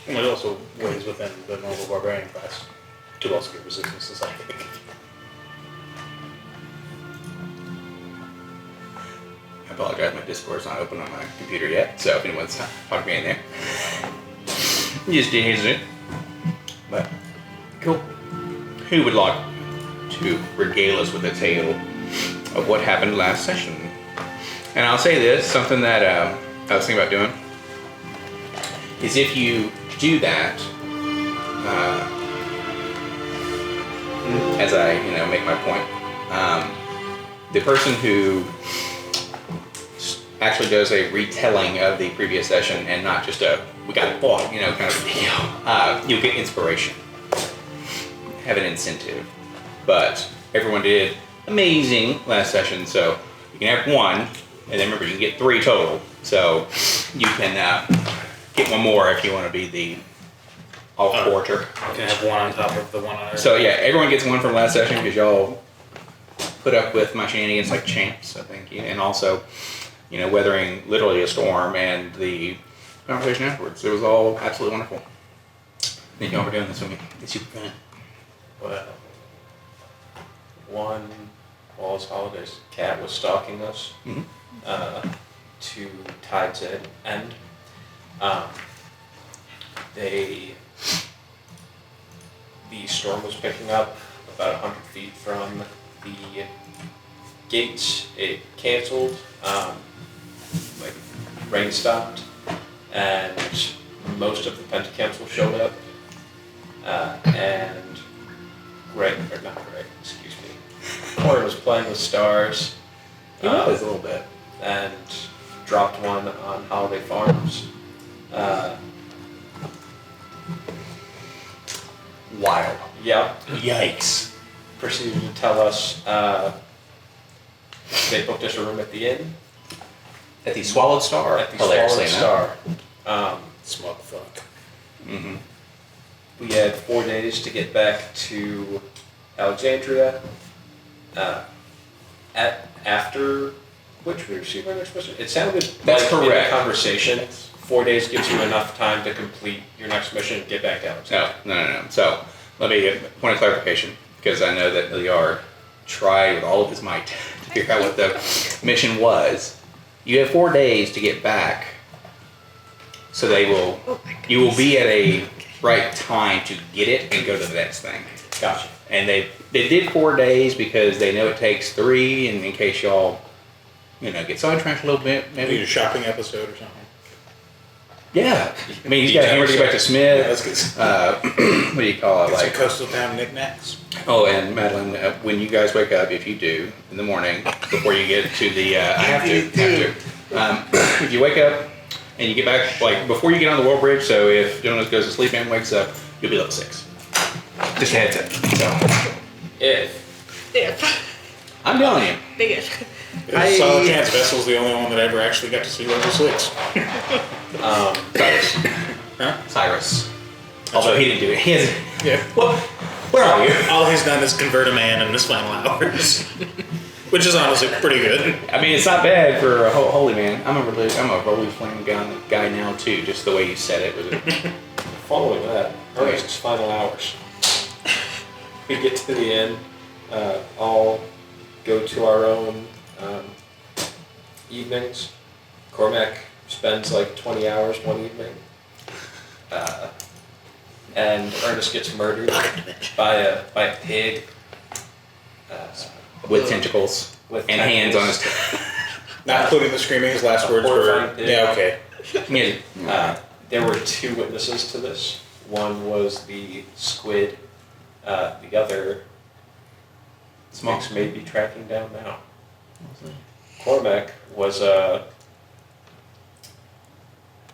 And it also weighs within the normal barbarian class to also get resistance to psychic. I apologize, my Discord's not open on my computer yet, so if anyone's talking me in there, just use it. But, cool. Who would like to regale us with a tale of what happened last session? And I'll say this, something that I was thinking about doing, is if you do that, as I, make my point, the person who actually does a retelling of the previous session and not just we got fought, kind of deal, you'll get inspiration. Have an incentive. But everyone did amazing last session, so you can have one, and then remember you can get 3 total. So you can get one more if you want to be the all-quarter. You can have one on top of the one on. So yeah, everyone gets one from last session because y'all put up with my shenanigans like champs, I think, and also, weathering literally a storm and the conversation afterwards. It was all absolutely wonderful. Thank y'all for doing this with me. It's super fun. Well, one Walls Holidays cat was stalking us to Tide's End. The storm was picking up about 100 feet from the gates. It canceled, rain stopped, and most of the Pentacouncil showed up, and excuse me, Corey was playing with stars. He was a little bit. And dropped one on Holiday Farms. Wild. Yep. Yikes. Proceeded to tell us they booked us a room at the inn. At the Swallowed Star? At the Swallowed Star. Smug fuck. Mm-hmm. We had 4 days to get back to Alexandria. After which we received our next mission. It sounded That's like correct. in the conversation, 4 days gives you enough time to complete your next mission and get back to Alexandria. No. So, let me get a point of clarification, because I know that Liar tried with all of his might to figure out what the mission was. You have 4 days to get back, so you will be at a right time to get it and go to the next thing. Gotcha. And they did 4 days because they know it takes 3, and in case y'all, get sidetracked a little bit, Maybe maybe. a shopping episode or something. Yeah. I mean, he's got a hammer to get back to Smith. Yeah, that's good. What do you call it? Get some coastal town knickknacks. Oh, and Madeline, when you guys wake up, if you do, in the morning, before you get to the, if you wake up and you get back, before you get on the wall bridge, so if Jonas goes to sleep and wakes up, you'll be level 6. Just a heads up. So, If. I'm telling you. Big if. There's a solid chance Vessel's the only one that ever actually got to see level 6. Cyrus. Huh? Cyrus. Although he didn't do it. He hasn't. Yeah. Well, where are you? All he's done is convert a man in his final hours. Which is honestly pretty good. I mean, it's not bad for a holy man. I'm a holy flame guy now too. Just the way you said it was. Following that, Ernest's final hours. We get to the inn, all go to our own evenings. Cormac spends 20 hours one evening. And Ernest gets murdered by a pig. With tentacles. With and tentacles. hands on his. Not including the screaming, his last words were... Horrifying pig. Yeah, okay. There were 2 witnesses to this. One was the squid. The other, Smokes may be tracking down now. Cormac was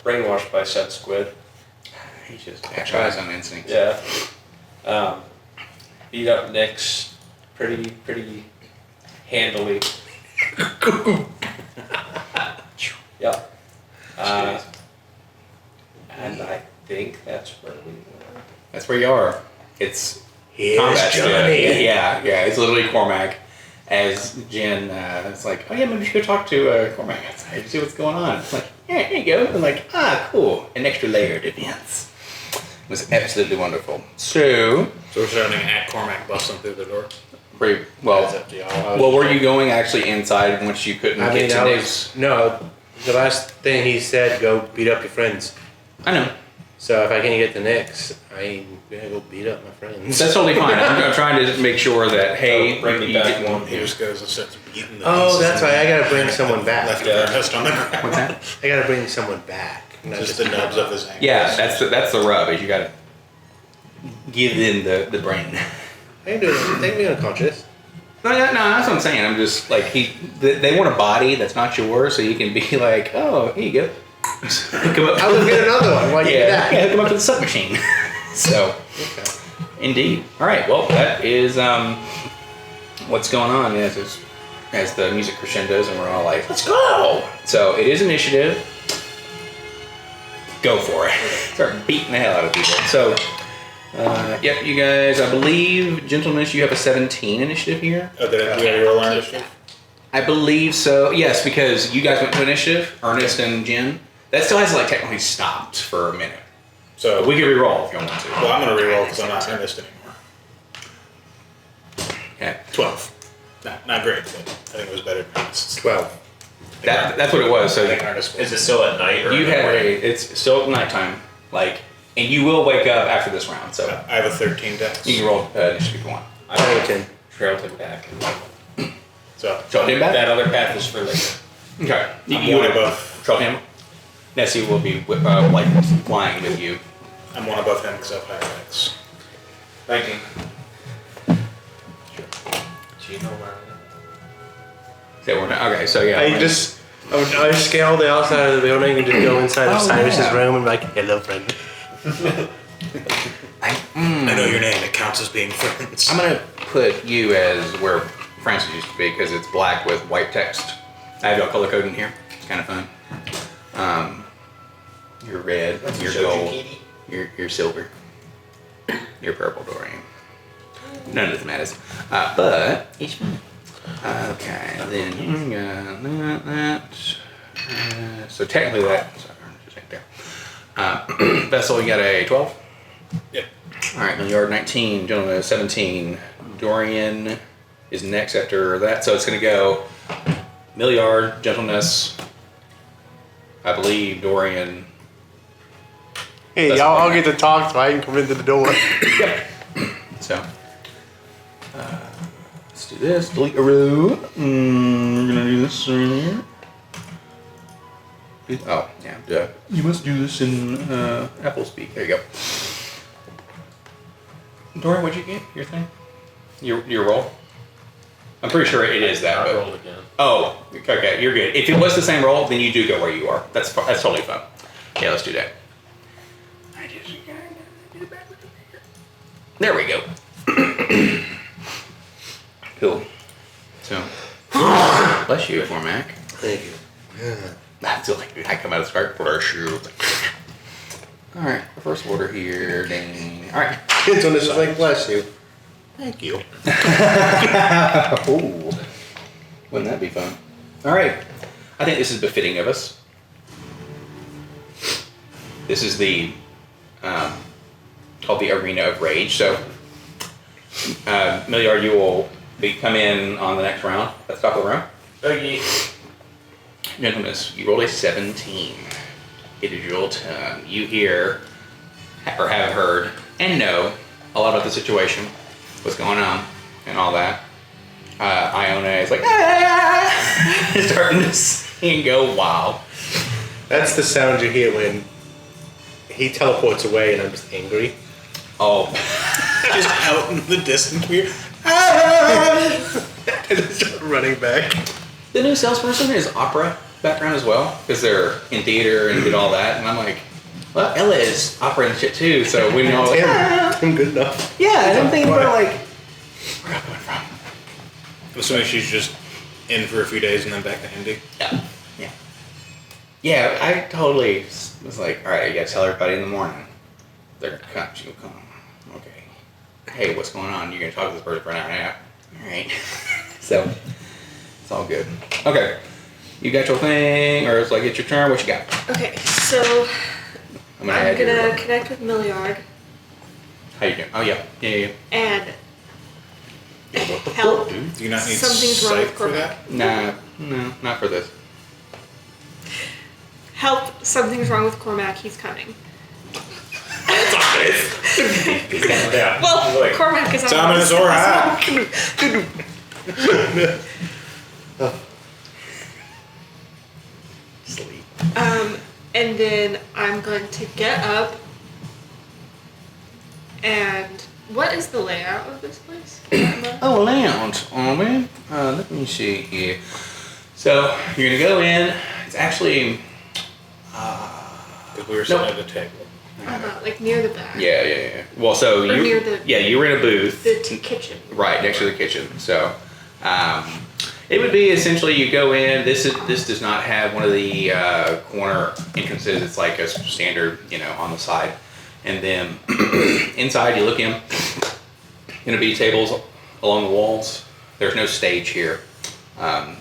brainwashed by said squid. He just exercised on instincts. Yeah. Beat up Nyx pretty handily. Yep. And I think that's where we were. That's where you are. It's Here's combat still. Johnny. Yeah. It's literally Cormac. As Jen, it's like, oh yeah, maybe we should go talk to Cormac outside to see what's going on. It's like, yeah, here you go. I'm like, cool. An extra layer of defense. was absolutely wonderful. So, So we're starting at Cormac, busting through the door. pretty That's well. up to y'all. Well, were you going actually inside once you couldn't I get mean, to I Nick's? was no. The last thing he said, go beat up your friends. I know. So if I can't get the Knicks, I'm gonna go beat up my friends. That's totally fine. I'm trying to make sure that hey, Bring me you back didn't- one He here. just goes and starts beating the Oh, pieces that's and right, I gotta bring someone back. Left Yeah. the rest on the ground. What's that? I gotta bring someone back. Not Just the nubs of his ankles. Yeah, that's the rub. Is you gotta give them the brain. I can do it. Take me unconscious. No, that's what I'm saying. I'm just like they want a body that's not yours, so you can be like, oh, here you go. Hook 'em up. I will get another one while you do Yeah, that. hook 'em up to the suck machine. So, Okay. indeed. All right. Well, that is what's going on as the music crescendos, and we're all like, let's go. So it is initiative. Go for it. Start beating the hell out of people. So, yep, you guys. I believe, gentleness, you have a 17 initiative here. Oh, did we already roll our initiative? I believe so. Yes, because you guys went to initiative, Ernest and Jen. That still has like technically stopped for a minute. So We can re-roll if you want to. Well, I'm gonna re-roll because I'm not earnest anymore. Okay. 12. Not great, but I think it was better than earnest. 12. That's what it was. So I think earnest was. Is it still at night or? you in the had morning? it's still nighttime, like, and you will wake up after this round. So I have a 13 dex. you can roll initiative if you want. I 10. trailed him back. So Trail him back. That other path is for later. Okay. I'm one above. Trail him. Nessie will be like flying with you. I'm one above him because I have higher dex. 19. Do you know where Okay. So yeah. I scale the outside of the building and just go inside of Oh, Cyrus's yeah. room and be like, hello, friend. I know your name. It counts as being friends. I'm gonna put you as where Francis used to be because it's black with white text. I have y'all color code in here. It's kind of fun. You're red. That's You're Shoji gold. Kitty. You're silver. You're purple, Dorian. None of this matters. But each one. Okay, then you got that. So technically that. Sorry, just right there. Vessel, you got a 12. Yep. All right, Milliard 19, gentleman 17. Dorian is next after that, so it's going to go Milliard, gentleness. I believe Dorian. Hey, That's y'all all fine. get to talk so I can come into the door. Yep. So, let's do this. Delete a row. We're gonna do this here. Oh, yeah. Duh. You must do this in Apple speak. There you go. Dorian, what'd you get? Your thing? Your roll? I'm pretty sure it is that. I But, rolled again. oh, okay. You're good. If it was the same roll, then you do go where you are. That's totally fine. Yeah, let's do that. There we go. Cool. So, bless you, Cormac. Thank you. I feel like I come out of the start, bless you. All right, first order here. Ding. All right. Kids on this is like, bless you. Thank you. Ooh. Wouldn't that be fun? All right. I think this is befitting of us. This is the called the Arena of Rage. So, Milliard, you will come in on the next round. Let's top of the round. Okay. Gentleness, you rolled a 17. It is your turn. You hear, or have heard, and know a lot about the situation, what's going on, and all that. Iona is like, starting to sing and go, wow. That's the sound you hear when he teleports away and I'm just angry. Oh, Just out in the distance, we're And then start running back. the new salesperson is opera background as well, because they're in theater and did all that, and I'm like, well, Ella is opera and shit too, so we know. Tim good enough. Yeah, and I'm thinking about like, where am I coming from? I'm assuming she's just in for a few days and then back to Indy. Yeah. Yeah. Yeah, I totally was like, all right, you gotta tell everybody in the morning. They're gonna come, she'll come. Okay. Hey, what's going on? You're gonna talk to this person for an hour and a half. All right. So, it's all good. Okay. You got your thing, or it's like, it's your turn. What you got? Okay, so I'm I'm add your- gonna connect with Milliard How you doing? Oh yeah. Yeah. and help. Do you not need Something's wrong sight with for Cormac. that? Nah, no, not for this. Help, something's wrong with Cormac, he's coming. Yeah. Well, Like, Cormac is on Dominus this- or hat. Sleep. And then I'm going to get up and what is the layout of this place? Oh, lounge. Oh man. Let me see here. So you're gonna go in. It's actually. Because we were sitting at a table. Like near the back. Yeah. Well, so Or you. near the- Yeah, you were in a booth. The kitchen. Right next to the kitchen. So, it would be essentially you go in. This does not have one of the corner entrances. It's like a standard, on the side. And then inside you look in. Gonna be tables along the walls. There's no stage here.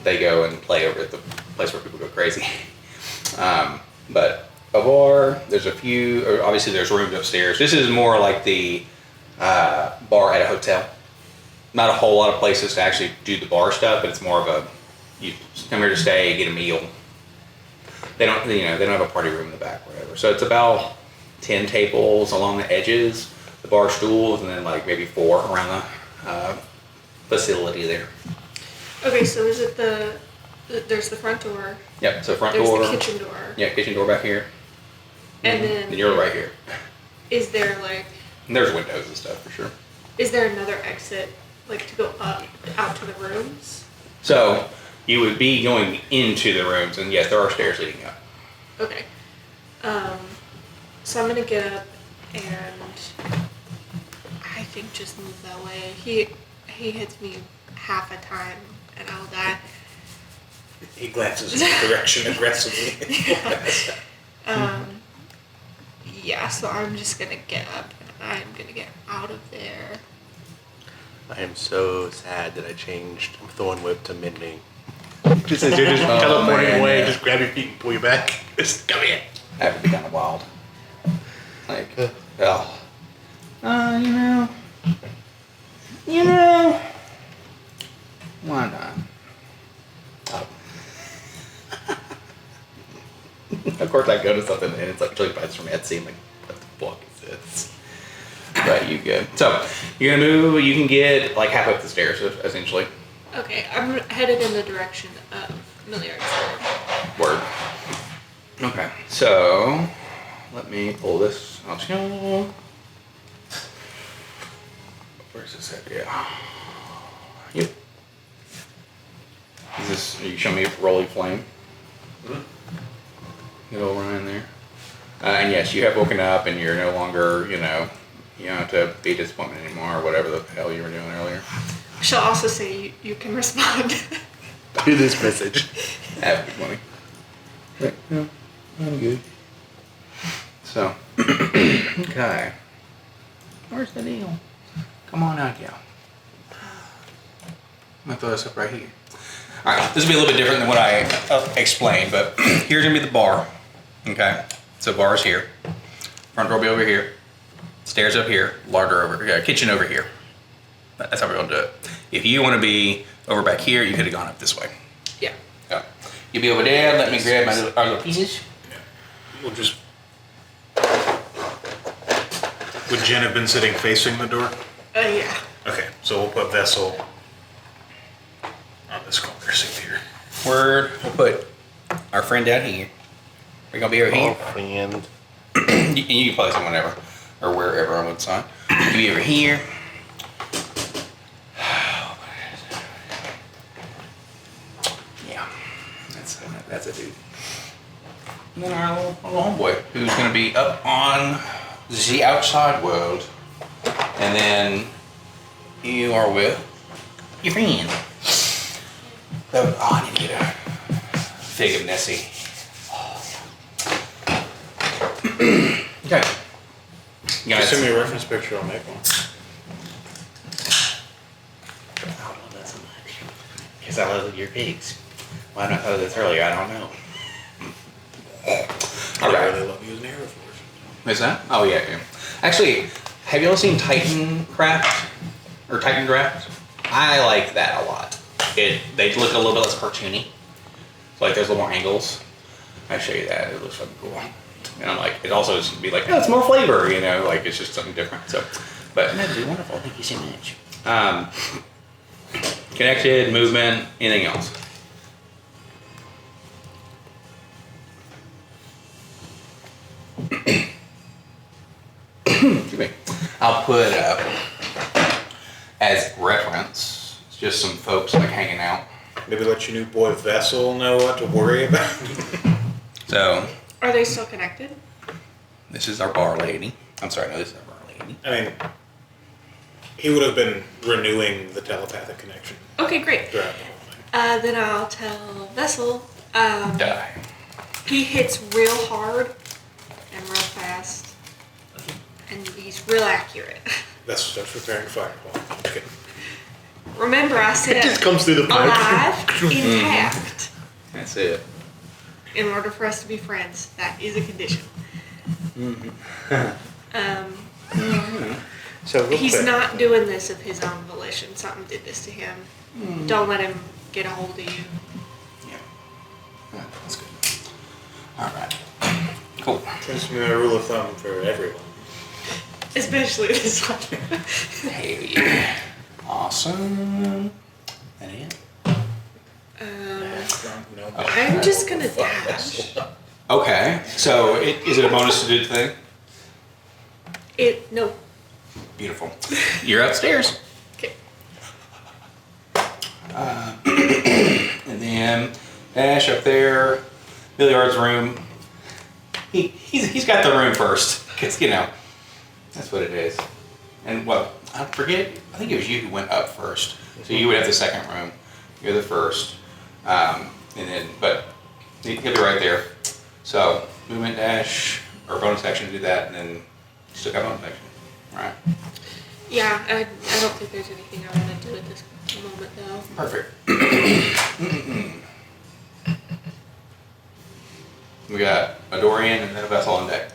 They go and play over at the place where people go crazy. But a bar. There's a few. Or obviously, there's rooms upstairs. This is more like the bar at a hotel. Not a whole lot of places to actually do the bar stuff, but it's more of a you come here to stay, get a meal. They don't have a party room in the back, whatever. So it's about 10 tables along the edges, the bar stools, and then like maybe 4 around the facility there. Okay, so is it there's the front door, Yep. So front there's door. the kitchen door, Yeah, kitchen door back here, and and then you're right here. is there like, And there's windows and stuff for sure. is there another exit like to go up out to the rooms? So you would be going into the rooms, and yes, there are stairs leading up. Okay. So I'm gonna get up and I think just move that way. He hits me half a time and I'll die. He glances in the direction aggressively. Yeah, so I'm just gonna get up and I'm gonna get out of there. I am so sad that I changed Thorn Whip to Mending. Just as you're just Oh, teleporting man, away, yeah. just grab your feet and pull you back. Just come here. That would be kind of wild. Like, oh. Why not? Oh. Of course, I go to something and it's like chili pies from Etsy. I'm like, what the fuck is this? But you good. So, you're gonna move, you can get like half up the stairs, essentially. Okay, I'm headed in the direction of Milliard's door. Word. Okay, so let me pull this out here. Where's this at? Yeah. Yep. Is this, are you showing me a rolling flame? Get over in there. And yes, you have woken up and you're no longer, you don't have to be disappointed anymore or whatever the hell you were doing earlier. She'll also say you can respond. Do this message. That would be funny. But, no, I'm good. So, okay. Where's the deal? Come on out, yeah. I'm gonna throw this up right here. Alright, this will be a little bit different than what I explained, but here's gonna be the bar. Okay? So, bar is here. Front door will be over here. Stairs up here. Larder over kitchen over here. That's how we're gonna do it. If you wanna be over back here, you could have gone up this way. Yeah. Yeah. You be over there, let me grab our little pieces. We'll just. Would Jen have been sitting facing the door? Yeah. Okay, so we'll put Vessel on this corner seat here. Word. We'll put our friend down here. We're gonna be over Oh, here. friend. You can place him whenever or wherever on one side. You can be over here. Yeah, that's a dude. And then our little homeboy, who's gonna be up on the outside world, and then you are with your friend. So, I need to get a fig of Nessie. Okay. You Just guys, send me a reference picture, I'll make one. I don't know that so much. Because I love your pigs. Why not thought of this earlier? I don't know. I Alright. really love you as an Air Force. Is that? Oh, yeah. Actually, Have you ever seen Titan Craft or Titan Draft? I like that a lot. They look a little bit less cartoony. So like there's a little more angles. I show you that. It looks fucking cool. And I'm like, it also should be like, oh, it's more flavor, you know, like it's just something different. So, but that'd be wonderful. Thank you so much. Connected, movement, anything else? Excuse me. I'll put up as reference just some folks like hanging out. Maybe let your new boy Vessel know what to worry about. So Are they still connected? this is our bar lady. I'm sorry, no, this is our bar lady. I mean, he would have been renewing the telepathic connection Okay, great. throughout the whole thing. Then I'll tell Vessel. Die. He hits real hard and real fast, and he's real accurate. That's starts preparing fireball. Okay. Remember, I said It just comes through the pipe. alive, intact. That's it. In order for us to be friends, that is a condition. So real He's quick. not doing this of his own volition. Something did this to him. Don't let him get a hold of you. Yeah. That's good. All right. Cool. Seems to be my rule of thumb for everyone. Especially this one. Hey. Awesome. That it? No, I'm just gonna dash. Okay. So is it a bonus to do the thing? No. Beautiful. You're upstairs. Okay. And then dash up there. Billiard's room. He's got the room first. Because, you know, that's what it is. And, well, I forget. I think it was you who went up first. So you would have the second room. You're the first. And then, but he'll be right there. So, movement dash, or bonus action to do that, and then still got bonus action. All right. Yeah, I don't think there's anything I want to do at this moment, though. Perfect. We got a Dorian and then a Vessel on deck.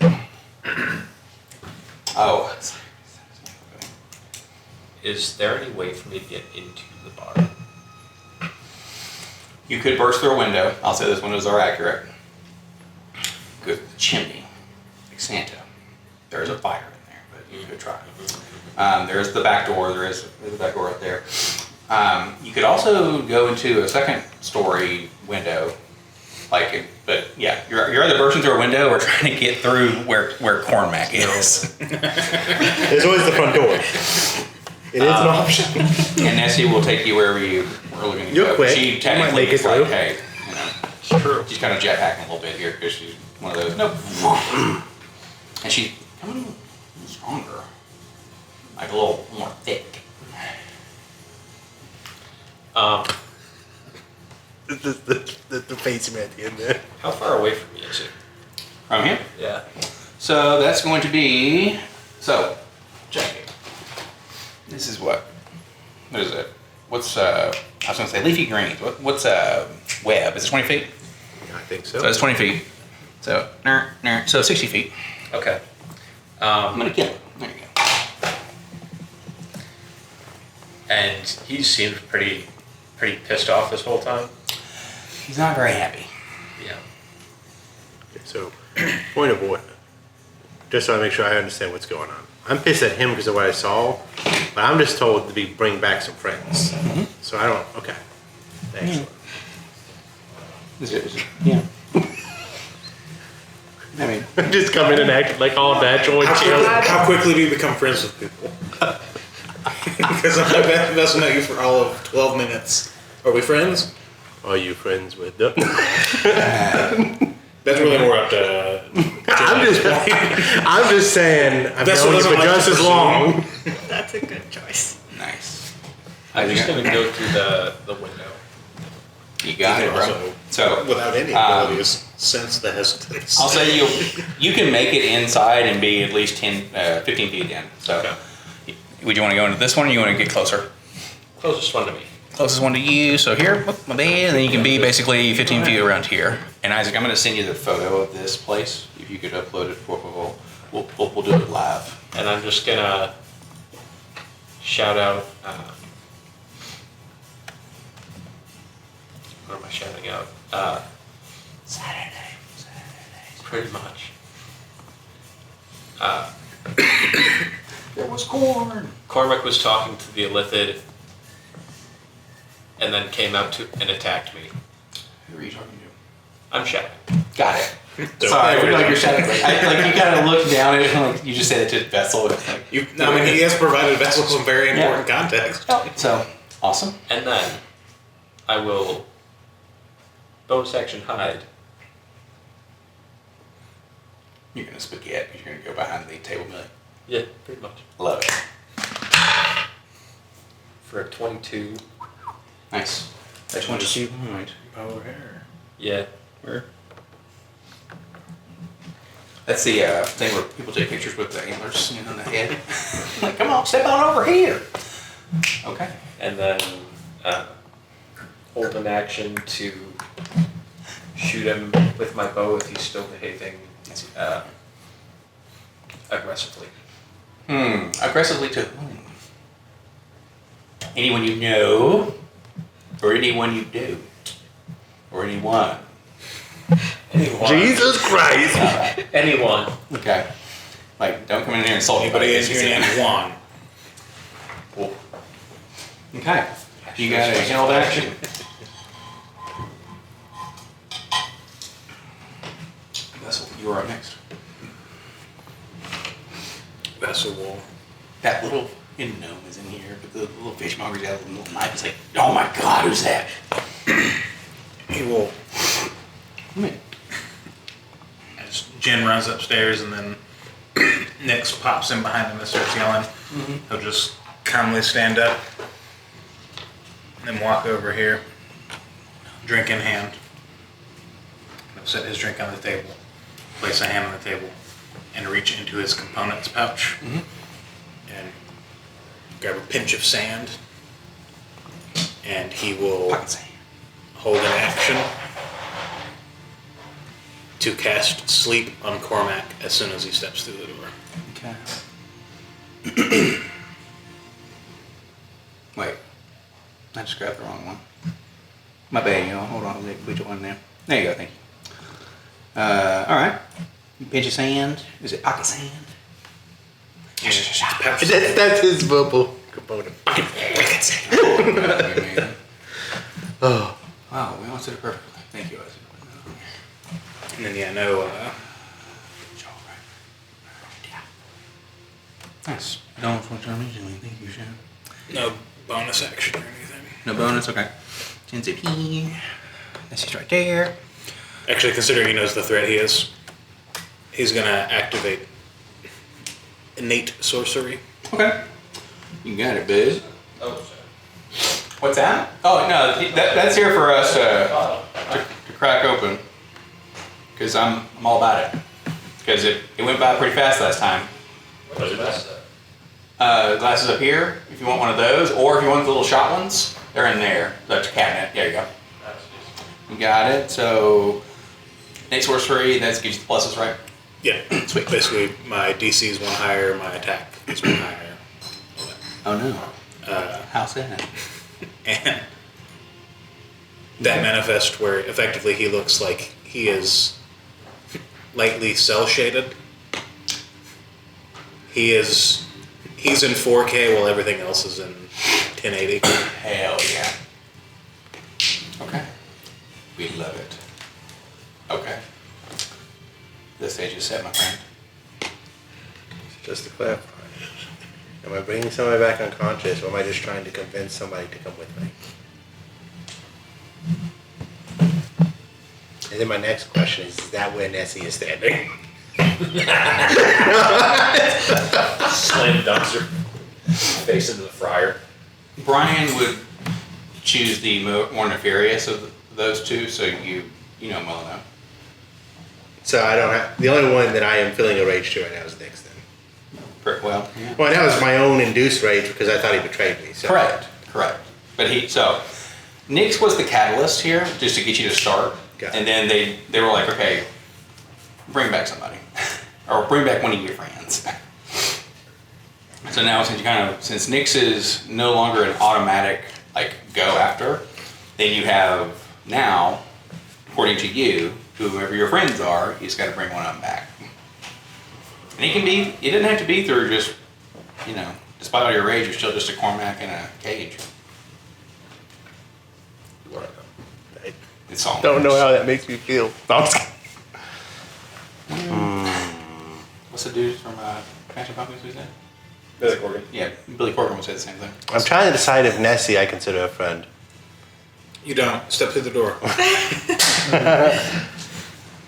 Oh. Is there any way for me to get into the bar? You could burst through a window. I'll say those windows are accurate. Go through the chimney, like Santa. There's a fire in there, but you could try. There's the back door. There's a back door right there. You could also go into a second story window, but yeah, you're either bursting through a window or trying to get through where Cormac is. There's always the front door. It is an option. And Nessie will take you wherever you were looking to You're go. quick. She You might technically make it is like, through. hey, you know, It's true. she's kind of jetpacking a little bit here because she's one of those. Nope. And she's coming a little stronger, like a little more thick. The face him at the end there. How far away from me is it? From here. Yeah. So that's going to be. So, check it. This is what? What is it? What's I was going to say leafy greens. What's web? Is it 20 feet? I think So so. it's 20 feet. So, so 60 feet. Okay. I'm gonna kill it. There you go. And he seemed pretty pissed off this whole time. He's not very happy. Yeah. So, point of order. Just so I make sure I understand what's going on. I'm pissed at him because of what I saw, but I'm just told to bring back some friends. So I don't. Okay. Excellent. Is it? Yeah. I mean, Just come in and act like all natural and chill. How quickly do you become friends with people? Because I've been met you for all of 12 minutes. Are we friends? Are you friends with them? That's really more up to. I'm just saying. I've That's known what you for doesn't like just to as pursue. long. That's a good choice. nice. I'm just gonna go through the window. You got You it, can bro. also, So, without any abilities, sense the hesitance. I'll say you can make it inside and be at least 15 feet in. So, Okay. would you want to go into this one or you want to get closer? Closest one to me. Closest one to you. So here, whoop, my bed, and then you can be basically 15 feet around here. And Isaac, I'm going to send you the photo of this place. If you could upload it, we'll do it live. And I'm just gonna shout out. What am I shouting out? Saturday. Pretty much. There was corn. Cormac was talking to the Illithid, and then came out to and attacked me. Who are you talking to? I'm shouting. Got it. Sorry, I feel like you're shouting. Like you kind of look down at it, and like you just said it to Vessel. It's like, He has provided Vessel some very important context. so awesome. And then I will bonus action hide. You're gonna spaghetti. You're gonna go behind the table mill. Yeah, pretty much. Love it. For a 22. Nice. That 22 point. Power hair. Yeah. Where? That's the thing where people take pictures with the antlers on the head. Like, come on, step on over here. Okay. And then hold an action to shoot him with my bow if he's still behaving aggressively. Aggressively to whom? Anyone you know? Or anyone you do? Or anyone? Anyone. Jesus Christ! Anyone. Okay. Like, don't come in here and insult Anybody anybody. in here named Juan? Cool. Okay. You got a held action. Vessel, you are up next. Vessel will. That little gnome is in here, but the little fishmonger's got a little knife. It's like, oh my god, who's that? He will. Come in. As Jen runs upstairs and then Nix pops in behind him and starts yelling. He'll just calmly stand up and then walk over here, drink in hand. He'll set his drink on the table, place a hand on the table, and reach into his components pouch and grab a pinch of sand. And he will Pocket sand. hold an action to cast Sleep on Cormac as soon as he steps through the door. Okay. Wait. I just grabbed the wrong one. My bad, y'all. Hold on. Let me put one there. There you go. Thank you. Alright. Pinch of sand. Is it pocket sand? That's his bubble component. Oh. Wow, we answered it perfectly. Thank you, Isaac. And then, Nice. Don't afflict our immediately. Thank you, Sharon. no bonus action or anything. No bonus? Okay. 10 CP. That's just right there. Actually, considering he knows the threat he is, he's going to activate Innate Sorcery. Okay. You got it, bud. Oh, sorry. What's that? Oh, no. That's here for us to crack open. Because I'm all about it. Because it went by pretty fast last time. What's that? Glasses up here, if you want one of those, or if you want the little shot ones, they're in there. That's your cabinet. There you go. You got it. So, next sorcery, that gives you the pluses, right? Yeah. Sweet. Basically, my DC is 1 higher, my attack is 1 higher. Oh no. How's that? And that manifest where effectively he looks like he is lightly cell shaded. He's in 4K while everything else is in 1080. Hell yeah. Okay. We love it. Okay. This stage is set, my friend. Just to clarify, am I bringing somebody back unconscious, or am I just trying to convince somebody to come with me? And then my next question is that where Nessie is standing? Slam dumpster. Face into the fryer. Brian would choose the more nefarious of those two, so you know him well enough. So I don't have, the only one that I am feeling a rage to right now is Nix then. Well, yeah. Well, that was my own induced rage because I thought he betrayed me. So. Correct. But Nix was the catalyst here, just to get you to start. Got it. And then they were like, okay, bring back somebody. Or bring back one of your friends. So now since Nyx is no longer an automatic like go after, then you have now, according to you, whoever your friends are, he's got to bring one of them back. And it doesn't have to be through just, despite all your rage, you're still just a Cormac in a cage. I It's all. don't know how that makes me feel. What's the dude from Smashing Pumpkins? Who's that? Billy Corgan. Yeah, Billy Corgan would say the same thing. I'm trying to decide if Nessie I consider a friend. You don't. Step through the door.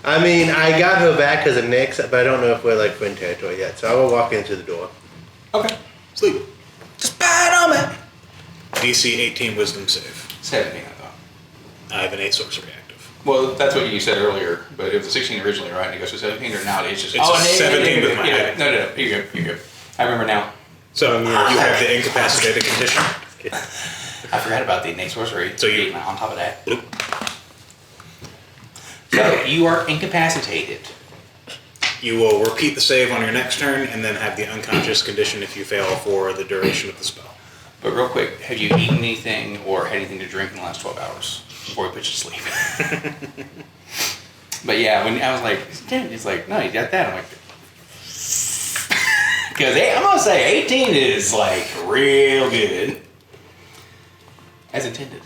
I mean, I got her back because of Nyx, but I don't know if we're like friend territory yet. So I will walk into the door. Okay. Sleep. Just bite on it. DC 18 Wisdom save. 17, I thought. I have an 8 sorcery active. Well, that's what you said earlier, but it was a 16 originally, right? And it goes to 17, or now it's just... It's a 17 with my yeah, head. No, you're good, you're good. I remember now. So you have the incapacitated condition. I forgot about the innate sorcery. So you- on top of that. Bloop. So, you are incapacitated. You will repeat the save on your next turn, and then have the unconscious condition if you fail for the duration of the spell. But real quick, have you eaten anything or had anything to drink in the last 12 hours before we put you to sleep? But yeah, when I was like, it's like, no, you got that. I'm like, because I'm going to say 18 is like real good. As intended.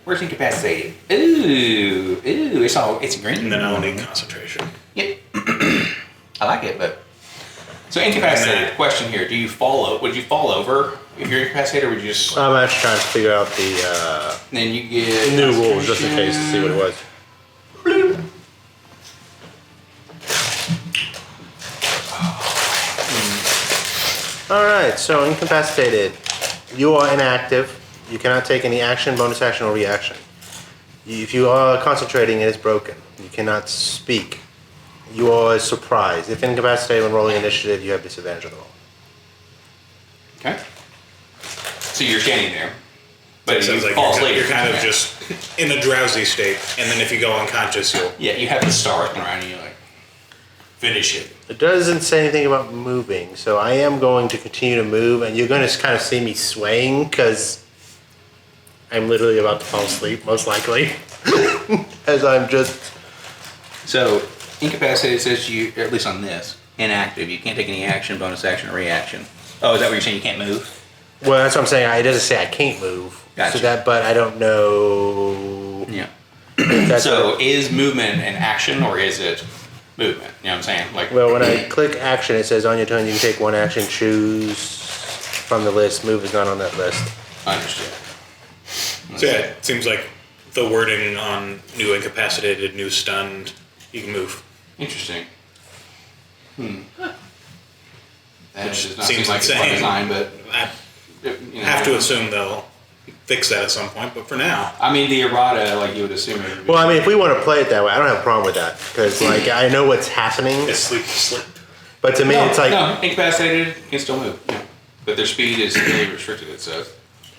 Where's incapacitated? Ooh, it's green. And then I'll need concentration. Yep. I like it, but. So incapacitated, question here, would you fall over if you're incapacitated, or would you just, I'm actually trying to figure out the then you get. new rules just in case to see what it was. Alright, so incapacitated. You are inactive. You cannot take any action, bonus action, or reaction. If you are concentrating, it is broken. You cannot speak. You are surprised. If incapacitated when rolling initiative, you have disadvantage on the roll. Okay. So you're standing there, but It you sounds like fall asleep. you're kind of just in a drowsy state, and then if you go unconscious, you'll... Yeah, you have the star looking around and you're like, finish it. It doesn't say anything about moving, so I am going to continue to move, and you're going to kind of see me swaying because I'm literally about to fall asleep, most likely, as I'm just. So incapacitated says you, at least on this, inactive. You can't take any action, bonus action, or reaction. Oh, is that what you're saying? You can't move? Well, that's what I'm saying. It doesn't say I can't move. Gotcha. So that, but I don't know. Yeah. That's So is movement an action or is it movement? You know what I'm saying? Like, Well, when I click action, it says on your turn you can take one action, choose from the list. Move is not on that list. I understood. So yeah, it seems like the wording on new incapacitated, new stunned, you can move. Interesting. That Which does not seems seem like it's by insane. design, but I you know, have to assume they'll fix that at some point, but for now, I mean, the errata, like you would assume. It would be- Well, I mean, if we want to play it that way, I don't have a problem with that because, like, I know what's happening. sleep to sleep. But to me, no, it's like no, incapacitated can still move, yeah. But their speed is really restricted. It says.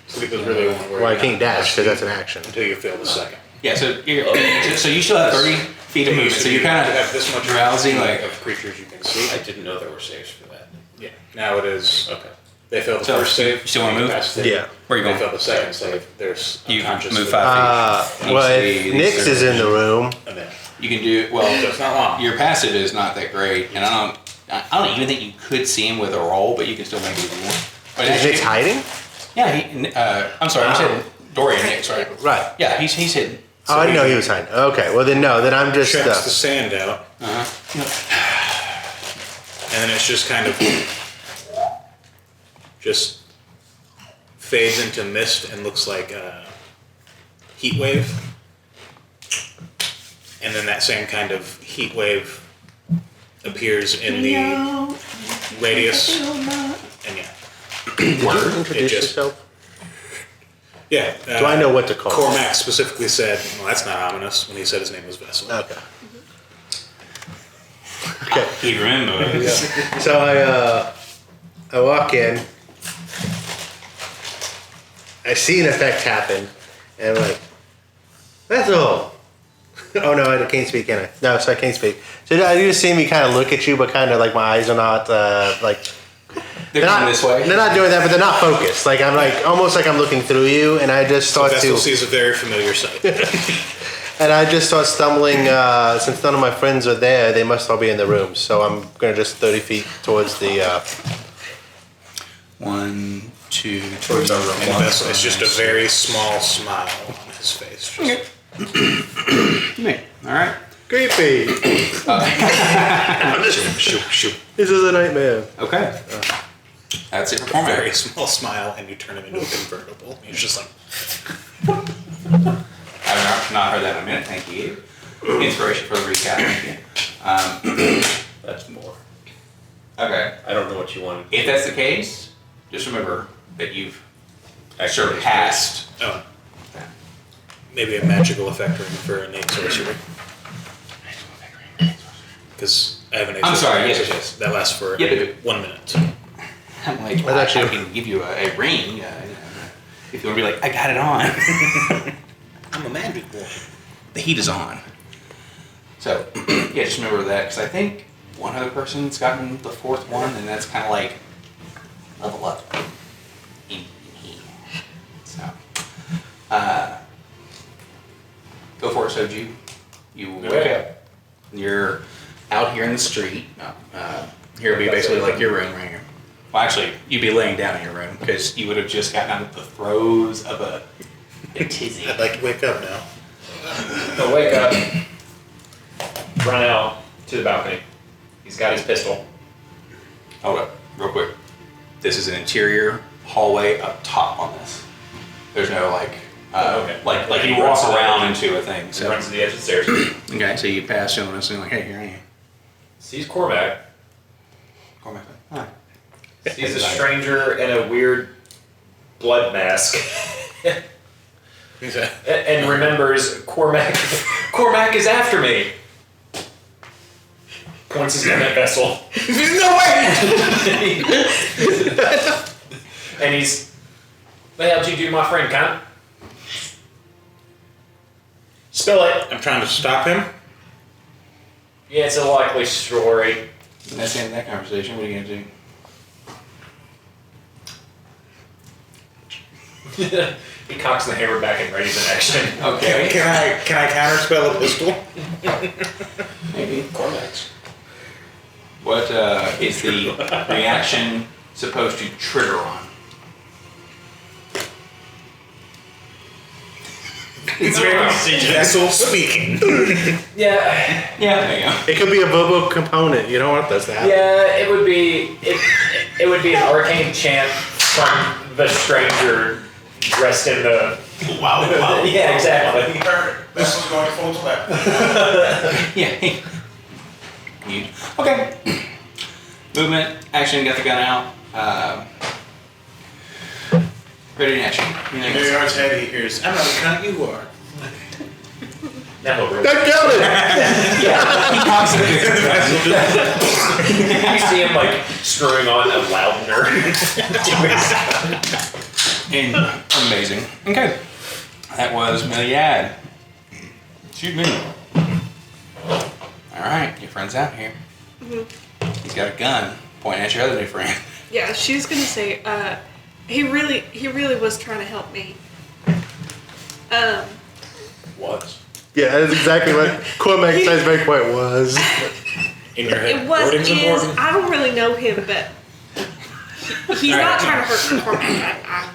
Sleep is really one where well, I you're can't not dash because that's asleep an action. until you fail the second. Yeah, so you still have 30 feet of movement. So you're kind You have of this much drowsy, range like. of creatures you can see. I didn't know there were saves for that. Yeah, now it is. Okay. They failed the So, first save. you still wanna move? incapacitated. Yeah. Where you They going? failed the second save. There's You unconscious move with- 5 feet. Well, You if see Nyx these is in the room, And then, You can do well. so it's not long. Your passive is not that great, and I don't even think you could see him with a roll, but you can still make it. But is actually- Nyx hiding? Yeah, I'm sorry, I said Dorian Nix, right? Right. Yeah, he's hidden. Oh, I didn't know he was hiding. Okay, well then no, then I'm just. Checks the sand out, Uh-huh. and then it's just kind of just fades into mist and looks like a heat wave. And then that same kind of heat wave appears in the radius. And yeah. Did you introduce It just- yourself? Yeah. Do I know what to call it? Cormac specifically said, well, that's not ominous, when he said his name was Vessel. Okay. Okay. He remembers. So I walk in. I see an effect happen, and I'm like, that's all. Oh no, I can't speak, can I? No, so I can't speak. So you just see me kind of look at you, but kind of like my eyes are not like They're not, going this way. They're not doing that, but they're not focused. Like I'm like almost like I'm looking through you, and I just start Vessel to sees a very familiar sight. and I just start stumbling. Since none of my friends are there, they must all be in the room. So I'm gonna just 30 feet towards the. 1, 2, 3. Towards our room. And Vessel, it's just a very small smile on his face. Just, Me. All right. Creepy. shoop, shoop. This is a nightmare. Okay. That's it for Cormac. Very small smile, and you turn him into a convertible. He's just like, I've not heard that in a minute. Thank you. Inspiration for the recap. Thank you. That's more. Okay. I don't know what you wanted. If that's the case, just remember that you've Actually, surpassed. oh, maybe a magical effect ring for innate sorcery. Because I have an innate I'm sorry, sorcery yes. that lasts for Yeah, 1 minute. I'm like, Well, I actually- can give you a ring. If you want to be like, I got it on. I'm a magic boy. The heat is on. So, yeah, just remember that, because I think one other person's gotten the 4th one, and that's kind of like level up in here. So, go for it, Soju. You wake Okay. up. You're out here in the street. Here would be basically like your room right here. Well, actually, you'd be laying down in your room, because you would have just gotten out of the throes of a tizzy. I'd like to wake up now. He'll wake up, run out to the balcony. He's got his pistol. Hold up, real quick. This is an interior hallway up top on this. There's no like, Okay. like you He walk runs to the around edge. into a thing. He So runs to the edge of the stairs. okay, so you pass Jonas and like, hey, here I am. Sees Cormac. Cormac, hi. Sees a stranger in a weird blood mask. He's a, And remembers Cormac. Cormac is after me. Points his gun at Vessel. no way! And he's, what the hell did you do to my friend, cunt? Spill it. I'm trying to stop him. Yeah, it's a likely story. And that's the end of that conversation. What are you gonna do? He cocks the hammer back and readies an action. Okay. Can I counterspell a pistol? Maybe. Cormac's. What is the reaction supposed to trigger on? It's very Vessel speaking. Yeah, Yeah, there you go. It could be a verbal component. You don't want those to happen. yeah. It would be would be an arcane chant from the stranger dressed in the. Wow, wow. Yeah, exactly. Perfect. Vessel's going full sweat. Yeah. You, okay. Movement, action, got the gun out. Ready in action. In New York's head, he hears, I'm not the cunt you are. Now we're I killed it. He cocks it. You see him like screwing on a Loudner. And amazing. Okay. That was Milliad. Shoot me. Alright, your friend's out here. He's got a gun pointing at your other new friend. Yeah, she was gonna say, he really was trying to help me. What? Yeah, that's exactly what Cormac says. Very point was. In your head. It was, Wording's is, important. I don't really know him, but he's not trying to hurt Cormac. I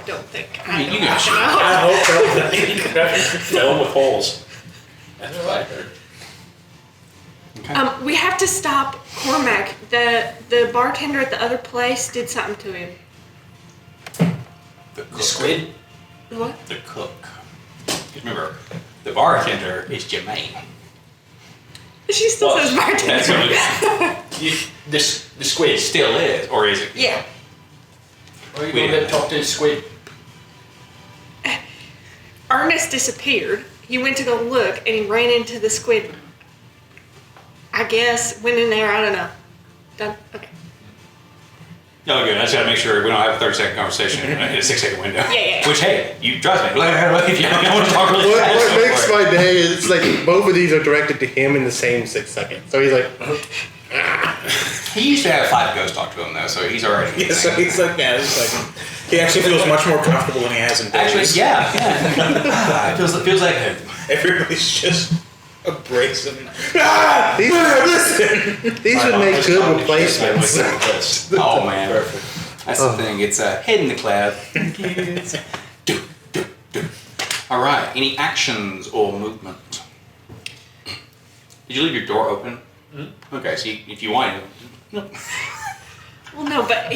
don't think. I You don't can shoot. know. I hope so. Fill him with holes. That's what I heard. Okay. We have to stop Cormac. The bartender at the other place did something to him. The cook. The squid? What? The cook. Remember, the bartender is Jermaine. She still Well, says bartender. That's what it The squid. still is, or is it? Yeah. Are you Wait a going to minute. talk to the squid? Ernest disappeared. He went to go look and he ran into the squid. I guess went in there. I don't know. Done. Okay. Oh, good. I just gotta make sure we don't have a 30-second conversation in a 6-second window. Yeah. Which, hey, you trust me. If you don't want to talk really fast, What go makes for it. my day is like both of these are directed to him in the same 6 seconds. So he's like, He used to have 5 ghosts talk to him though, so he's already. Yeah, so he's like, yeah, it's like he actually feels much more comfortable than he has in days. Actually, yeah. It feels like home. Everybody's just abrasive. these would make good replacements. Oh man, Perfect. that's the thing. It's head in the cloud. All right. Any actions or movement? Did you leave your door open? Okay, so if you want to. Well, no, but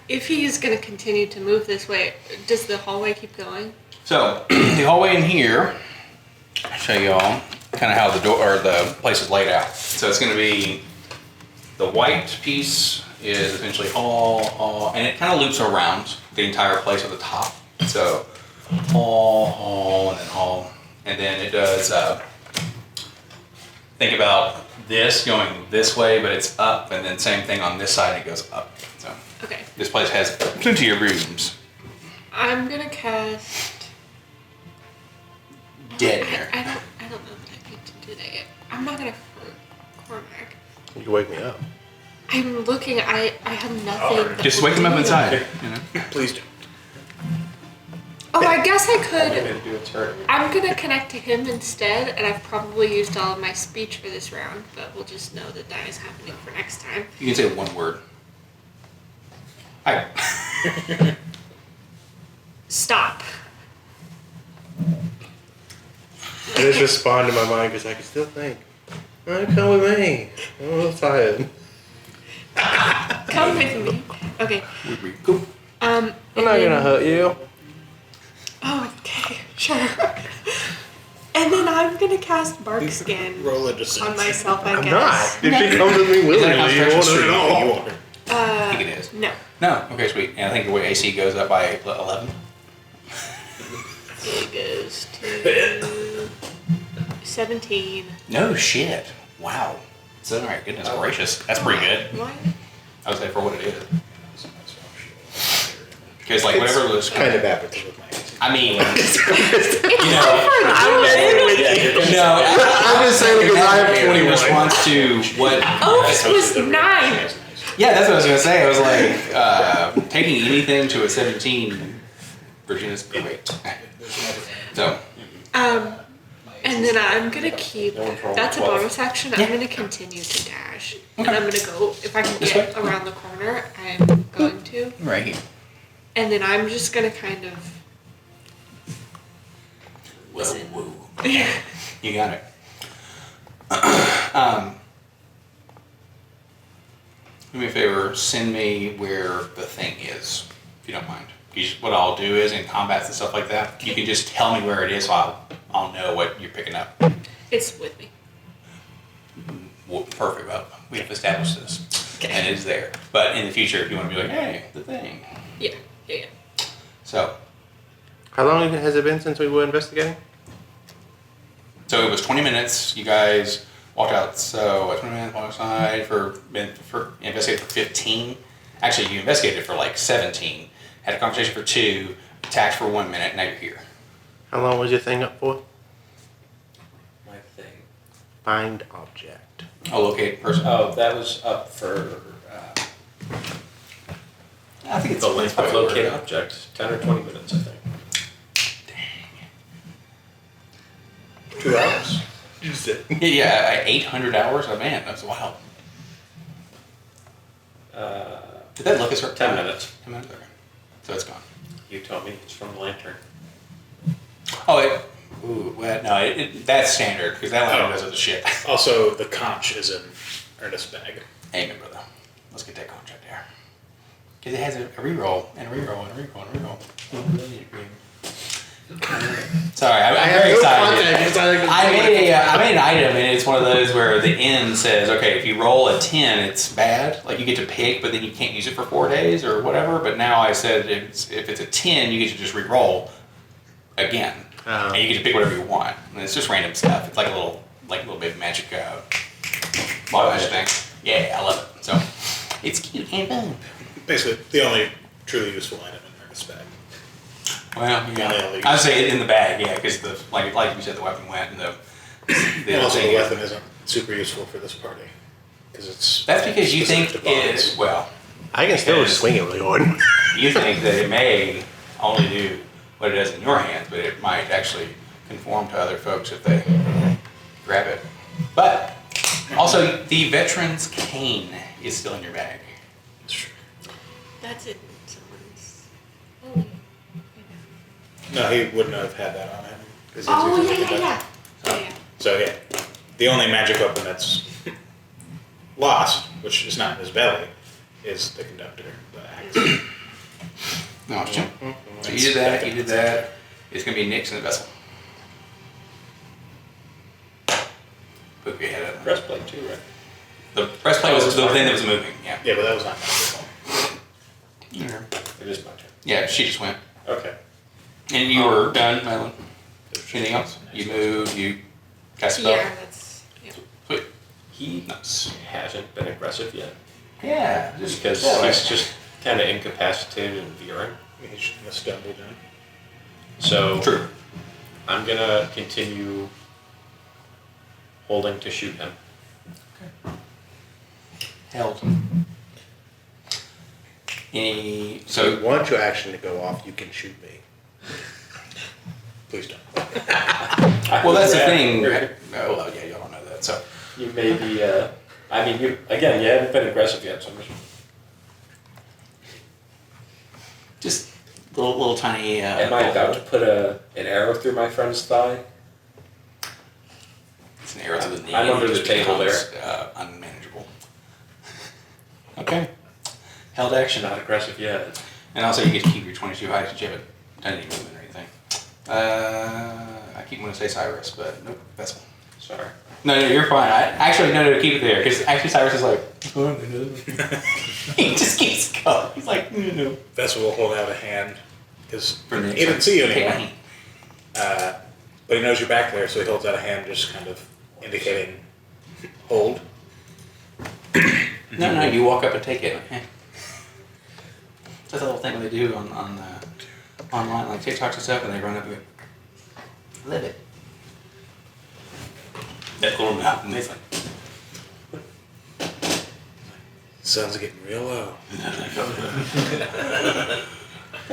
if he's going to continue to move this way, does the hallway keep going? So the hallway in here. I'll show y'all kind of how the door or the place is laid out. So it's going to be the white piece is essentially hall, and it kind of loops around the entire place at the top. So hall, and then hall, and then it does. Think about this going this way, but it's up, and then same thing on this side. It goes up. So Okay. this place has plenty of rooms. I'm going to cast... Dead here. I don't know that I need to do that yet. I'm not going to hurt Cormac. You can wake me up. I'm looking, I have nothing. Just wake them up inside. You know. Please do. Oh, I guess I I'm could. gonna do a turn. I'm gonna connect to him instead, and I've probably used all of my speech for this round, but we'll just know that that is happening for next time. You can say one word. Hi. Stop. I just respond to my mind because I can still think. Come with me. I'm a little tired. Come with me. Okay. Cool. I'm not gonna hurt you. Oh, okay, sure. And then I'm gonna cast Bark Skin Roll a deception. on myself, I I'm guess. not. If she comes with me willingly, you won't concentration at all. You are. I think it is. No. No. Okay, sweet. And I think the way AC goes up by 11. It goes to 17. No shit. Wow. So, all right, goodness gracious. That's pretty good. What? I would say for what it is. Because, like, whatever was. Kind of average. I mean, I was no. I'm just saying because I have In 21. response to what. Oaks was 9. Yeah, that's what I was gonna say. I was like, taking anything to a 17, Virginia's great. So, And then I'm gonna keep. No one's rolling That's a 12. bonus action. I'm gonna continue to dash, and I'm gonna go if I can This get way? around the corner. I'm going to, right here. and then I'm just gonna kind of listen. Whoa. You got it. Do me a favor, send me where the thing is, if you don't mind. What I'll do is, in combats and stuff like that, you can just tell me where it is, so I'll know what you're picking up. It's with me. Well, perfect, well, we have established this, and it's there. But in the future, if you want to be like, hey, the thing. Yeah. So How long has it been since we were investigating? it was 20 minutes, you guys walked out, so 20 minutes, walked outside for investigated for 15. Actually, you investigated for like 17. Had a conversation for 2, attacked for 1 minute, now you're here. How long was your thing up for? My thing. Find object. Oh, locate person. Oh, that was up for I think it's the length of locate object. 10 or 20 minutes, I think. 2 hours. Yeah, 800 hours? Oh man, that's wild. Did that look at her? 10 minutes. 10 minutes, okay. So it's gone. You told me it's from the lantern. Oh, that's standard, because that one does other shit. Also, the conch is in Ernest's bag. Amen, brother. Let's get that contract there. Because it has a reroll, and a reroll, and a reroll, and a reroll. Sorry, I'm very excited. I made an item, and it's one of those where the end says, okay, if you roll a 10, it's bad. Like, you get to pick, but then you can't use it for 4 days or whatever. But now I said if it's a 10, you get to just re-roll again. Oh. And you get to pick whatever you want. And it's just random stuff. It's like a little bit of magic ball magic thing. Yeah, I love it. So, it's cute and fun. Basically, the only truly useful item in Ernest's bag. Well, Yeah. yeah. I'd say it in the bag, yeah, because like you said, the weapon went and And also, the weapon isn't super useful for this party because it's. That's because you think specific to bonds. it, well, I can still Because- swing it really hard. you think that it may only do what it does in your hands, but it might actually conform to other folks if they grab it. But also, the veteran's cane is still in your bag. It's true. That's in someone's. Oh, No, he wouldn't have had that on him. 'cause he's oh a yeah, conductor. yeah. So yeah, the only magic weapon that's lost, which is not in his belly, is the conductor, the axe. No, it's true. So you did that, you did that. It's going to be Nick's in the vessel. Poke your head up. Breastplate too, right? The breastplate was the thing that was moving, yeah. Yeah, but that was not magical. Yeah. It is my turn. Yeah, she just went. Okay. And you were done, Madeline? Anything else? You moved, you cast a spell? Yeah, that's. Yeah. Sweet. He Nice. hasn't been aggressive yet Yeah, just because yeah, he's just kind of incapacitated and veering. He shouldn't have stumbled in. So True. I'm gonna continue holding to shoot him. Held. Any, So if so you want your action to go off, you can shoot me. Please don't. well, that's the thing. Right. Oh, well, yeah, y'all don't know that. So You may be. I mean, you haven't been aggressive yet, so I'm just. just little tiny. Am I about to put an arrow through my friend's thigh? It's an arrow to the knee. I'm and under it the just table becomes, unmanageable. Okay. Held action. Not aggressive yet. And also, you get to keep your 22 height since you haven't done any movement or anything. I keep wanting to say Cyrus, but nope, vessel. Sorry. No, you're fine. No, keep it there. Because actually, Cyrus is like, he just keeps going. He's like, no. Vessel will hold out a hand because For Nick. he didn't see you Take my anymore. hand. But he knows you're back there, so he holds out a hand, just kind of indicating hold. No, you walk up and take it. Okay. That's a little thing they do on online, like TikToks and stuff, and they run up and go, live it. That little mouth, and it's like, Sun's getting real low.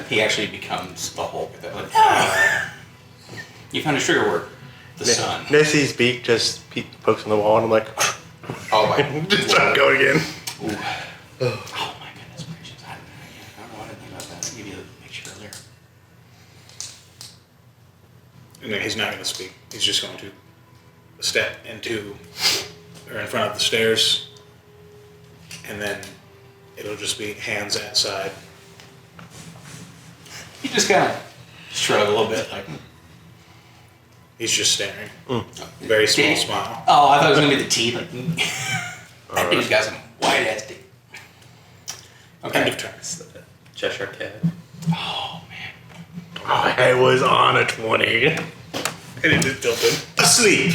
he actually becomes the Hulk at that point. Ah! You found a trigger word. The sun. Nessie's beak just pokes on the wall, and I'm like, Oh my. just trying to go again. Ooh. Oh my goodness gracious. I don't know what I didn't think about that. I'll give you the picture earlier. And then he's not going to speak. He's just going to step into or in front of the stairs, and then it'll just be hands at side. You just kind of shrug a little bit, like, He's just staring. Very small smile. oh, I thought it was gonna be the teeth. Like, that dude's got some white ass teeth. End Okay. of turn. Cheshire Cat. Oh man. I was on a 20. And it just tilted. Asleep.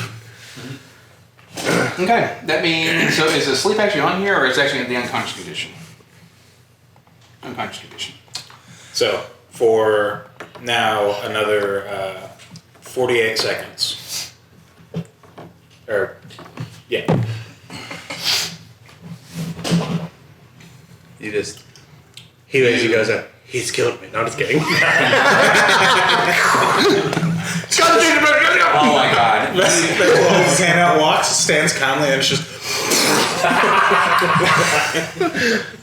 Okay, that means so is the sleep actually on here, or is it actually in the unconscious condition? Unconscious condition. So for now, another 48 seconds. Or yeah. He goes up. He's killed me. No, I'm just kidding. Oh my god. Vessel holds his hand out, walks, stands calmly, and it's just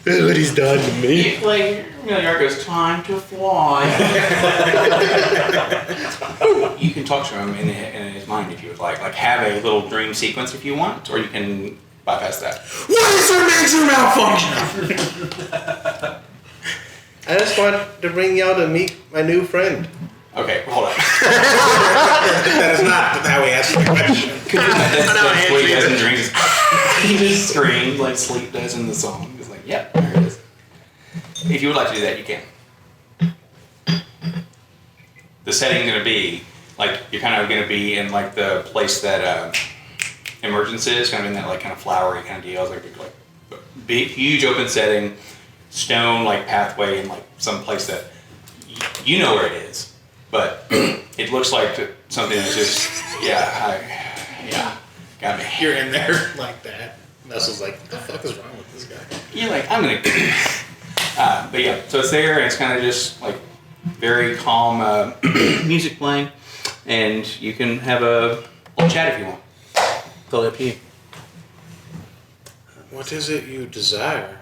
Look what he's done to me. Like, Yarko's time to fly. You can talk to him in his mind if you would like. Like, have a little dream sequence if you want, or you can bypass that. what is your major malfunction? I just want to bring y'all to meet my new friend. Okay, hold on. That is not how he asked the question. That's what he does in dreams. He just screams like Sleep does in the song. It's like, yep, there it is. If you would like to do that, you can. The setting's gonna be like you're kind of gonna be in like the place that Emergence is, kind of in that like kind of flowery kind of deal. It's like big, huge open setting. stone like pathway in like some place that you know where it is, but it looks like something that's just got me. You're in there like that. Nestle's like, what the fuck is wrong with this guy? You're like, I'm gonna. But yeah, so it's there, and it's kind of just like very calm music playing, and you can have a little chat if you want. Totally up to you. What is it you desire?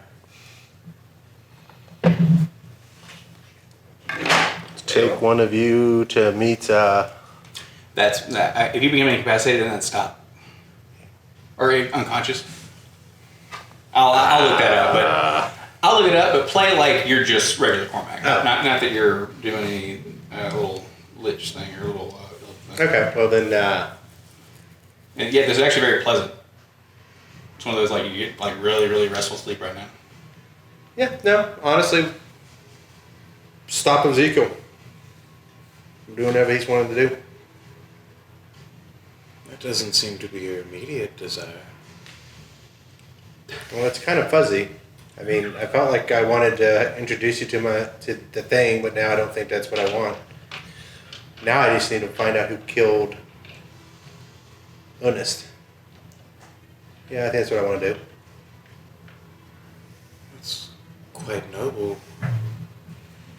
Take one of you to meet. That's that. If you become incapacitated, then that's stop. Or unconscious. I'll look that up, but I'll look it up. But play like you're just regular Cormac, Oh. not that you're doing any little lich thing or little. Thing. Okay, well then. And yeah, this is actually very pleasant. It's one of those like you get like really really restful sleep right now. Yeah, no, honestly, stop Ezekiel. Do whatever he's wanted to do. That doesn't seem to be your immediate desire. Well, it's kind of fuzzy. I mean, I felt like I wanted to introduce you to the thing, but now I don't think that's what I want. Now I just need to find out who killed Ernest. Yeah, I think that's what I want to do. That's quite noble.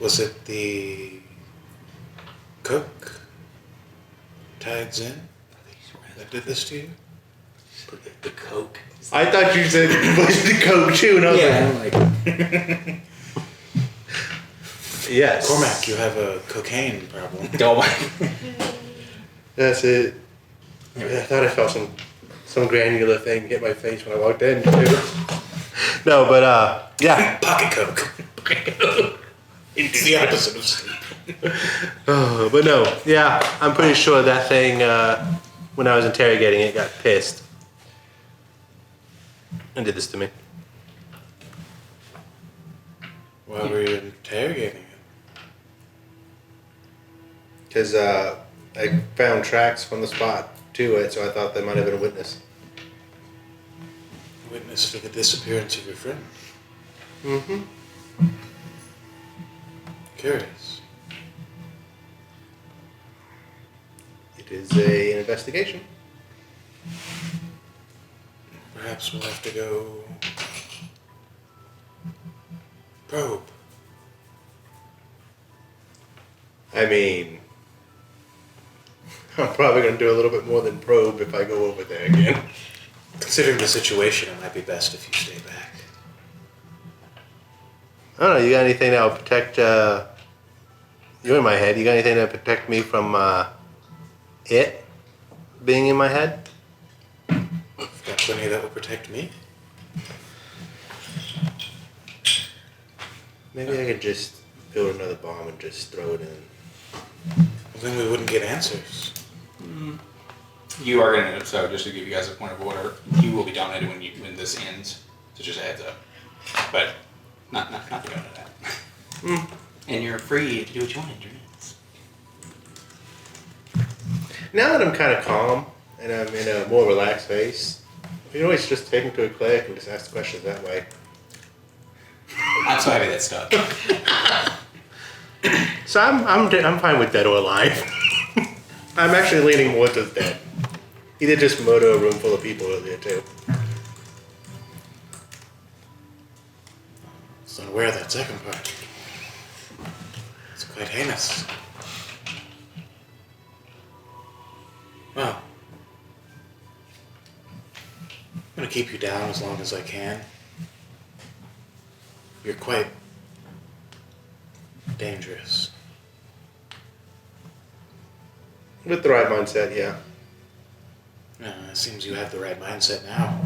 Was it the cook? Tags in? That did this to you? The coke. I thought you said it was the coke too, and I was like, yes. Cormac, you have a cocaine problem. That's it. I thought I felt some granular thing hit my face when I walked in too. No, but yeah. Pocket coke. It's the opposite of sleep. But no, yeah, I'm pretty sure that thing, when I was interrogating it, got pissed and did this to me. Why were you interrogating it? Because I found tracks from the spot to it, so I thought there might have been a witness. Witness for the disappearance of your friend. Mm-hmm. Curious. It is an investigation. Perhaps we'll have to go probe. I mean, I'm probably going to do a little bit more than probe if I go over there again. Considering the situation, it might be best if you stay back. I don't know, you got anything that will protect, you're in my head, you got anything that will protect me from, it being in my head? I've got plenty that will protect me. Maybe I could just build another bomb and just throw it in. Well, then we wouldn't get answers. You are gonna. So just to give you guys a point of order, you will be dominated when this ends. So just a heads up. But not to go into that. And you're free to do what you want in your minutes. Now that I'm kind of calm and I'm in a more relaxed phase, you can always just take him to a clinic and just ask the questions that way. I'm so happy that stuck. So I'm fine with dead or alive. I'm actually leaning more to dead. He did just murder a room full of people earlier too. I was unaware of that second part. It's quite heinous. Well, I'm gonna keep you down as long as I can. You're quite dangerous. With the right mindset, yeah. It seems you have the right mindset now.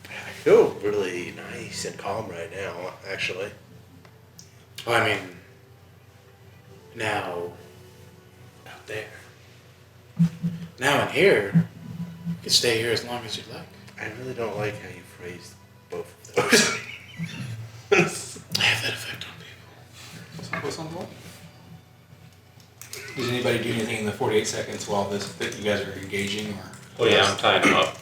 I feel really nice and calm right now, actually. Well, I mean, now, out there. Now in here, you can stay here as long as you'd like. I really don't like how you phrased both of those. I have that effect on people. Does anybody do anything in the 48 seconds while that you guys are engaging or? Oh yeah, I'm tying him up.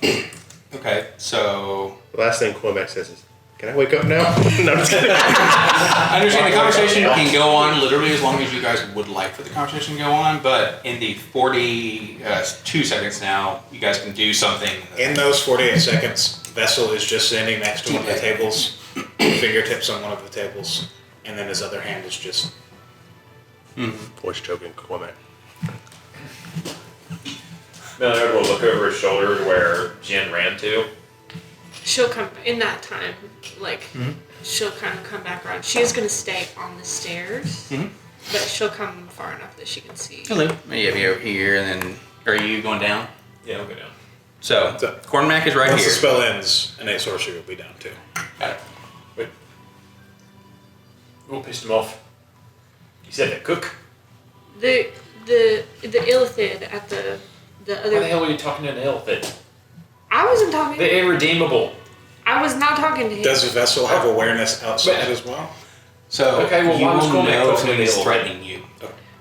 Okay, so The last thing Cormac says is, Can I wake up now? No, I'm just kidding. I understand the conversation can go on literally as long as you guys would like for the conversation to go on, but in the 42 seconds now, you guys can do something. In those 48 seconds, Vessel is just standing next to one of the tables, fingertips on one of the tables, and then his other hand is just. Voice choking Cormac. Millard will look over his shoulder to where Jen ran to. She'll come in that time, like she'll kind of come back around. She is gonna stay on the stairs, but she'll come far enough that she can see. Hello. Maybe be over here, and then are you going down? Yeah, I'll go down. So So, Cormac is right Once here. the spell ends, an 8 sorcery will be down too. Got it. Wait. What pissed him off? He said the cook. The illithid at the Why the other. hell were you talking to an elephant? I wasn't talking. The irredeemable. I was not talking to him. Does Vessel have awareness outside as well? So Okay, well, you why was will Cormac know if talking to he's the threatening you.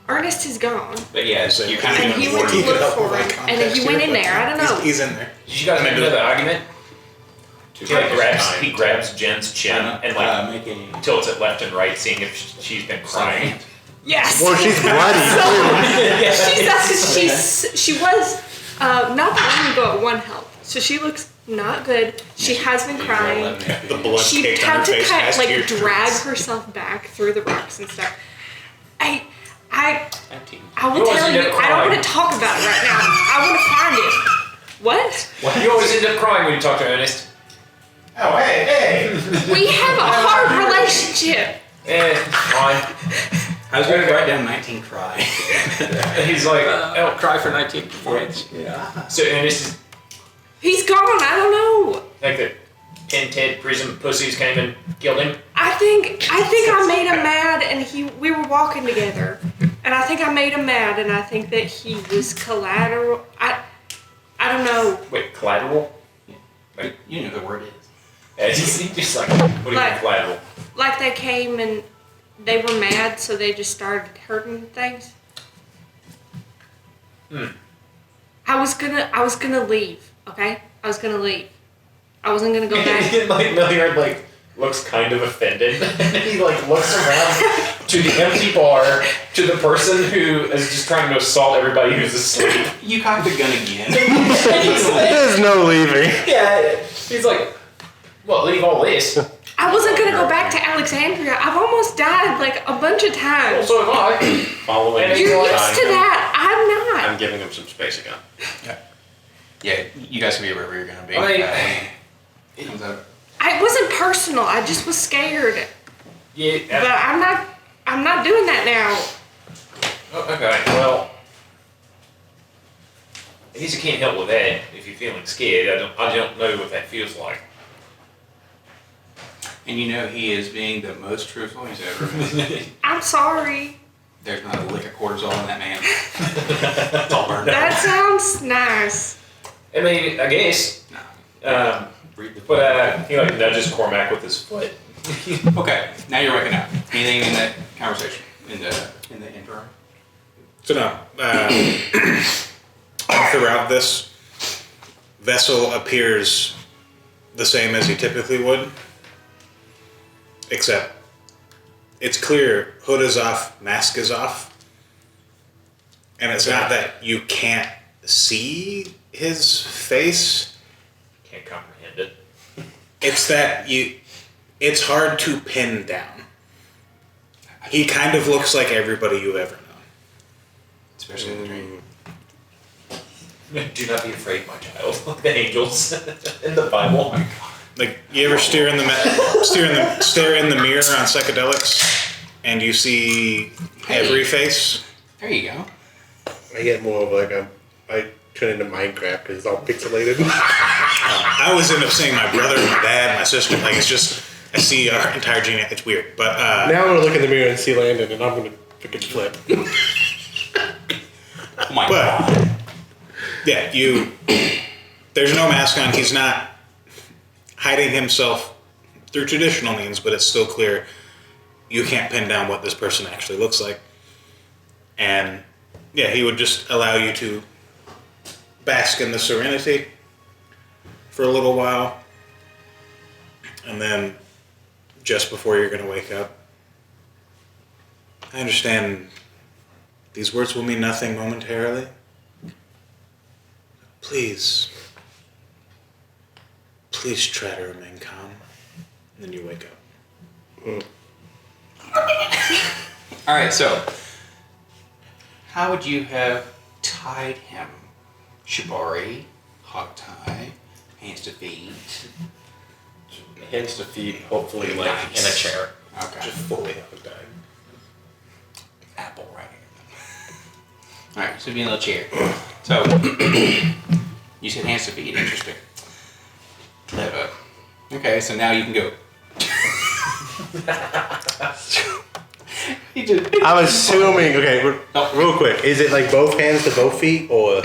Ernest is gone, But yeah, So- you're kind and of he doing went to You could look help for provide him, and then he context went here, in but there. I don't know. He's in there. Did you guys Maybe remember the the- argument? He grabs Jen's chin and like making. tilts it left and right, seeing if she's been crying. Yes. Well, she's bloody. She was not that long ago at 1 health, so she looks not good. She has been crying. The blood She caked on had her to face as like tears. drag herself back through the rocks and stuff. I will You always tell end you, up I don't crying. want to talk about it right now. I want to find it. What? You always end up crying when you talk to Ernest. Oh, hey! We have a hard relationship. Fine. I was going to write down 19 cry. And he's like, oh, Cry for 19 points. so Ernest is He's gone. I don't know. like the Pin Ted Prism pussies came and killed him. I think I made him mad, and we were walking together, and I think I made him mad, and I think that he was collateral. I don't know. Wait, collateral? You know the word is. Yeah, just like, what do you mean collateral? Like they came and they were mad, so they just started hurting things. I was gonna leave. Okay, I was gonna leave. I wasn't gonna go back. Like Milliard like looks kind of offended. And he like looks around to the empty bar, to the person who is just trying to assault everybody who's asleep. You cocked the gun again. There's no leaving. Yeah, he's like, well, leave all this. I wasn't gonna go back to Alexandria. I've almost died like a bunch of Well, times. so have I. Following And You're Enjoy used to that. I'm not. I'm giving him some space again. Yeah, you guys can be wherever you're going to be. I mean, It comes out. It wasn't personal. I just was scared. But yeah. I'm not doing that now. Okay, well, I guess you can't help with that if you're feeling scared. I don't know what that feels like. And you know he is being the most truthful he's ever been. I'm sorry. There's not a lick of cortisol in that man. It's all burned That out. sounds nice. I mean, I guess. No. But he like nudges Cormac with his foot. Okay, now you're waking up. Anything in that conversation? In the interim? So no, throughout this, Vessel appears the same as he typically would, except it's clear hood is off, mask is off, and it's not that you can't see his face, Can't comprehend it. it's that it's hard to pin down. He kind of looks like everybody you've ever known. Especially in the dream. Do not be afraid, my child. Like the angels in the Bible. Like you ever stare in the mirror on psychedelics, and you see every face. There you go. I get more of like I turn into Minecraft because it's all pixelated. I always end up seeing my brother, my dad, my sister. Like it's just I see our entire gene. It's weird, but Now I'm gonna look in the mirror and see Landon, and I'm gonna freaking flip. Oh my god. but yeah, there's no mask on. He's not hiding himself through traditional means, but it's still clear you can't pin down what this person actually looks like. And yeah, he would just allow you to bask in the serenity for a little while, and then just before you're gonna wake up. I understand these words will mean nothing momentarily. Please try to remain calm. And then you wake up. All right, so how would you have tied him? Shibari, hog tie, hands to feet. Hands to feet, hopefully like in a chair. Okay. Just fully hooked up. Apple right here. All right, so be in a little chair. So you said hands to feet. Interesting. Clever. Okay, so now you can go. He just. I'm assuming. Okay, real quick. Is it like both hands to both feet, or?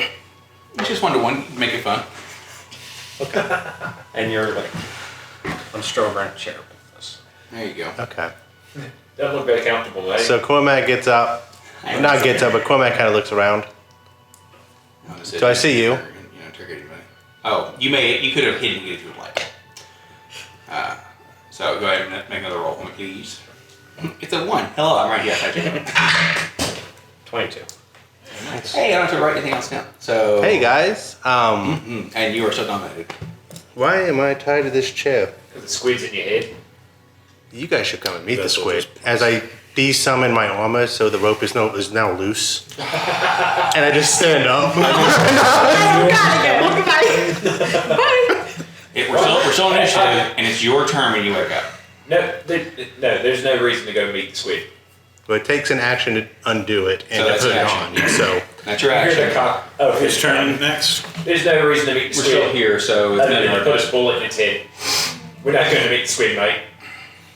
It's just 1 to 1. Make it fun. And you're like hunched over in a chair with this. There you go. Okay. Doesn't look very comfortable, eh? So Cormac gets up. Not gets up, but Cormac kind of looks around. Do I see you? Oh, you could have hidden if you would like. So go ahead and make another roll for me, please. It's a 1. Hello, I'm right here. How'd you do? 22. Hey, I don't have to write anything else down. So. Hey guys. And you are so dominated. Why am I tied to this chair? Because the squid's in your head. You guys should come and meet the That's squid. what As I de-summon my armor, so the rope is now loose, and I just stand up. We're still in initiative, and it's your turn when you wake up. No, there's no reason to go meet the squid. But it takes an action to undo it and So to that's put an it action. on. So That's your Here's the action. cock. Oh, His turn next. There's no reason to meet the We're squid. still here, so it's Other nothing than to hard. put a bullet in its head. We're not going to meet the squid, mate.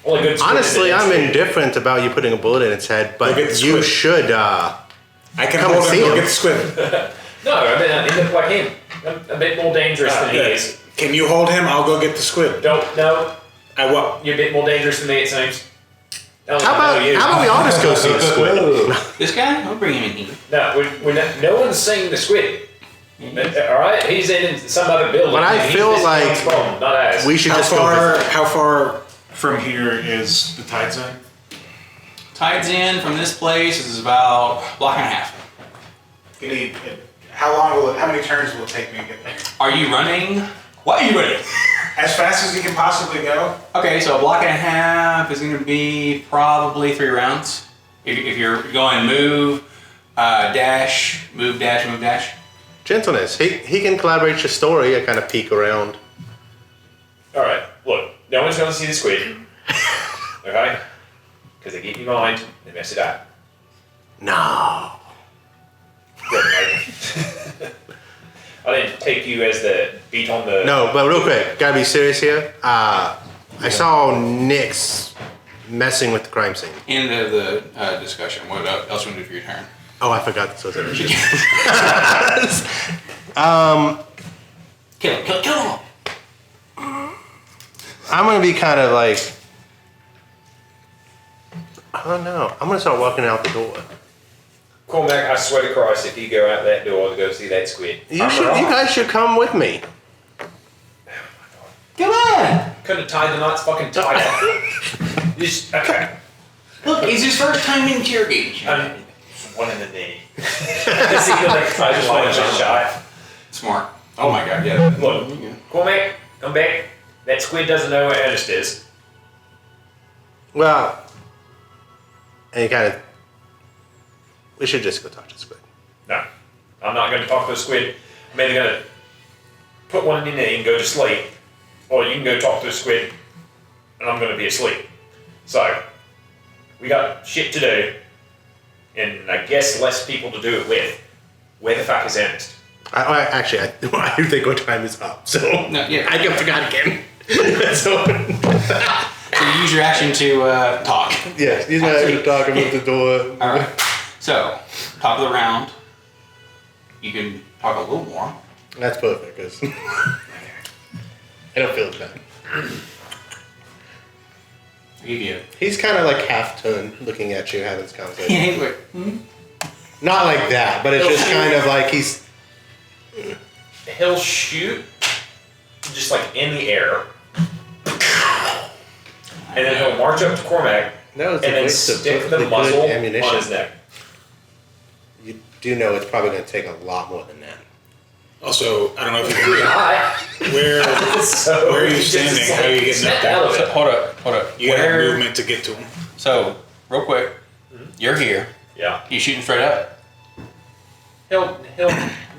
Only good squid honestly, in its I'm head. indifferent about you putting a bullet in its head, but Go get the you squid. should. I can Come hold and him. see Go him. get the squid. No, I mean, I end up like him. I'm a bit more dangerous than he is. Can you hold him? I'll go get the squid. No, I what? you're a bit more dangerous than me, it seems. How about we all just go see the squid? This guy? I'll bring him in here. No, we're not, no one's seeing the squid. Alright? He's in some other building. But I and he's feel this like town's problem, not ours. We should How just go far? visit. How far from here is the tide zone? Tides in from this place is about a block and a half. How long will it? How many turns will it take me to get there? Are you running? Why are you running? As fast as you can possibly go. Okay, so a block and a half is going to be probably 3 rounds. If you're going move, dash, move, dash, move, dash. Gentleness. He can collaborate your story. I kind of peek around. Alright, look, no one's going to see the squid. Okay? Because they get in your mind, they mess it up. No. Good, mate. I didn't take you as the beat on the. No, but real quick, gotta be serious here. I saw Nyx messing with the crime scene. End of the discussion. What else you want to do for your turn? Oh, I forgot this was it. Kill him. I'm gonna be kind of like, I don't know. I'm gonna start walking out the door. Cormac, I swear to Christ, if you go out that door to go see that squid. You guys should come with me. Come on. Couldn't have tied the knot's fucking tied. Just, okay. Look, it's his first time in interrogation. One in the knee. Just see like I just wanted to shot. Smart. Oh my god, yeah. Look, Cormac, come back. That squid doesn't know where Ernest is. Well, and you kind of, we should just go talk to the squid. No, I'm not going to talk to the squid. I'm either going to put one in your knee and go to sleep, or you can go talk to the squid, and I'm going to be asleep. So, we got shit to do, and I guess less people to do it with. Where the fuck is Ernest? I do think our time is up. So No, yeah. I forgot again. so So you use your action to talk. yes, he's gonna have to talk and move the door. All right. So, top of the round, you can talk a little more. That's perfect, because I don't feel as bad. I'll give you. He's kind of like half turned, looking at you, having this conversation. Yeah, he's like, Not like that, but it's just kind of like he's. He'll shoot, just like in the air. and then he'll march up to Cormac That was and then stick the muzzle on his neck. You do know it's probably going to take a lot more than that. Also, I don't know if you can. Where So where are you he just standing? like How are you getting up snap there? out of So, it. hold up. You got movement to get to him. So, real quick, you're here. Yeah. You shooting straight up. He'll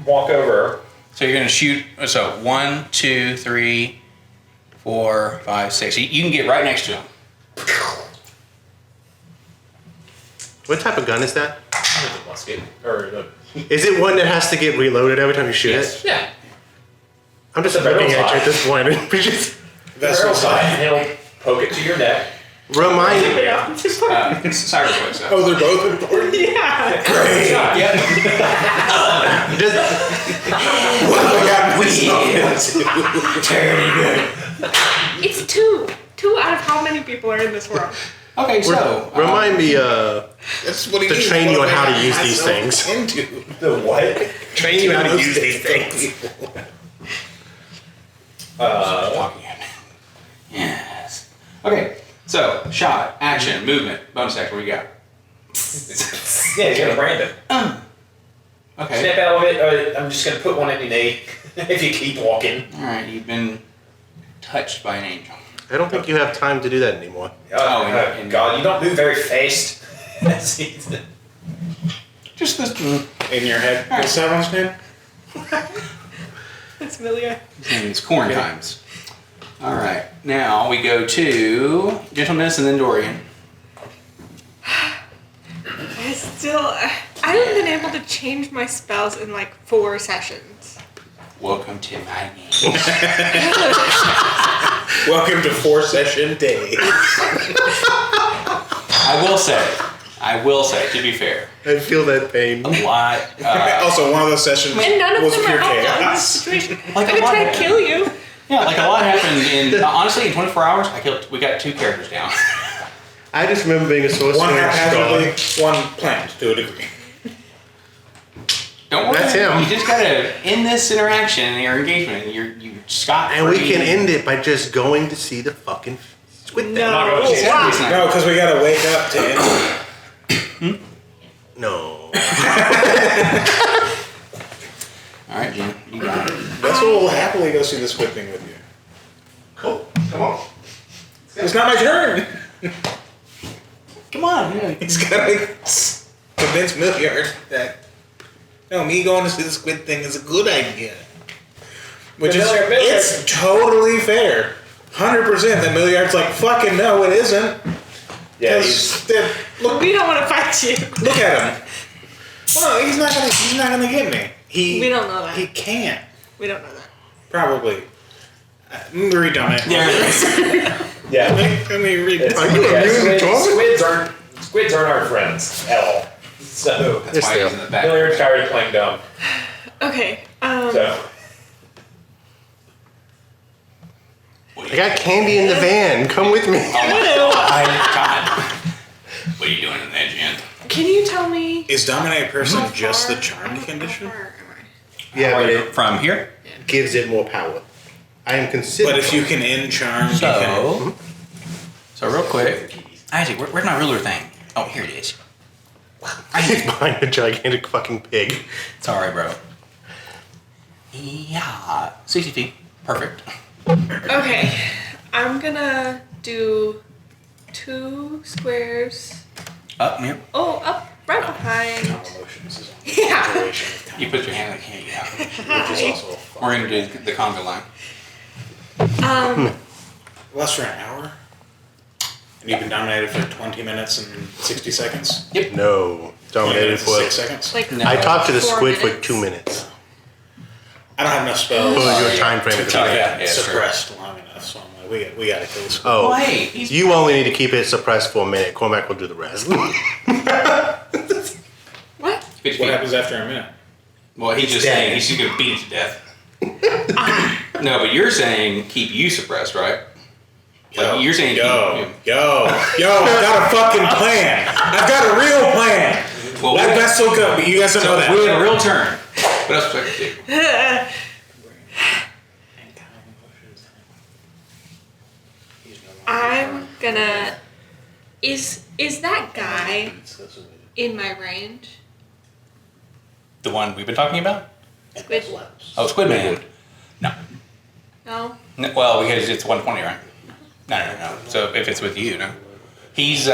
walk over. So you're gonna shoot. So 1, 2, 3, 4, 5, 6. You can get right next to him. What type of gun is that? The musket or the Is it one that has to get reloaded every time you shoot it? yeah. I'm just It's a looking barrel at you at size. this point. And we just Barrel side, and he'll poke it to your neck. remind me. Cyrus wakes up. Oh, they're both important. Yeah. Yep. Does, It's two. Two out of how many people are in this world? Okay, so remind me. That's what he To needs. train you What on do I how to got use these myself things. Into. The what? Train you how to use these things. talking. Yes. Okay. So shot, action, movement, bonus action. What do you got? Yeah, you're gonna brand it. Okay. Snap out of it. I'm just gonna put one in your knee if you keep walking. All right. You've been touched by an angel. I don't think you have time to do that anymore. and- God, you don't move very fast. Just this. In your head. What's that one's name? It's Amelia. It's corn times. All right. Now we go to gentleness and then Dorian. I haven't been able to change my spells in like 4 sessions. Welcome to my game. Welcome to 4-session day. I will say, to be fair, I feel that pain. a lot. Also, one of those sessions And none of was them are pure helpful in this chaos. situation. Like I a could lot try of to kill you. Yeah, like a lot happened in honestly in 24 hours. We got 2 characters down. I just remember being a sorcerer. One and haphazardly, one planned to a degree. Don't worry. That's him. You just gotta end this interaction, your engagement. You scot And we can end it by just going to see the fucking squid thing. No. not gonna change Wow. it. No, because we gotta wake up to end it. No. All right, Jim, you got it. That's what will happily go see the squid thing with you. Cool. Come on. It's not my turn. Come on. Yeah. He's gotta convince Milliard that no, me going to see the squid thing is a good idea. Which is Milliard- it's totally fair. 100% that Milliard's like, fucking no, it isn't. Yeah, Because look We don't want to fight you. look at him. Well, he's not gonna get me. We don't know that. He can't. We don't know that. Probably. Redone it. There it is. yeah. Let me read it. Are you immune to trauma? Squids aren't our friends at all. So That's why he's in the back. Milliard's tired of playing dumb. Okay. So I got candy in the van. Come with me. Oh my God. What are you doing in that, Jen? Can you tell me? Is dominate person how just the far- charmed how condition? far am I? Yeah, but it From here. gives it more power. I am considering. But if you can end charm, you can. So real quick, Isaac, where's my ruler thing? Oh, here it is. He's behind a gigantic fucking pig. Sorry, bro. Yeah, 60 feet. Perfect. Okay. I'm gonna do 2 squares. Up, here. Oh, up right behind. Emotions is on Yeah. duration of time, You put your hand like here. Yeah. which is also We're gonna do the conga line. less for an hour. And you've been dominated for 20 minutes and 60 seconds. No. 20 Dominated minutes and for. 6 seconds. Like No. I talked to the 4 squid for minutes. 2 minutes. I don't have enough spells What was your yeah. time frame? to at the keep time? yeah, it it's true. suppressed long enough. So I'm like, we gotta kill this. Oh, Well, hey, he's you only need to keep it suppressed for a minute. Cormac will do the rest. What? 50 What feet. happens after a minute? Well, he's just dead. saying he's just gonna beat it to death. No, but you're saying keep you suppressed, right? Like, you're saying I've got a fucking plan. I've got a real plan. Well, That vessel go, but you guys don't know that. we have a real turn. What else was I gonna do? I'm gonna. Is that guy in my range? The one we've been talking about? Squid? Oh, Squidman. No. No. Well, because it's 120, right? No. So if it's with you, no. He's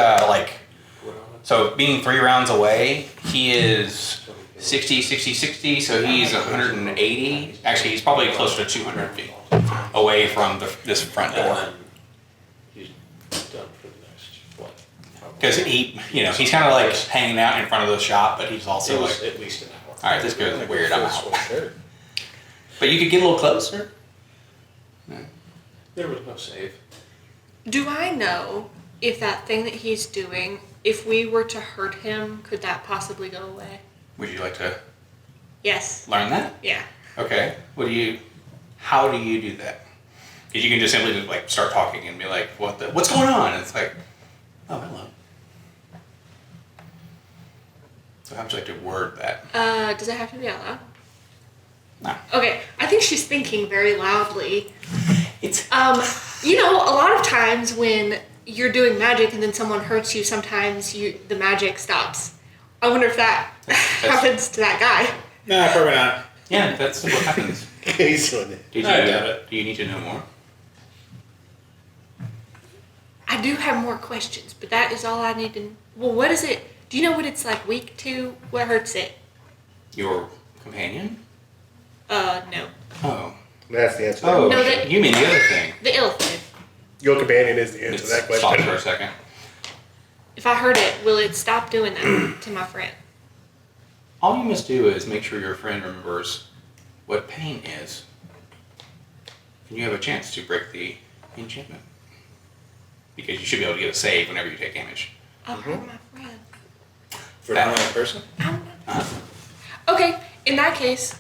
so being 3 rounds away, he is 60, 60, 60, so he's 180. Actually, he's probably closer to 200 feet away from this front door. He's done for the next, what? Because he's kind of like hanging out in front of the shop, but he's also It like, was at least an hour. all right, this goes weird, I'm out. But you could get a little closer. There was no save. Do I know if that thing that he's doing, if we were to hurt him, could that possibly go away? Would you like to Yes. learn that? Yeah. Okay. How do you do that? Because you can just simply like start talking and be like, what's going on? And it's like, oh, hello. So how would you like to word that? Does it have to be out loud? No. Okay. I think she's thinking very loudly. It's A lot of times when you're doing magic and then someone hurts you, sometimes the magic stops. I wonder if that happens to that guy. No, probably not. yeah, that's what happens. He's doing it. Did I doubt it. Do you need to know more? I do have more questions, but that is all I need to. Well, what is it? Do you know what it's like weak to? What hurts it? Your companion? No. Oh. That's the answer. Oh, No, that- you mean the other thing? The illithid. Your companion is the answer to that Stop question. for a second. If I hurt it, will it stop doing that to my friend? All you must do is make sure your friend remembers what pain is. And you have a chance to break the enchantment. Because you should be able to get a save whenever you take damage. I'll hurt my friend. For an another person? I'm not. Okay, in that case,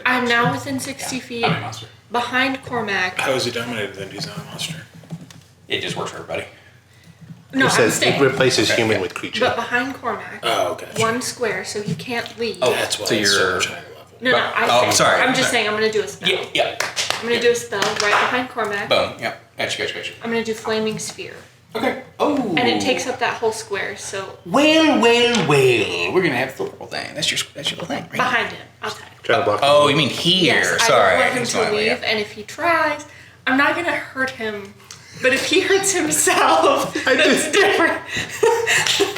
I'm now within 60 feet I'm a monster. behind Cormac. How is he dominated then? He's not a monster. It just works for everybody. No, It I'm says it staying. replaces human with creature. But behind Cormac, Oh, okay. one square, so he can't leave. Oh, That's why so it's so you're- much higher level. No, I Oh, sorry. I'm just Sorry. saying I'm gonna do a spell. Yeah. I'm gonna do a spell right behind Cormac. Boom. Yep. Gotcha. I'm gonna do Flaming Sphere. Okay. Oh. And it takes up that whole square, so Well. We're gonna have the little thing. That's your little thing, right? behind him, outside. Try to block Oh, the- you mean here? Yes, Sorry. I don't want him It's to my way, leave, yeah. and if he tries, I'm not gonna hurt him. But if he hurts himself, that's different.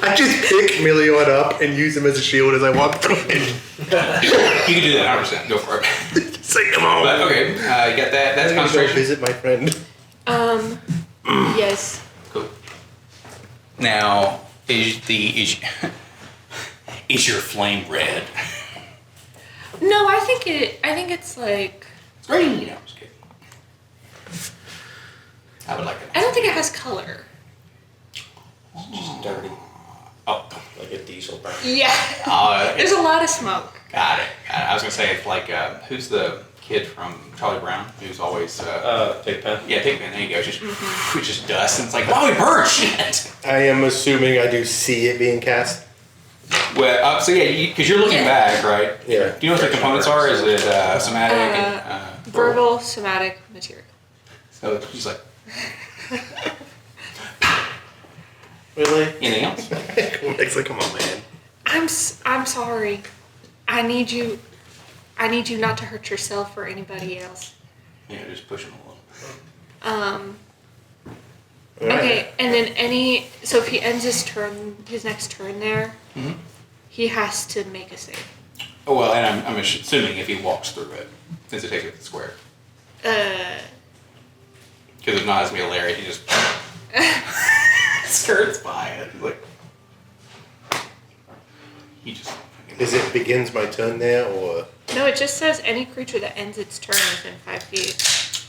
I just pick Milion up and use him as a shield as I walk through it. You can do that 100%. Go for it. Say, come on. But okay, you got that. That's I'm gonna go concentration. visit my friend. Yes. Cool. Now, is your flame red? No, I think it's like Green. No, I'm just kidding. I would like it. I don't think it has color. Just dirty, Oh, like a diesel burn. Yeah. There's a lot of smoke. got it. I was gonna say it's like who's the kid from Charlie Brown who's always Pigpen. yeah, Pigman. There you go. Just it's just dust, and it's like wow, we burn shit. I am assuming I do see it being cast. Well, so yeah, because you're looking back, right? Yeah. Do you know what the components are? Is it somatic and Verbal, somatic, material. So he's like, Really? anything else? It's like, come on, man. I'm sorry. I need you not to hurt yourself or anybody else. Yeah, just push him a little. Okay, and then so if he ends his next turn there, he has to make a save. Oh well, and I'm assuming if he walks through it, since it takes up the square. Because if not, it's gonna be hilarious. He just skirts by it. He's like, he just. Is it begins my turn there, or No, it just says any creature that ends its turn within 5 feet.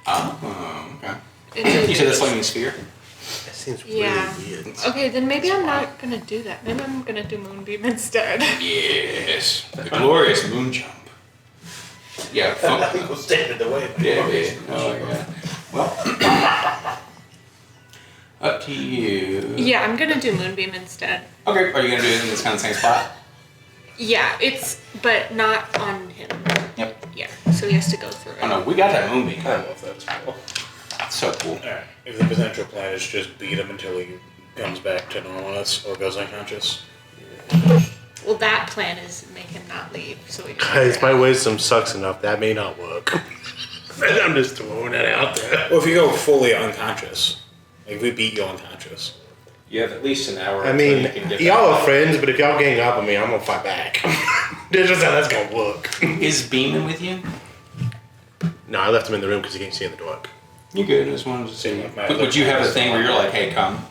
Oh, okay. It's You said that's flaming sphere. that seems really Yeah. weird. Okay, then maybe I'm not gonna do that. Maybe I'm gonna do Moonbeam instead. Yes, the glorious moon jump. Yeah, People stand in the way. yeah. Oh yeah. Well, up to you. Yeah, I'm gonna do Moonbeam instead. Okay, are you gonna do it in this kind of same spot? Yeah, but not on him. Yep. Yeah, so he has to go through it. Oh no, we got that moonbeam. I don't know if that's cool. So cool. Alright. If the potential plan is just beat him until he comes back to normalness or goes unconscious. Well, that plan is make him not leave, so we just Guys, my wisdom sucks enough. That may not work. I'm just throwing that out there. Well, if you go fully unconscious, like if we beat you unconscious. You have at least an hour. I until mean, you can get y'all back. are friends, but if y'all gang up on me, I'm gonna fight back. That's just how that's gonna work. Is Beeman with you? No, I left him in the room because he can't see in the dark. You good? I just wanted to see. My Would you have a thing where you're like, hey, come?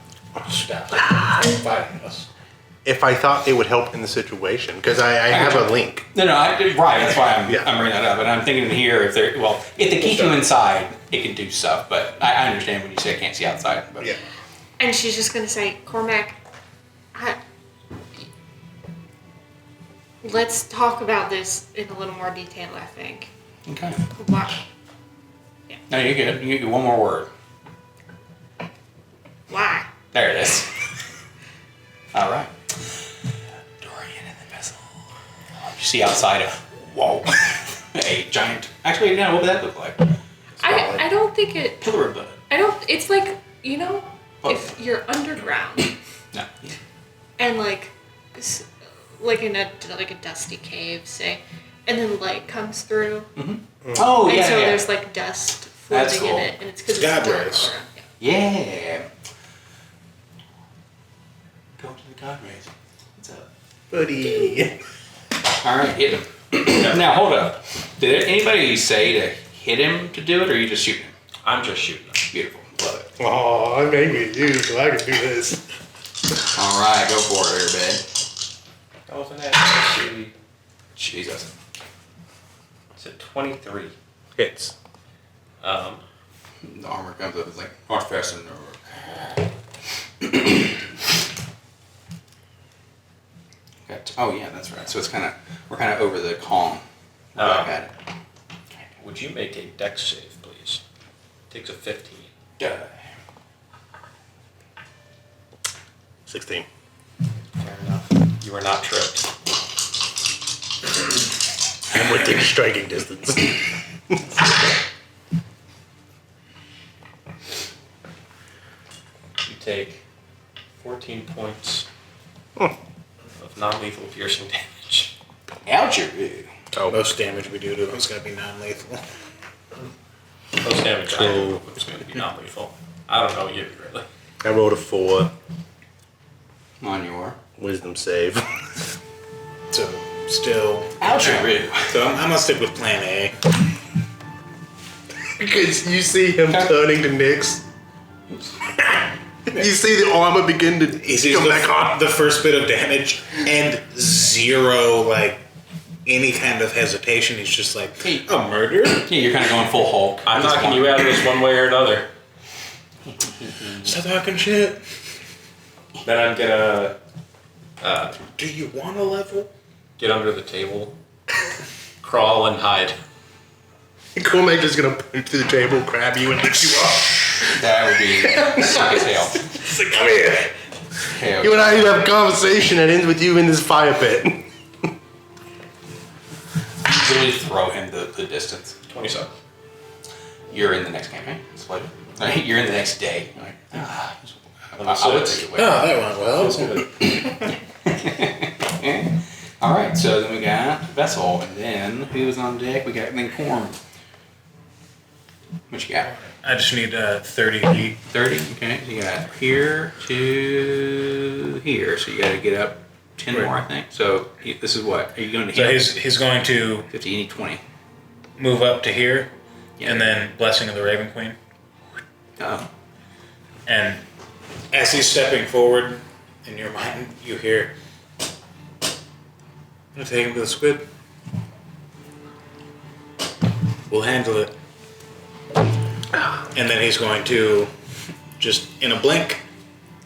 Stop fighting us. If I thought it would help in the situation, because I have a link. No, right. That's why I'm Yeah. bringing that up. And I'm thinking here, if they keep you inside, it can do stuff. But I understand when you say I can't see outside. But Yeah. And she's just gonna say, Cormac, let's talk about this in a little more detail, I think. Okay. Why? No, you're good. You get one more word. Why? There it is. All right. Dorian and the vessel. You see outside of, whoa, a giant. Actually, no, what would that look like? I don't think it. Pillar of blood. It's like, if you're underground No. and like in a dusty cave, say, and then light comes through, Oh, and yeah. so yeah. there's like dust That's floating cool. in it, and it's because It's it's God dark rays. around. Yeah. Go to the God rays. What's up? Buddy. All right, hit him. Now, hold up. Did anybody say to hit him to do it, or are you just shooting him? I'm just shooting them. Beautiful. Love it. Oh, I'm angry at you, so I can do this. All right, go for it, Airbed. Oh, isn't that actually? Jesus. It's a 23. Hits. The armor comes up, it's like, North Fasten. Oh, yeah, that's right. So we're kind of over the calm. Back at it. Would you make a dex save, please? Takes a 15. Die. 16. Fair enough. You are not tripped. I'm within striking distance. You take 14 points of non-lethal piercing damage. Ouchie. Most damage we do to him is going to be non-lethal. Most damage I Cool. do is going to be non-lethal. I don't know you really. I rolled a 4. On your. Wisdom save. So, still. Ouchie. So, I'm going to stick with plan A. Because you see him Okay. turning to Nyx. You see the armor begin to He sees come back on. the first bit of damage and zero, like, any kind of hesitation. He's just like, Hey. a murder? Yeah, you're kind of going full Hulk. I'm at this knocking point. you out of this one way or another. Stop talking shit. Then I'm gonna Do you want a level? get under the table, crawl and hide. Cormac is gonna punch through the table, grab you, and lift you up. That would be sick as hell. It's like, come here. Hell You and I need to have a conversation that ends with you in this fire pit. Literally throw him the distance. 27. You're in the next campaign. Split it. Right? You're in the next day. You're like, I would Understood. take it Oh, away. that went well. All right, so then we got Vessel, and then who was on deck? We got then Corm. What you got? I just need 30 feet. 30. Okay, so you got here to here. So you got to get up 10 Right. more, I think. So this is what? Are you going to So hit? he's going to 50. You need 20. move up to here, Yeah. and then Blessing of the Raven Queen. Oh. And as he's stepping forward, in your mind, you hear, I'm gonna take him to the squid. We'll handle it. And then he's going to, just in a blink,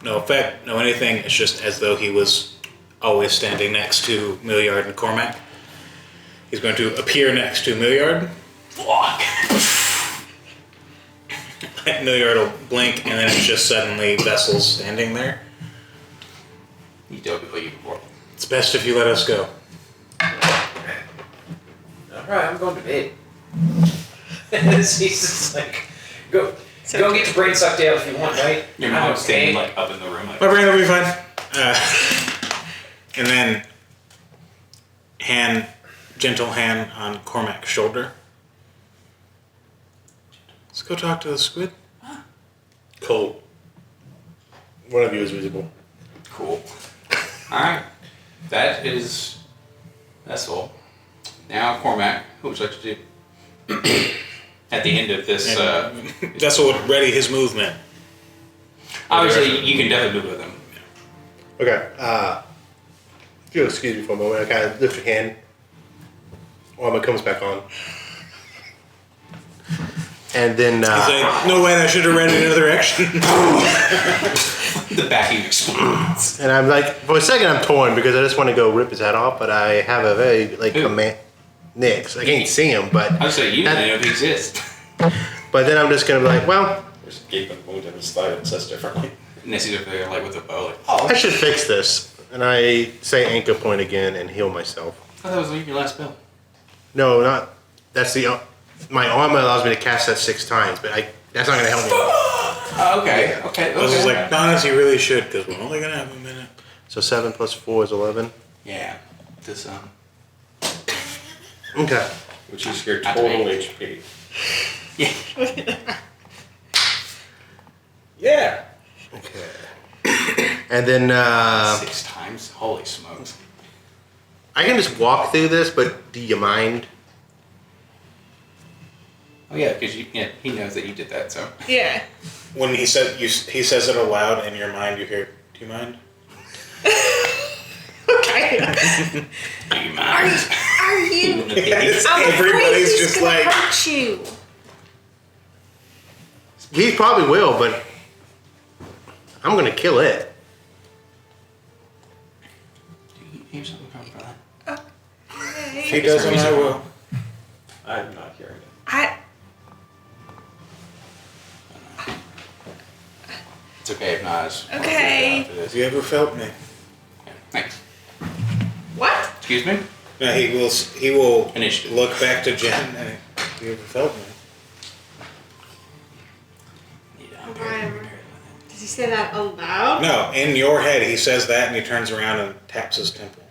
no effect, no anything, it's just as though he was always standing next to Milliard and Cormac. He's going to appear next to Milliard. Fuck. Milliard will blink, and then it's just suddenly Vessel's standing there. You told me you before. It's best if you let us go. Alright, I'm going to bed. He's just like, go. Go get your brain sucked out if you want, mate. Your I'm mom's standing okay. like up in the room. Like, My brain will be fine. And then gentle hand on Cormac's shoulder. Let's go talk to the squid. Cool. One of you is visible. cool. Alright. That's all. Now, Cormac, what would you like to do? At the end of this, Vessel would ready his movement. obviously, you can definitely move with him. Okay. If you'll excuse me for a moment, I kind of lift your hand. Armor comes back on. And then, He's like, no way, I should have read in another action. The backing explodes. and I'm like, for a second I'm torn because I just want to go rip his head off, but I have a very, like, Who? command. Nix. I can't see him, but. I would say you didn't know if he exists. But then I'm just going to be like, well, There's a gaping wound in his thigh that says differently. Nessie's over there, like, with a bow, like, oh, I should fix this. And I say anchor point again and heal myself. I thought that was like your last spell. No, not. That's the. My armor allows me to cast that 6 times, but that's not going to help me. Oh, okay. I was just like, Donis, you really should, because we're only going to have a minute. So 7 plus 4 is 11. Yeah. This, Okay. Which is your Not total me. HP. yeah. Yeah. Okay. And then 6 times? Holy smokes. I can just walk through this, but do you mind? Oh, yeah, because he knows that you did that, so. Yeah. When he he says it aloud in your mind, you hear, do you mind? Okay. Do you mind? Are you? Yes, I'm afraid everybody's he's just gonna like, hurt you. He probably will, but I'm going to kill it. Do you hear something coming from that? if he doesn't, I will. I'm not hearing it. It's okay if not. Okay. Have you ever felt me? Yeah, thanks. What? Excuse me? No, he will Initiative. look back to Jen and have you ever felt me? Brian, did he say that aloud? No, in your head he says that and he turns around and taps his temple.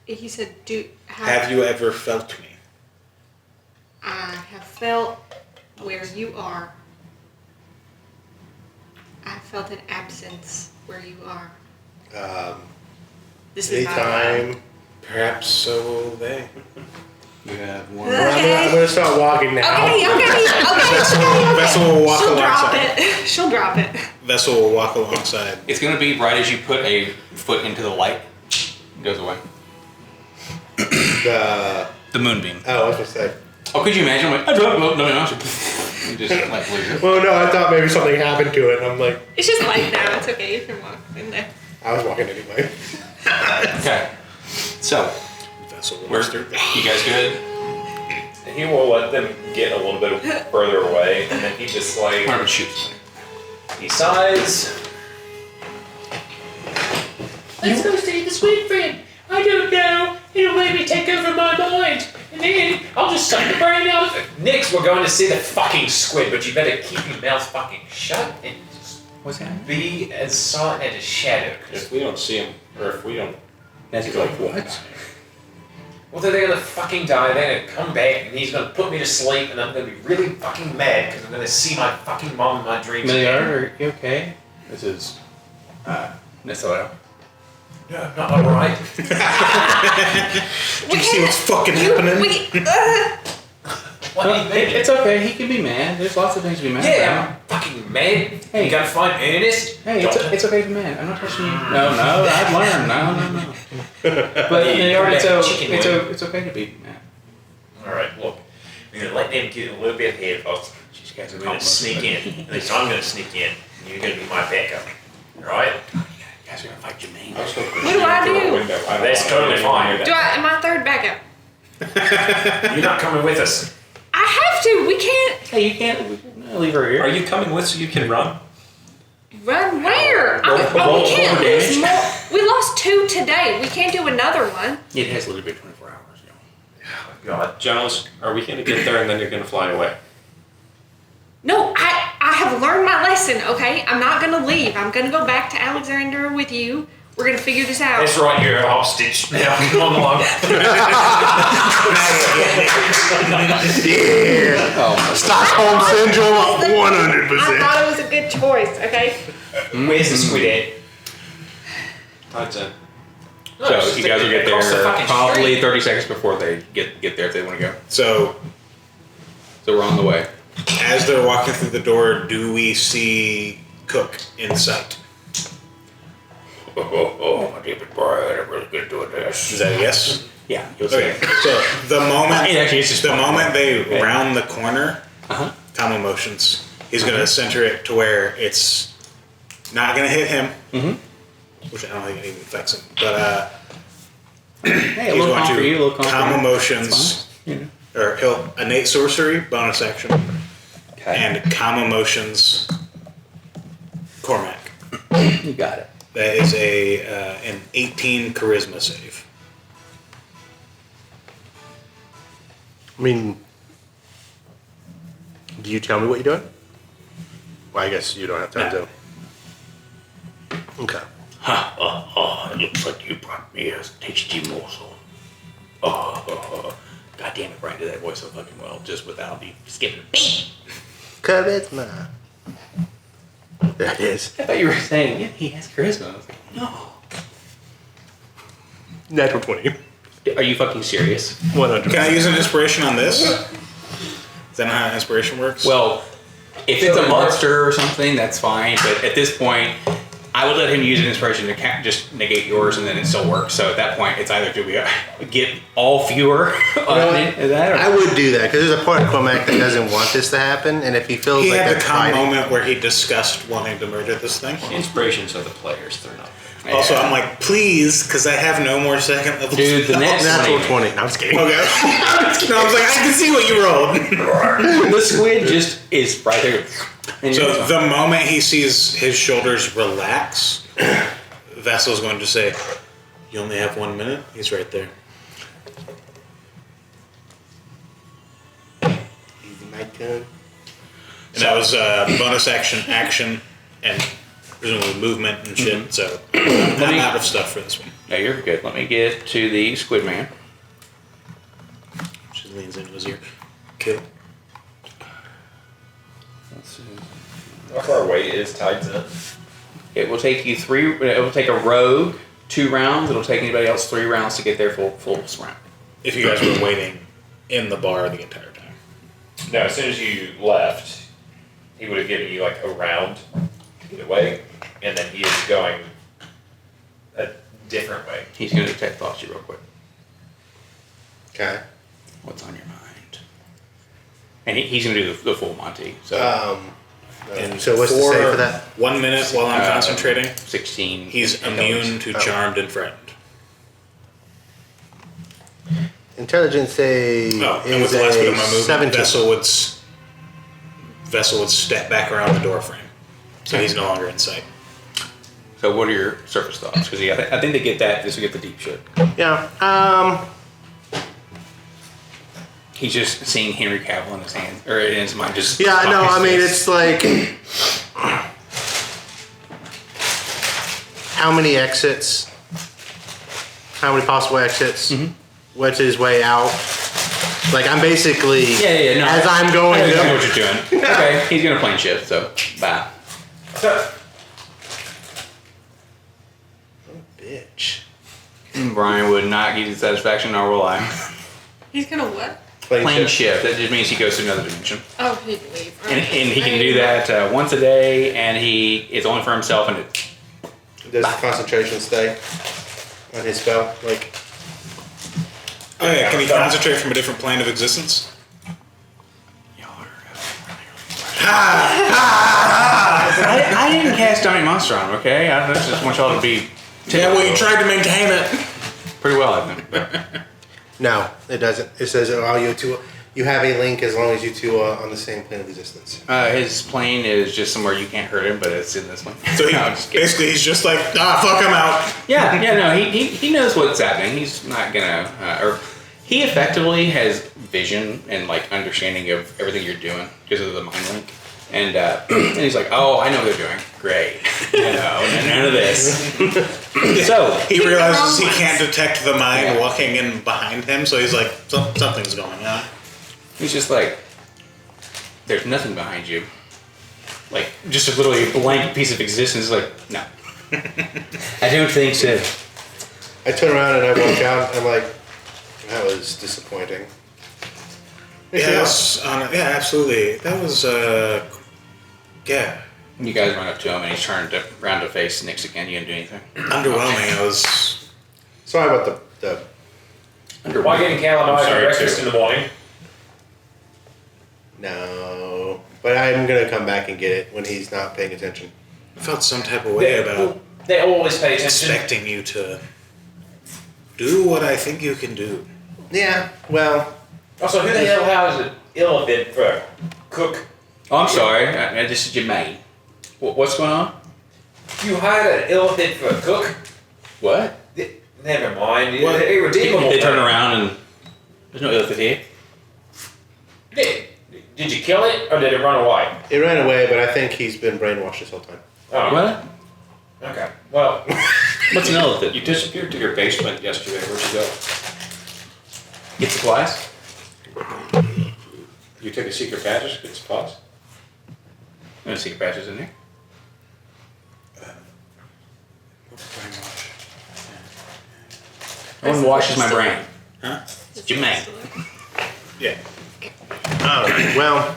He said, Have you ever felt me? I have felt where you are. I felt an absence where you are. This is not allowed. Anytime. Perhaps so will they. You have one. Okay. I'm going to start walking now. Okay. Vessel will walk She'll drop alongside. it. She'll drop it. Vessel will walk alongside. It's going to be right as you put a foot into the light. It goes away. The moonbeam. Oh, I was going to say. Oh, could you imagine? Like, I dropped no. You just like lose it. Well, no, I thought maybe something happened to it. And I'm like, It's just light now. It's okay. You can walk in there. I was walking anyway. Okay. So, Vessel will where's stir you guys good? And he will let them get a little bit further away, and then he just like I'm gonna shoot somebody. he sighs. Let's go see the squid friend. I don't know. It'll maybe take over my mind. And then I'll just suck the brain out of it. Nix, we're going to see the fucking squid, but you better keep your mouth fucking shut and just What's happening? be as silent as a shadow. If we don't see him, or if we don't, That's like what? Well, they're gonna fucking die, they're gonna come back, and he's gonna put me to sleep, and I'm gonna be really fucking mad, because I'm gonna see my fucking mom in my dreams again. are you okay? This is Nessello. No, I'm not alright. Do you see what's fucking happening? What do you think? It's okay. He can be mad. There's lots of things to be mad Yeah, I'm fucking mad. Hey. You gotta find Ernest. about. Hey, it's okay to be mad. I'm not touching you. No, I've learned. No. But Yeah, they are, chicken wing. it's okay to be mad. Alright, look. We're gonna let them get a little bit ahead of us. These guys We're gonna sneak in. At least I'm gonna sneak in. And you're gonna be my backup. Alright? You guys are gonna fight Jermaine. I was hoping What do I do? That's totally fine. Am I third backup? You're not coming with us. I have to. We can't Hey, you can't leave her here. Are you coming with so you can run? run where? roll We can't over lose damage. more. We lost 2 today. We can't do another one. It has literally been 24 hours. God. Jones, are we gonna get there and then you're gonna fly away? No, I I have learned my lesson, okay? I'm not gonna leave. I'm gonna go back to Alexandria with you. We're gonna figure this out. That's right, you're a hostage. Now, come on along. Yeah. Stockholm syndrome, I 100%. thought it was a good choice, okay? Where's the squid at? Tide's in. So you guys will get Across the there fucking probably street. 30 seconds before they get there if they want to go. So So we're on the way. as they're walking through the door, do we see Cook in sight? Oh, my David boy, I'm really good doing this. Is that a yes? Yeah, you'll see. Okay. So the moment Actually, it's just the fine. moment they Okay. round the corner, Uh-huh. calm emotions. He's gonna center it to where it's not gonna hit him, which I don't think it even affects him. But Hey, a he's little going calm for you, a little to calm calm for you. emotions, or he'll innate sorcery bonus action Okay. and calm emotions. Cormac. You got it. That is a an 18 charisma save. I mean, do you tell me what you're doing? Well, I guess you don't have time to. Okay. Oh, it looks like you brought me a tasty morsel. Oh, God damn it, Brian did that voice so fucking well, just without me skipping a beat. Charisma. There it is. I thought you were saying, yeah, he has charisma. I was like, no. Natural 20. Are you fucking serious? 100%. Can I use an inspiration on this? Is that not how inspiration works? Well, if it's a monster or something, that's fine. But at this point, I would let him use an inspiration to just negate yours, and then it still works. So at that point, it's either do we get all fewer on that, or I would do that because there's a part of Cormac that doesn't want this to happen, and if he feels he like had the that's calm fighting, moment where he discussed wanting to murder this thing. Inspirations are the players, they're not. Also, I'm like, please, because I have no more second level Dude, the spells. next- natural 20. No, I'm just kidding. Okay. No, I was like, I can see what you rolled. the squid just is right there. And So you're- the moment he sees his shoulders relax, Vessel's going to say, "You only have 1 minute." He's right there. Easy, my gun. And that was bonus action, and presumably movement and shit. So I'm out of stuff for this one. no, you're good. Let me get to the squid man. She leans into his ear. Kill. Let's see. How far away is Tide's in? It will take you it will take a rogue 2 rounds. It'll take anybody else 3 rounds to get their full round. If you guys were waiting in the bar the entire time. No, as soon as you left, he would have given you like a round to get away, and then he is going a different way. He's going to detect thoughts you real quick. Okay. What's on your mind? And he's going to do the full Monty. So And So what's the for save for that? 1 minute while I'm concentrating, 16. he's immune to charmed and frightened. Intelligence save Oh, and with is the last bit a of my movement, 17. Vessel would step back around the door frame, so he's no longer in sight. So what are your surface thoughts? Because I think they get that just to get the deep shit. Yeah. He's just seeing Henry Cavill in his hand, or in his mind. Just Yeah, no, his I mean, face. it's like. How many exits? How many possible exits? What's his way out? Like, I'm basically. Yeah, no. As I'm I going. know exactly what you're doing. Okay, he's gonna plane shift. So bye. Bitch. Brian would not give you the satisfaction, nor will I. He's gonna what? Plane shift. That just means he goes to another dimension, Oh, he'd leave. and he can do that once a day, and it's only for himself, and it. Does the concentration stay on his spell? Like. Oh yeah, can he concentrate from a different plane of existence? I didn't cast Giant Monster on him, okay? I just want y'all to be. Yeah, well, you tried to maintain it. Pretty well, I think. But No, it doesn't. It says allow you to. You have a link as long as you two are on the same plane of existence. his plane is just somewhere you can't hurt him, but it's in this one. So he, No, I'm just kidding. basically, he's just like, fuck him out. Yeah, no, he knows what's happening. He's not gonna, or he effectively has vision and like understanding of everything you're doing because of the mind link. And, and he's like, oh, I know what they're doing. Great. None of this. So, He realizes he can't detect the mind walking in behind him, so he's like, something's going on. he's just like, there's nothing behind you. Like, just a literally blank piece of existence. Like, no. I don't think so. I turn around and I walk out. I'm like, that was disappointing. Yes, yeah, absolutely. That was, yeah, You guys run up to him and he's turned around to face Nix again. You didn't do anything. underwhelming. I was, Sorry about the Why getting calamari for breakfast in the morning? no, but I'm gonna come back and get it when he's not paying attention. I felt some type of way about They always pay attention. expecting you to do what I think you can do. Yeah, well, Also, who the hell has an ill bid for a cook? Oh, I'm sorry. This is your maid. What's going on? You hired an ill bid for a cook? What? Never mind. What? Irredeemable. They turn around and there's no ill here. Did you kill it or did it run away? it ran away, but I think he's been brainwashed this whole time. Oh, What? okay. Well, What's an elephant? You disappeared to your basement yesterday. Where'd you go? Get supplies? You took a secret passage to get supplies? No secret patches in there. No one washes my brain. Huh? It's your maid. Yeah. Alright, well,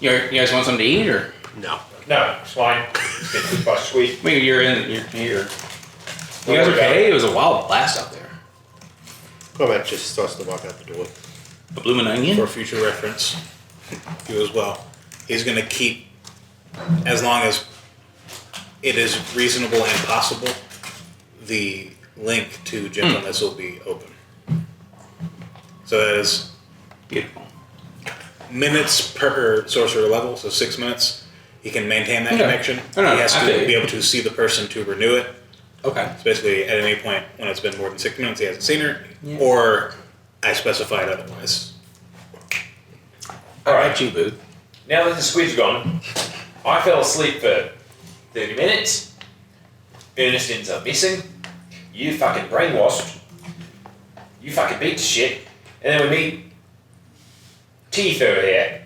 You guys want something to eat or? no. no, it's fine. It's been too much sweet. I mean, you're here. You guys okay? It was a wild blast out there. Cormac just starts to walk out the door. A bloomin' onion? For future reference, you as well. He's going to keep, as long as it is reasonable and possible, the link to gentleness will be open. So that is Beautiful. minutes per sorcerer level, so 6 minutes. He can maintain that Okay. connection. No, he has I to feel you. be able to see the person to renew it. Okay. So basically, at any point when it's been more than 6 minutes, he hasn't seen her, Yeah. or I specified otherwise. All right, you boo. Now that the squid's gone, I fell asleep for 30 minutes. Ernestine's are missing. You fucking brainwashed. You fucking beat the shit. And then we meet Teeth over here.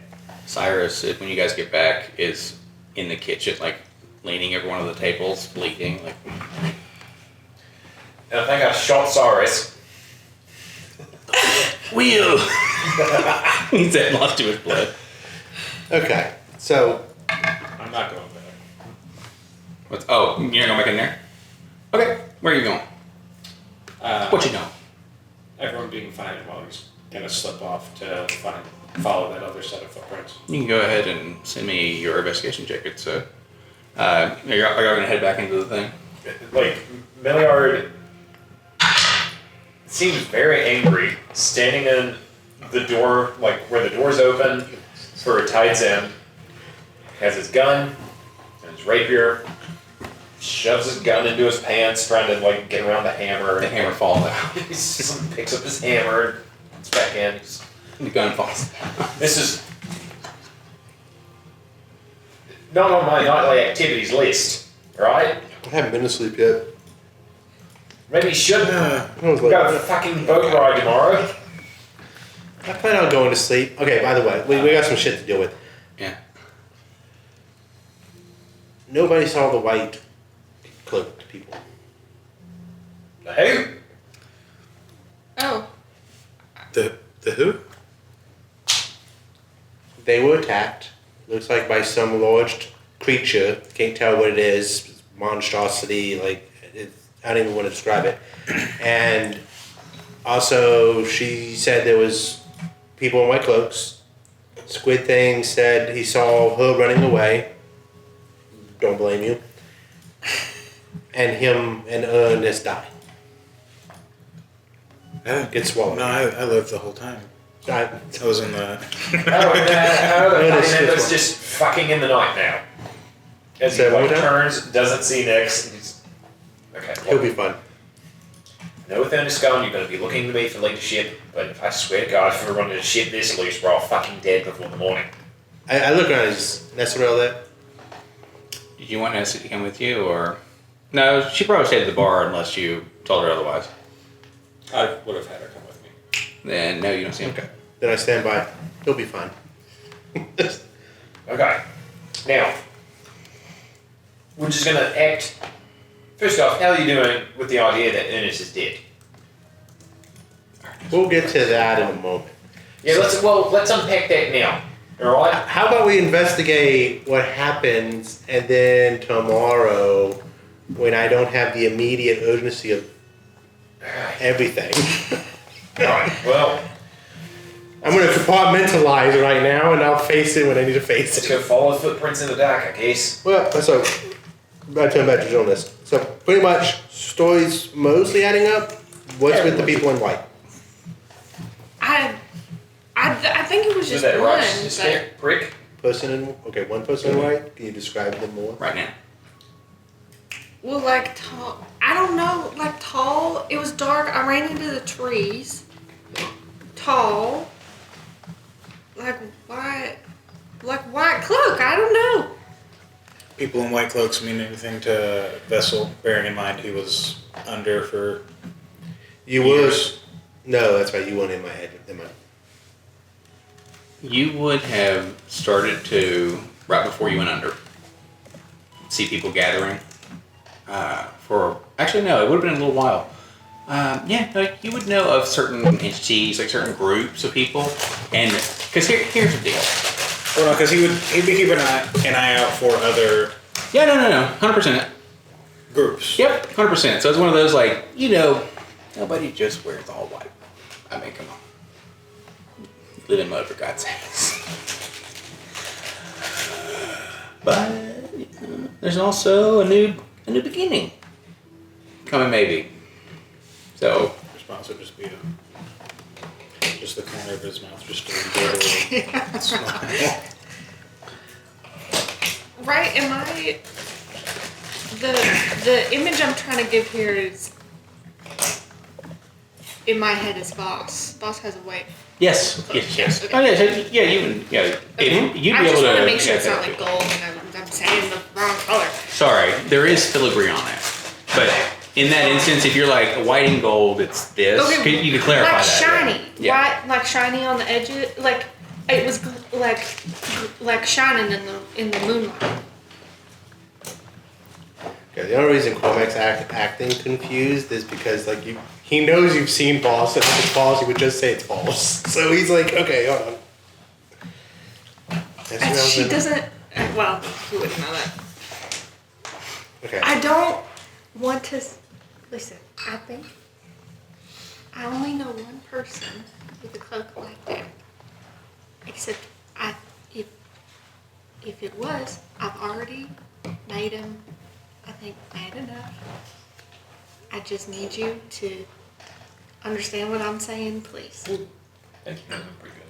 Cyrus, when you guys get back, is in the kitchen, like leaning over one of the tables, bleeding. Like, And I think I shot Cyrus. Will. He's that lost too much blood. Okay, so I'm not going there. Oh, you're gonna go back in there? Okay. Where are you going? What you know? Everyone being fine while he's gonna slip off to follow that other set of footprints. You can go ahead and send me your investigation check. It's are you gonna head back into the thing? Like, Milliard seems very angry, standing in the door, like where the door's open for a tide's end. Has his gun and his rapier. Shoves his gun into his pants, trying to like get around the hammer. The hammer falls out. He just picks up his hammer, puts it back in. The gun falls. This is not on my nightly activities list, right? I haven't been to sleep yet. Maybe you should. I was We got a like, fucking boat ride tomorrow. I plan on going to sleep. Okay, by the way, we got some shit to deal with. Yeah. Nobody saw the white cloaked people. Who? Oh, The who? They were attacked. Looks like by some large creature. Can't tell what it is. Monstrosity. Like I don't even want to describe it. And also, she said there was people in white cloaks. Squid Thing said he saw her running away. Don't blame you. And him and Ernest died. Get swallowed. No, I lived the whole time. I was in the. That's just fucking in the night now. As he Say it one like more time? turns, doesn't see Nix. He's, okay. He'll be fun. No, with Ernest gone, you're going to be looking to me for leadership. But if I swear to God, if we're running a ship this loose, we're all fucking dead before the morning. I look around. Is Nesserelle there? Did you want Nessie to come with you, or no? She probably stayed at the bar unless you told her otherwise. I would have had her come with me. Then no, you don't see him. Okay. Then I stand by. He'll be fine. Okay. Now, we're just gonna act. First off, how are you doing with the idea that Ernest is dead? We'll get to that in a moment. Yeah, let's unpack that now. All right. How about we investigate what happens, and then tomorrow, when I don't have the immediate urgency of everything, All right. Well, I'm going to compartmentalize right now, and I'll face it when I need to face let's it. go follow footprints in the dark, I guess. Well, so I turn back to journalist. So pretty much, stories mostly adding up. What's with the people in white? I think it was Is just that one. righteousness But prick? One person in white. Can you describe them more? Right now. well, like tall. I don't know. Like tall. It was dark. I ran into the trees. Tall. Like white. Like white cloak. I don't know. People in white cloaks mean anything to Vessel, bearing in mind he was under for You were. years. No, that's right. You weren't in my head. You would have started to, right before you went under, see people gathering actually no, it would have been a little while. You would know of certain entities, like certain groups of people, and because here's the deal. Well, no, because he'd be keeping an eye out for other Yeah, no, 100%. groups. Yep, 100%. So it's one of those like, nobody just wears all white. I mean, come on. Live in mud, for God's sakes. But there's also a new beginning coming, maybe. So Response would just be just the corner of his mouth just to enjoy a smile. Right? Am I? The image I'm trying to give here is in my head is Boss. Boss has a white. yes. Okay. Oh yeah, so, yeah. You would, yeah. If you'd I be just able want to to make sure yeah, it's not like gold and I'm saying the wrong color. Sorry, there is filigree on it, but in that instance, if you're like white and gold, it's this. Okay, You could clarify like that. shiny, Yeah. white, like shiny on the edges, like it was like shining in the moonlight. Okay, the only reason Cormac's acting confused is because he knows you've seen Boss, and if it's false, he would just say it's false. So he's like, okay, hold on. And she doesn't. Well, you wouldn't know that. Okay. I don't want to. Listen, I think I only know one person with a cloak like that. Except if it was, I've already made him, I think, mad enough. I just need you to understand what I'm saying, please. Thank you. Pretty good.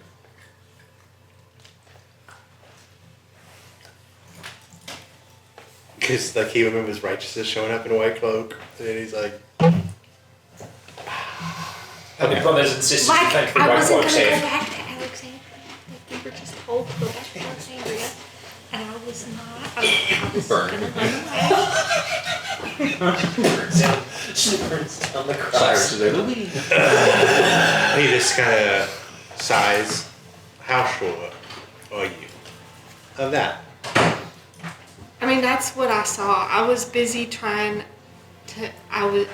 Because he remembers righteousness showing up in a white cloak, and he's like, Happy brothers and sisters, Like, thank the I white wasn't folks gonna go here. back to Alexandria. Like, we were just told to go back to Alexandria, and I was not. I was Burn. gonna run away. She burns down the Cyrus cross. is there. Louis. he just kind of sighs. How sure are you of that? I mean, that's what I saw. I was busy trying to. I was.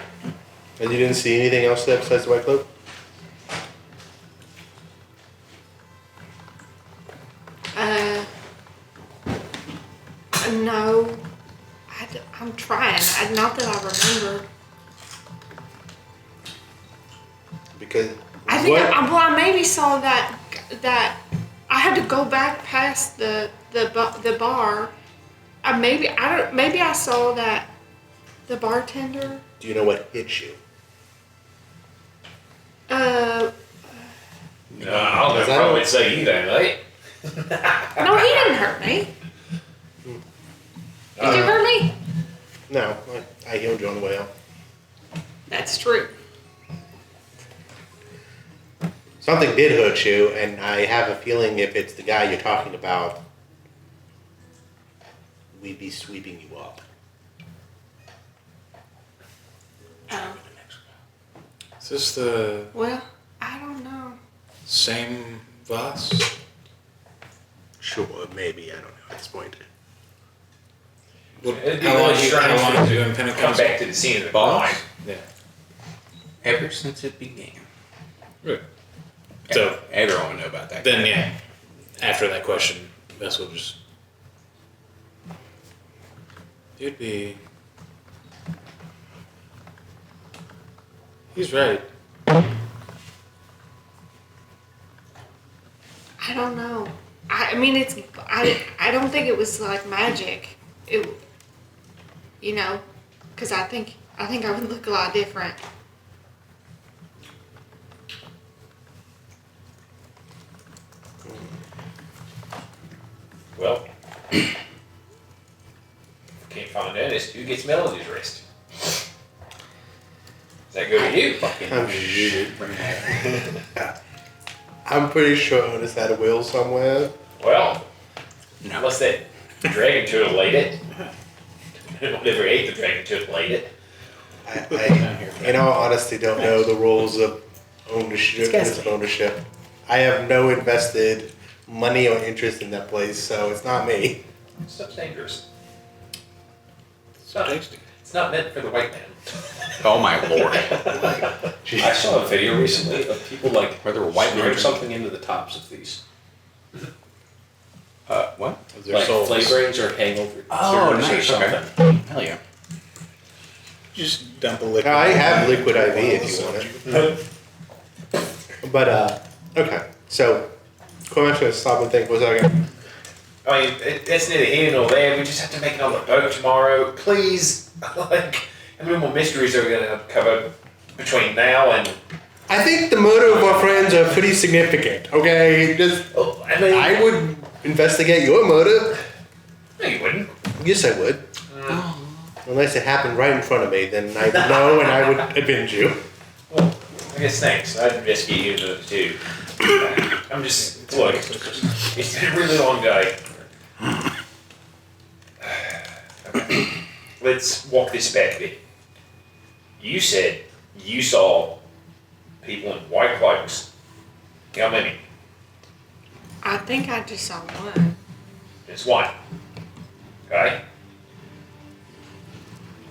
And you didn't see anything else there besides the white cloak? No. I'm trying. Not that I remember. Because I think what? I maybe saw that I had to go back past the bar. Maybe I saw that the bartender. Do you know what hit you? No, I don't know. Is that Probably what- say you don't, right? No, he didn't hurt me. Did you hurt me? No, I healed you on the way out. That's true. Something did hurt you, and I have a feeling if it's the guy you're talking about, we be sweeping you up? Is this the Well, I don't know. same Voss? Sure, maybe. I don't know at this point. Well, It'd be how long really have you strange been to Pentecost? come back to the scene of the Boss? crime. Yeah. Ever since it began. Right. So Everyone would know about that. then, yeah. After that question, Vess will just. You'd be. He's right. I don't know. I mean, it's. I don't think it was like magic. It. You know, because I think I would look a lot different. Well, can't find Ernest. Who gets Melody's wrist? Does that go to you? I'm pretty sure Otis had a will somewhere. Well, No. unless that dragon turtle laid it. Whatever ate the dragon turtle laid it. I, in all honesty, don't know the rules of ownership. I have no invested money or interest in that place, so it's not me. Stuff's dangerous. So tasty. It's not meant for the white man. Oh my lord. I saw a video recently of people like Where there were white screwing men. something into the tops of these. What? Their Like souls. flavorings or hangover Oh, cures or nice. something. Okay. Hell yeah. Just dump a liquid. I have liquid IV if you want it. But, okay. So, Cormac's gonna stop and think for a second. I mean, it's neither here nor there. We just have to make it on the boat tomorrow. Please. Like, how many more mysteries are we going to cover between now and... I think the murder of our friends are pretty significant, okay? Just, Oh, I mean... I would investigate your murder. No, you wouldn't. Yes, I would. Unless it happened right in front of me, then I would know and I would avenge you. Well, I guess thanks. I'd investigate you too. I'm just... Look, it's been a really long day. Okay. Let's walk this back a bit. You said you saw people in white cloaks. How many? I think I just saw one. Just one. Okay?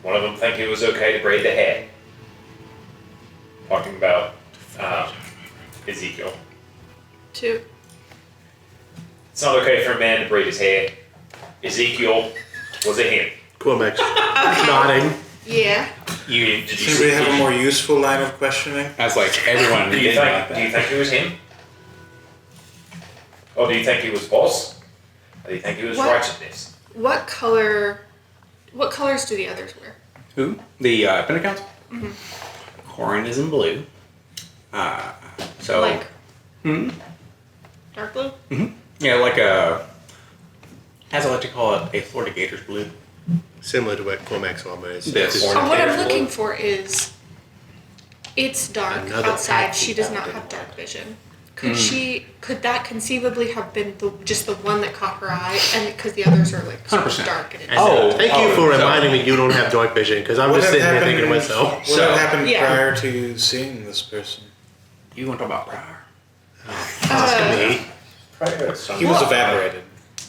One of them think it was okay to braid the hair. Talking about Ezekiel. Two. It's not okay for a man to braid his hair. Ezekiel, was it him? Cormac's nodding. Yeah. Did you Should we have a more useful line of questioning? That's like everyone Do you did about think? Do you that. think it was him? Or do you think he was false? Or do you think he was What? righteousness? What colors do the others wear? Who? The Pentacouncil? Corin is in blue. So Like dark blue? yeah, like a as I like to call it, a Florida Gators blue. Similar to what Cormac's armor is. This. Just- Oh, what I'm Gators looking blue. for is it's dark Another outside. pack She you does found not in have the dark vision. Could that conceivably have been just the one that caught her eye, and because the others are like sort of 100%. dark and it's Oh, Thank you for so- reminding me you don't have dark vision, because I'm What just had sitting here happened- thinking to myself. What So- had happened Yeah. prior to seeing this person? You want to talk about Pryor? Me. He was evaporated,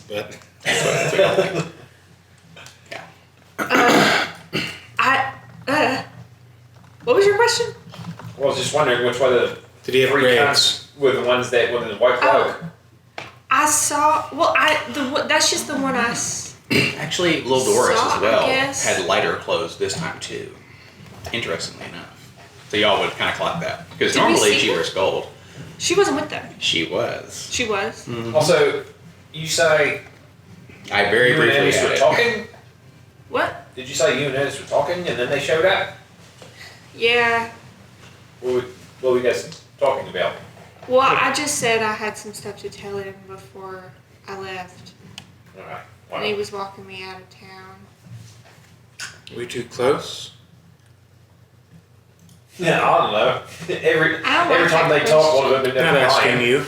but what was your question? Well, I was just wondering which one of the did he have three braids? counts were the ones that were in the white cloak. I saw. Well, that's just the one I. Actually, Lil Doris Saw, as well I guess. had lighter clothes this time too. Interestingly enough, so y'all would kind of clock that because Did we normally see she her? wears gold. She wasn't with them. She was. She was. Also, you say I very you and briefly Ernest had were it. talking? What? Did you say you and Ernest were talking and then they showed up? Yeah. What were you guys talking about? Well, I just said I had some stuff to tell him before I left, Alright. and he was walking me out of town. we too close? Yeah, I don't know. Every I don't every like time they that talk, one of them Not is asking lying. you.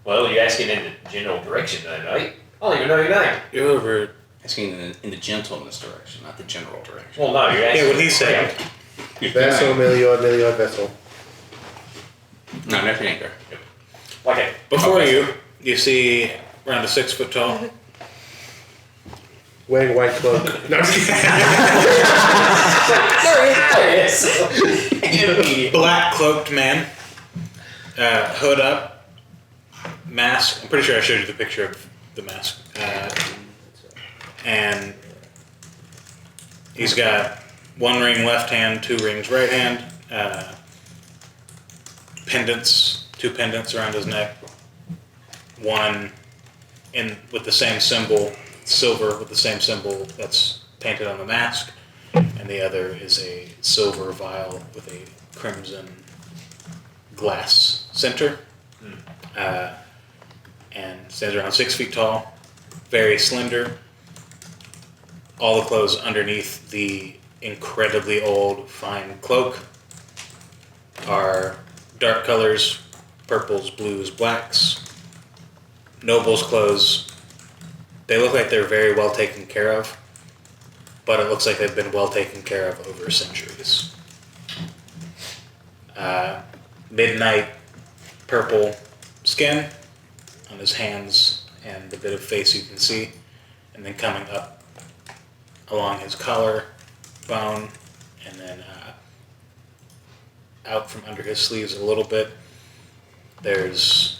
Well, you're asking in the general direction, though, right? I don't even know your name. You're over Asking in the gentleness direction, not the general direction. Well, no, you're asking. Yeah, what he said. Vessel, Meliod, vessel. No, nothing anchor. Okay. Before you see around a 6 foot tall, Wearing white cloak. No, I'm just kidding. black cloaked man, hood up, mask. I'm pretty sure I showed you the picture of the mask. And he's got 1 ring left hand, 2 rings right hand, pendants, 2 pendants around his neck, one with the same symbol, silver with the same symbol that's painted on the mask, and the other is a silver vial with a crimson glass center, and stands around 6 feet tall, very slender. All the clothes underneath the incredibly old fine cloak are dark colors, purples, blues, blacks. Noble's clothes, they look like they're very well taken care of, but it looks like they've been well taken care of over centuries. Midnight purple skin on his hands and the bit of face you can see, and then coming up along his collar bone, and then out from under his sleeves a little bit, there's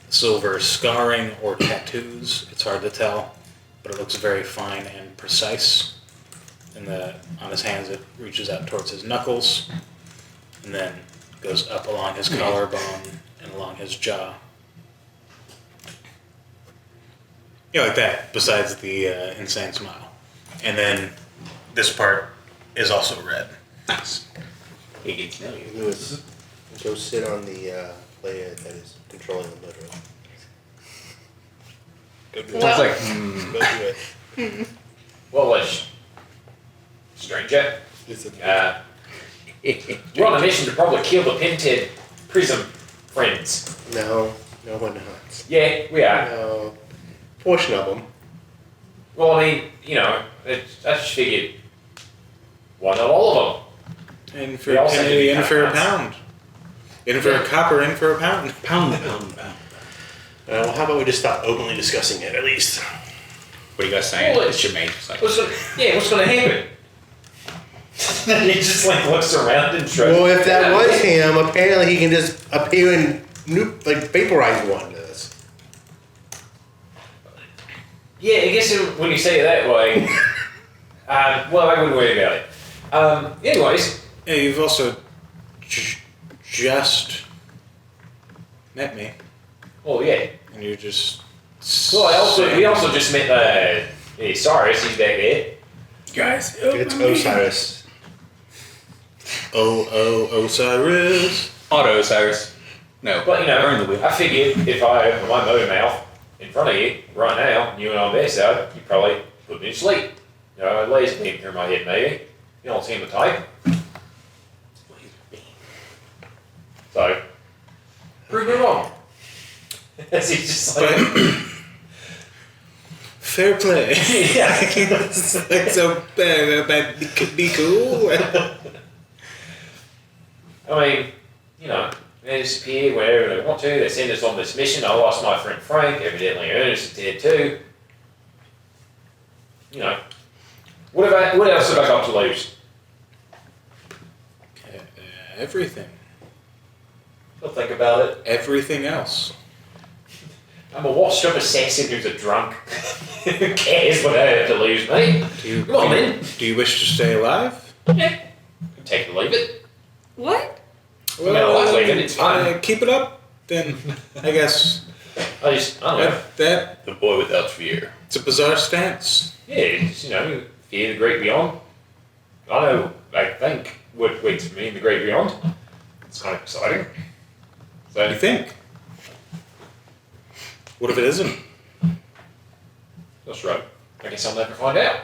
silver scarring or tattoos. It's hard to tell, but it looks very fine and precise. And on his hands, it reaches out towards his knuckles, and then goes up along his collarbone and along his jaw. Yeah, like that, besides the insane smile. And then this part is also red. Nice. He gets to know you. Go sit on the player that is controlling the motor. Go do it. Well- It's like, Go do it. Well, stranger, we're on a mission to probably kill the Pinted Prism friends. No, we're not. Yeah, we are. No. Portion of them. Well, I mean, I just figured, why not all of them? In for They a all seem to penny, be in for a kinda pound. In for a copper, in for a pound. pound. Well, how about we just stop openly discussing it at least? What are you guys saying? Well, It's your mate. It's like, What's gonna happen? He just looks around and shrugs. Well, if that was him, apparently he can just appear and vaporize one of us. Yeah, I guess when you say it that way, well, I wouldn't worry about it. Anyways, Yeah, you've also just met me, well, yeah. and you're just. Well, we also just met Cyrus. He's back there. guys, It's Osiris. Osiris. Auto Cyrus. No, But burn the wheel. I figured if I open my motor mouth in front of you right now, and you and on their side, you probably put me to sleep. A laser beam through my head, maybe. You don't seem the type. So, prove me wrong. As he's just like, Fair play. yeah. It's like so bad, it could be cool. I mean, they disappear wherever they want to. They send us on this mission. I lost my friend Frank. Evidently, Ernest did too. What else have I got to lose? Everything. I'll think about it. Everything else. I'm a washed-up assassin who's a drunk. Who cares what I have to lose, mate? Come on, then. Do you wish to stay alive? Yeah. Take it or leave it. What? mean, I like leaving, it's fine. Keep it up, then I guess I don't know. that The boy without fear. it's a bizarre stance. Yeah, it's, fear the great beyond. I think what waits for me in the great beyond. It's kind of exciting. So, You think? What if it isn't? that's right. I guess I'll never find out.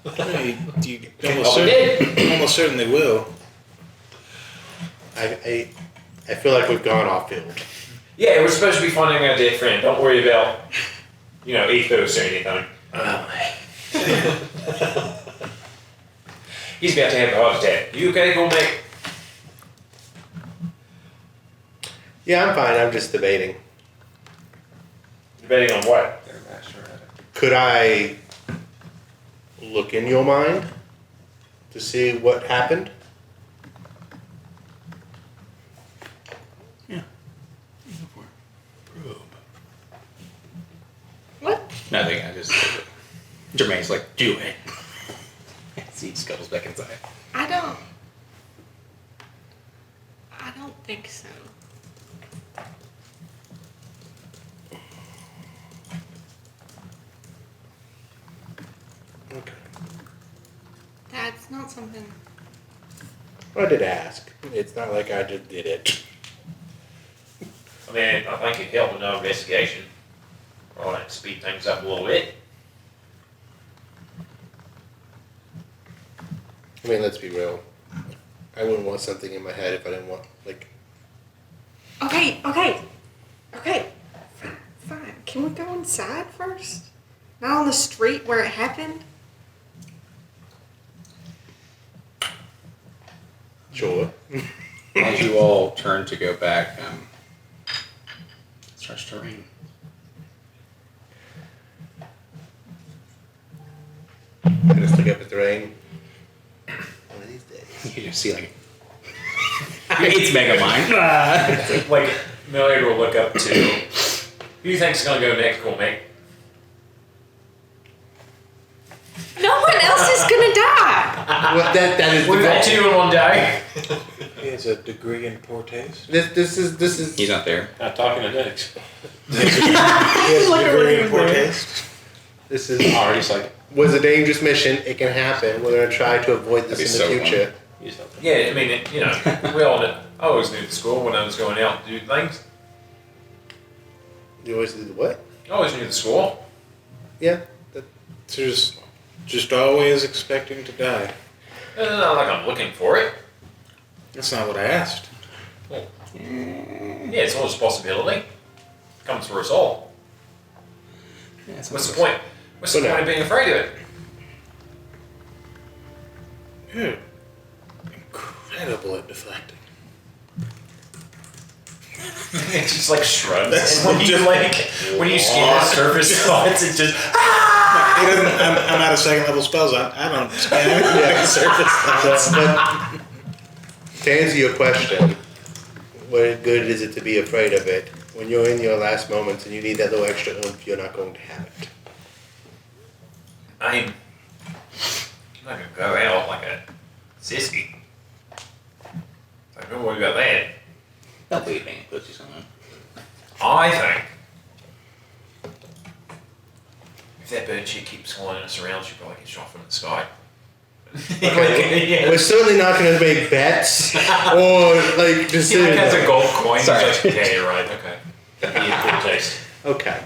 You I'll be dead. almost certainly will. I feel like we've gone off field. Yeah, we're supposed to be finding our dead friend. Don't worry about, ethos or anything. He's about to have a heart attack. You okay, Cool Mick? Yeah, I'm fine. I'm just debating. Debating on what? They're master at it. Could I look in your mind to see what happened? What? Nothing. I just. Jermaine's like, do it. He scuttles back inside. I don't think so. Okay. That's not something. I did ask. It's not like I just did it. I mean, I think it'd help with no investigation. Or like speed things up a little bit. I mean, let's be real. I wouldn't want something in my head if I didn't want, like... Okay. Fine. Can we go inside first? Not on the street where it happened? Sure. As you all turn to go back, it starts to rain. I just look up at the rain. One of these days. You just see like it's Mega Mind. Like, Milliard will look up to. Who do you think's gonna go next, Cool Mick? No one else is gonna die. Well, that is We've the had goal. 2 in one day. He has a degree in poor taste. This is. He's not there. Not talking to Nix. He has a degree in poor taste. This is. Already like, Was a dangerous mission. It can happen. We're gonna try to avoid this That'd be in the so future. he's not there. Yeah, I mean, you know, we all know. I always knew the school when I was going out to do things. You always do the what? I always knew the school. Yeah. Just always expecting to die. It's not like I'm looking for it. That's not what I asked. Yeah, it's always a possibility. Comes for us all. What's the point? What's the Well, point of being afraid of it? You're incredible at deflecting. It just like shrugs. And when you scan the surface spots, it just. He doesn't. I'm out of second level spells. I don't scan anything surface. But to answer your question, what good is it to be afraid of it? When you're in your last moments and you need that little extra oomph, you're not going to have it. I'm not gonna go out like a sissy. Like, don't worry about that. Don't believe me. Puts you something. I think if that bird chick keeps following us around, she'll probably get shot from the sky. We're certainly not going to make bets or like He like decisions. has a gold coin. Sorry. He's like, yeah, you're right. Okay. That'd be a good taste. Okay.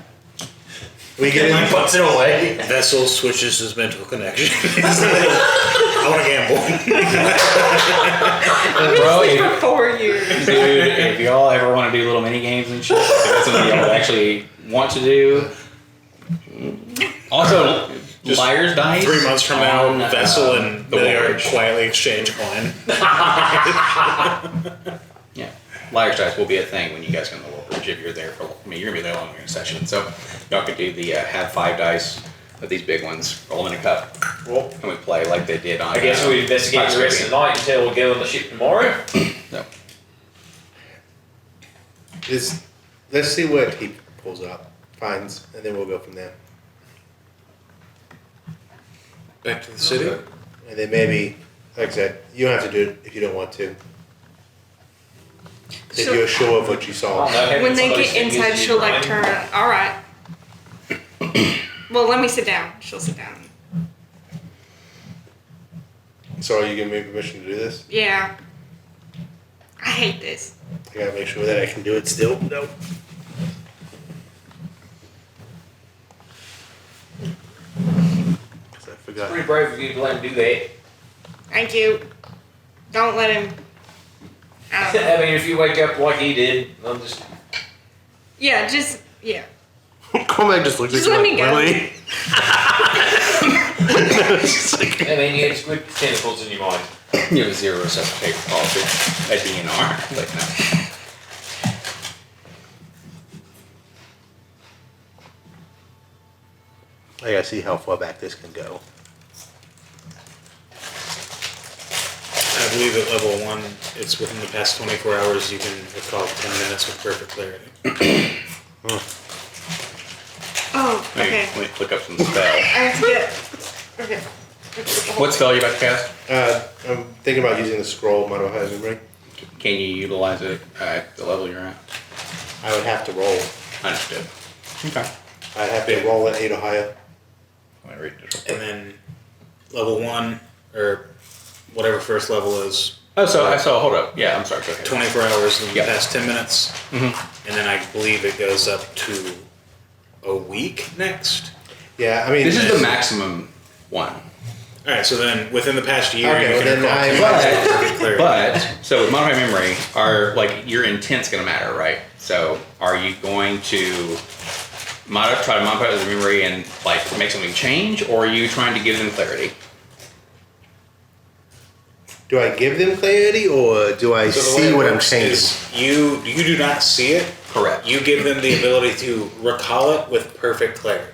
We get He in. puts it away. Vessel switches his mental connection. I want to gamble. Bro, For 4 years. dude, if y'all ever want to do little mini games and shit, if that's something y'all actually want to do. Also, Just liar's dice. 3 months from now, on, Vessel and the Milliard Warge. quietly exchange coin. Yeah, liar's dice will be a thing when you guys go to the War Bridge if you're there for. I mean, you're gonna be there longer in a session, so y'all could do the have 5 dice of these big ones, roll them in a cup, Well, and we play like they did on. I guess we investigate the rest of the night until we get on the ship tomorrow. No. Let's see what he pulls up, finds, and then we'll go from there. Back to the city. And then maybe, like I said, you don't have to do it if you don't want to. If So- you're sure of what you saw. When they get inside, she'll like turn around. All right. Well, let me sit down. She'll sit down. So are you giving me permission to do this? Yeah. I hate this. I gotta make sure that I can do it still. Nope. Cause I forgot. Pretty brave of you to let him do that. Thank you. Don't let him. I don't know. I mean, if you wake up like he did, I'm just. Yeah. Cormac just looks Just at let you me like, go. really? And then you have squid tentacles in your mind. You have a zero resuscitate policy at DNR. Like, no. I gotta see how far back this can go. I believe at level 1, it's within the past 24 hours you can recall 10 minutes with perfect clarity. Oh, Let me, okay. let me look up some spell. I have to get. Okay. What spell are you about to cast? I'm thinking about using the scroll model high memory. Can you utilize it at the level you're at? I would have to roll. Understood. Okay. I'd have to roll at 8 or higher. Let me read this. And then level 1, or whatever first level is, Oh, so hold up. Yeah, I'm sorry. Go ahead. 24 hours in the Yep. past 10 minutes. And then I believe it goes up to a week next. Yeah, I mean. This is the maximum one. Alright, so then within the past year, Okay, you well can then recall I- 10 minutes with perfect clarity. But so with modify memory, are like your intent's gonna matter, right? So are you going to try to modify the memory and like make something change, or are you trying to give them clarity? Do I give them clarity or do I So the way see it what I'm works changing? is you do not see it. Correct. You give them the ability to recall it with perfect clarity.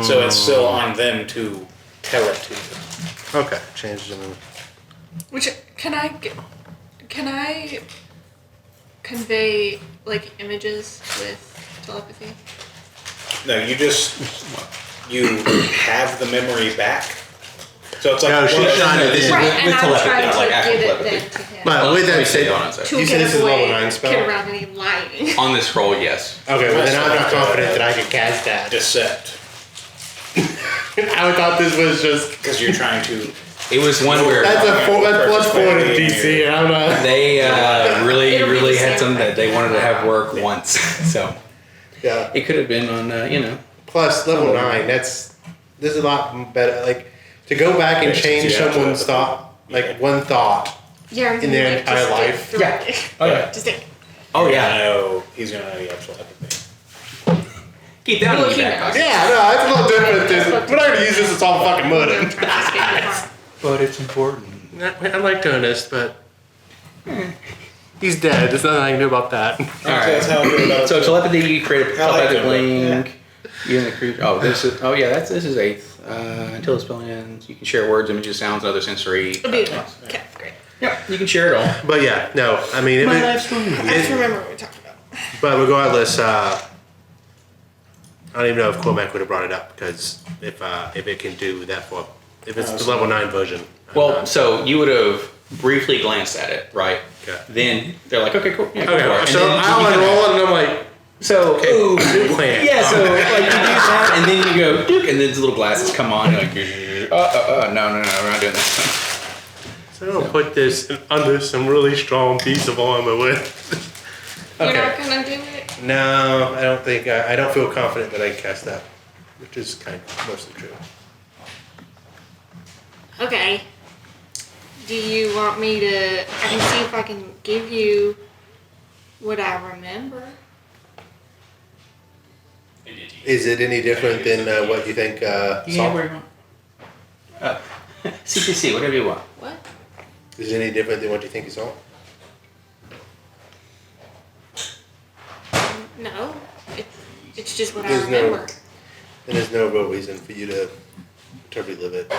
So it's still on them to tell it to you. Okay, change them. Which can I convey like images with telepathy? No, you have the memory back. So it's like No, she's trying to. This is Right, with and I'm telepathy, trying to like actual give it telepathy. then to him. But with Let me that say said, on it, so. To you said get this is away, level 9 spell? get around any lying. On this roll, yes. okay, well then I'm not confident that I can cast that. decept. I thought this was just. Because you're trying to. It was one where That's plus 4 to Perfect. DC, and I'm not. they really It'll be the had same something that they thing. wanted to have work once. So Yeah. it could have been on, Plus level 9, this is a lot better. Like, to go back and Yeah, change yeah, someone's yeah. thought, like one thought, Yeah, I'm in their like, entire just stick life. through Yeah. it. Oh yeah. Just stick. Oh yeah. No, he's gonna know the actual empathy. Keep that Well, in he your back knows. pocket. Yeah, no, it's a little different. We're not gonna use this, it's all fucking mud. But it's important. I like Ernest, but he's dead. There's nothing I can do about that. That's how I feel about it. So too. telepathy, you create a I like telepathic them, link. You and the creature. Oh, this is. Oh yeah, this is 8th. Until the spell ends, you can share words, images, sounds, and other sensory. It'll be okay. Okay, great. Yeah, you can share it all. But yeah, no, I mean, if My it, life story. I just remember what we talked about. but regardless, I don't even know if Cormac would have brought it up because if it can do that for, if it's the level 9 version. I'm Well, not- so you would have briefly glanced at it, right? Okay. Then they're like, okay, cool. Yeah, go for it. okay, And so then I'll you kinda- unroll it and I'm like, So, okay, ooh, new plan. yeah, so like you do that, and then you go, Duke, and then the little glasses come on, you're like, no, we're not doing this. So I'll put this under some really strong piece of armor with. You're not Okay. gonna do it? No, I don't think I don't feel confident that I can cast that, which is kind of mostly true. Okay. Do you want me to? I can see if I can give you what I remember. Is it any different than what you think? Yeah, Salt? where you want? CCC, whatever you want. What? Is it any different than what you think is salt? No. It's just what I There's no- remember. Then there's no real reason for you to relive it.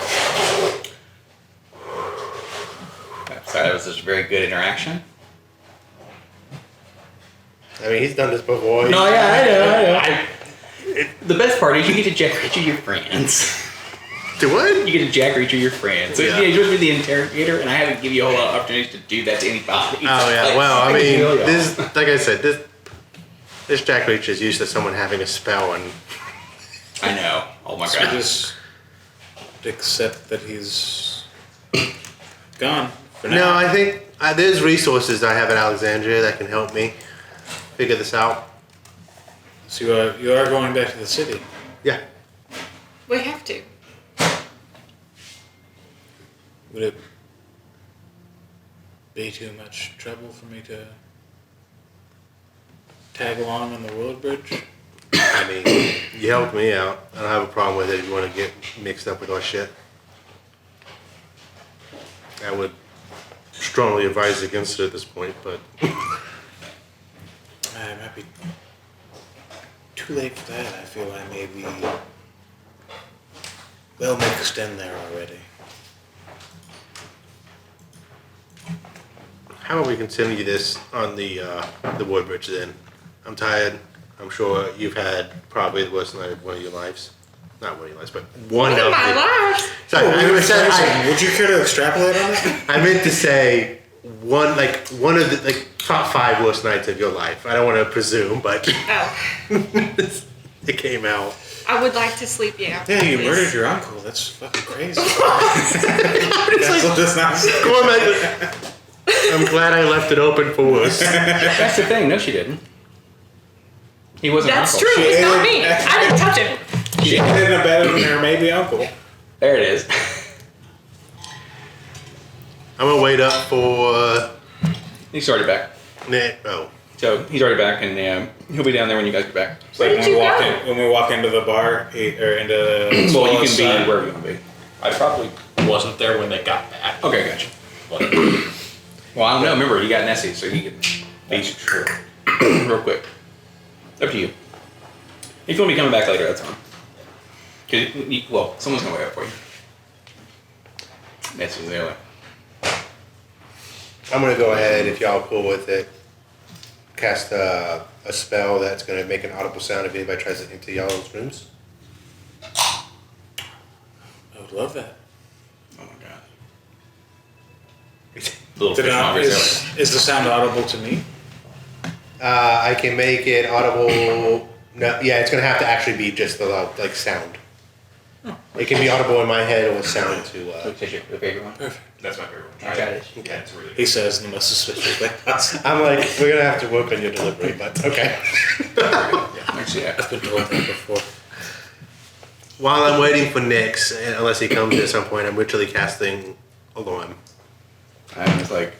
So that was just a very good interaction. I mean, he's done this before. No, yeah, I know. The best part is you get to jack each of your friends. To what? You get to jack each of your friends. So Yeah. yeah, you're supposed to be the interrogator, and I haven't given you a whole lot of opportunities to do that to anybody. Oh yeah. Like, Well, I can mean, kill y'all. this, like I said, this Jack Reach is used to someone having a spell, and I know. Oh my So god. just accept that he's gone for no, now. I think there's resources I have in Alexandria that can help me figure this out. So you are going back to the city. Yeah. We have to. Would it be too much trouble for me to tag along on the world bridge? I mean, You helped me out. I don't have a problem with it if you want to get mixed up with our shit. I would strongly advise against it at this point, but It might be too late for that. I feel I may be well mixed in there already. how about we continue this on the Woodbridge then? I'm tired. I'm sure you've had probably the worst night of one of your lives. Not one of your lives, but one One of of my lives. Sorry, Would you care to extrapolate on that? I meant to say one of the top 5 worst nights of your life. I don't want to presume, but Oh, it came out. I would like to sleep. Yeah. Yeah, you please. murdered your uncle. That's fucking crazy. That's not. Go on, man. I'm glad I left it open for worse. That's the thing. No, she didn't. He wasn't That's uncle. true. It's not me. I didn't touch him. She ended up better than her maybe uncle. There it is. I'm gonna wait up for He's already back. Nick. Oh, So he's already back, and he'll be down there when you guys get back. It's like Where did you go? when we walk into the bar or into the Well, you can Swallow's be side. wherever you want to be. I probably wasn't there when they got back. Okay, gotcha. But Well, I don't know. Remember, you got Nessie, so you can be true. real quick. Up to you. If you want to be coming back later, that's fine. Well, someone's gonna wait up for you. Nessie's the other. I'm gonna go ahead if y'all cool with it. Cast a spell that's gonna make an audible sound if anybody tries to enter y'all's rooms. I would love that. Oh my god. Little Did fish not, mongers is the sound audible to me? I can make it audible. No, yeah, it's gonna have to actually be just the loud, sound. It can be audible in my head or sound to. What's your favorite one? That's my favorite one. Try it. Yeah, it's really He says in the most suspicious way possible. I'm like, we're gonna have to work on your delivery, but okay. Actually, yeah. I've been told that before. While I'm waiting for Nyx, unless he comes at some point, I'm literally casting Alarm. I was like,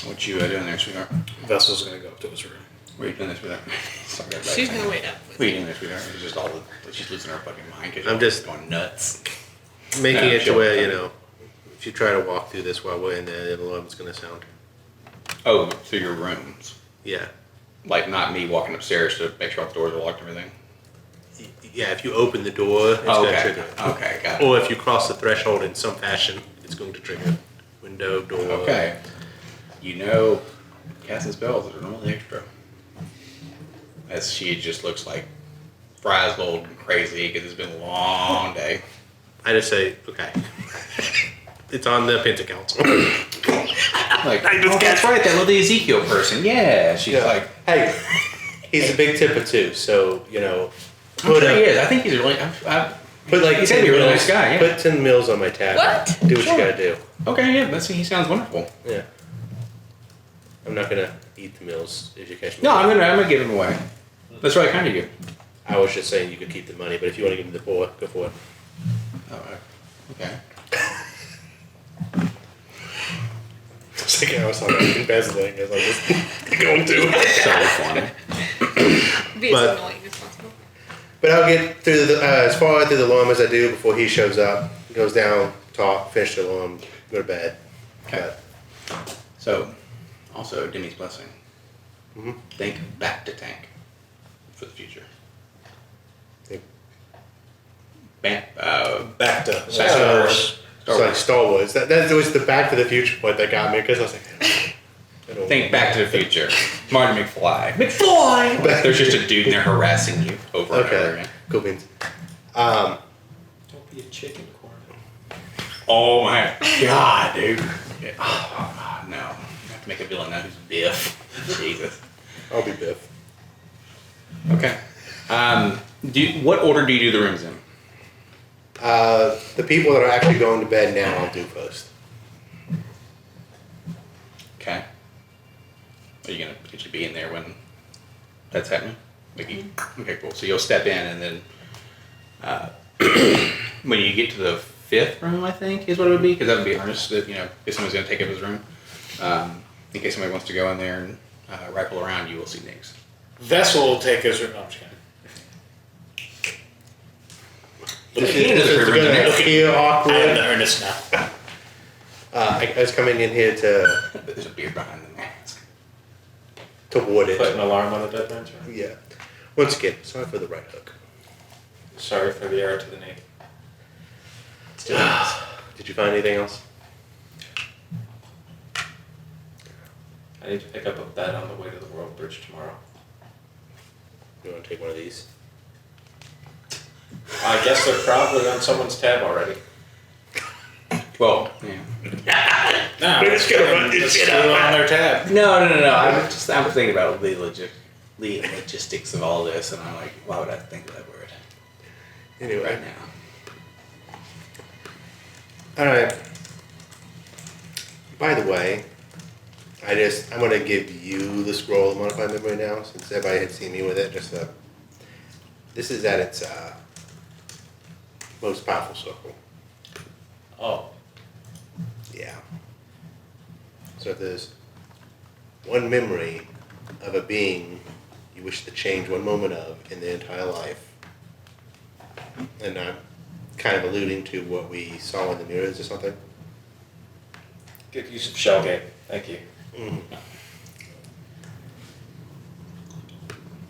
what you doing there, sweetheart? Vessel's gonna go up to his room. What are you doing there, sweetheart? Sorry, everybody. She's gonna wait up. What are you doing there, sweetheart? It's just all the, she's losing her fucking mind. 'Cause I'm you're just- going nuts. Making Yeah, it to sure. where, if you try to walk through this while we're in there, the alarm's gonna sound. Oh, through your rooms. Yeah. Like not me walking upstairs to make sure all the doors are locked and everything. Yeah, if you open the door, it's Oh, gonna okay. trigger it. Okay, got it. Or if you cross the threshold in some fashion, it's going to trigger window, door. Okay. Casting spells that are normally extra. As she just looks like frazzled and crazy because it's been a long day. I just say, okay. It's on the Penta Council. Like, oh, that's right, that little Ezekiel person. Yeah. She's like, hey, he's a big tipper too, so, I'm sure he is. I think he's really. put like He said 10 he was a mils, nice guy, yeah. Put 10 mils on my tab. What? Do what Sure. you gotta do. Okay, yeah, he sounds wonderful. Yeah. I'm not gonna eat the meals if you catch me. No, I'm gonna give him away. That's really kind of you. I was just saying you could keep the money, but if you want to give me the poor, go for it. Oh, okay. It's like I was talking about embezzling. I was like, just going to. So funny. Be as But- annoying as possible. But I'll get through as far through the alarm as I do before he shows up. Goes down, talk, finish the alarm, go to bed. Okay. So, also Demi's blessing. Mhm. Think back to tank for the future. Think- Back to Star Wars. It's like Star Wars. That was the Back to the Future point that got me because I was like, I don't Think Back to the Future. Marty McFly. McFly! There's just a dude in there harassing you over and over Okay, again. cool beans. Don't be a chicken corn. Oh my god, dude. Yeah. Oh, no. I have to make a villain now who's Biff. Jesus. I'll be Biff. Okay. What order do you do the rooms in? The people that are actually going to bed now, I'll do first. Okay. Are you gonna potentially be in there when that's happening? Okay, cool. So you'll step in, and then when you get to the 5th room, I think is what it would be, because that would be Ernest. If someone's gonna take up his room, in case somebody wants to go in there and rifle around, you will see Nix. Vessel will take his room. No, I'm just kidding. This He doesn't is approve going of to appear I am awkward. the earnest now. I was coming in here to There's a beard behind the mask. ward Put an it. alarm on a dead man's room. Yeah. Once again, sorry for the right hook. Sorry for the arrow to the knee. Did you find anything else? I need to pick up a bed on the way to the World Bridge tomorrow. You want to take one of these? I guess they're probably on someone's tab already. Well, yeah. No, We're just gonna run this it's shit still up. on their tab. No. I'm thinking about the logistics of all this, and I'm like, why would I think of that word Anyway. right now? Alright. By the way, I'm gonna give you the scroll of modified memory now, since everybody had seen me with it. This is at its most powerful circle. Oh. Yeah. So if there's one memory of a being you wish to change one moment of in their entire life, and I'm kind of alluding to what we saw in the mirrors or something. Good use of shell game. Thank you.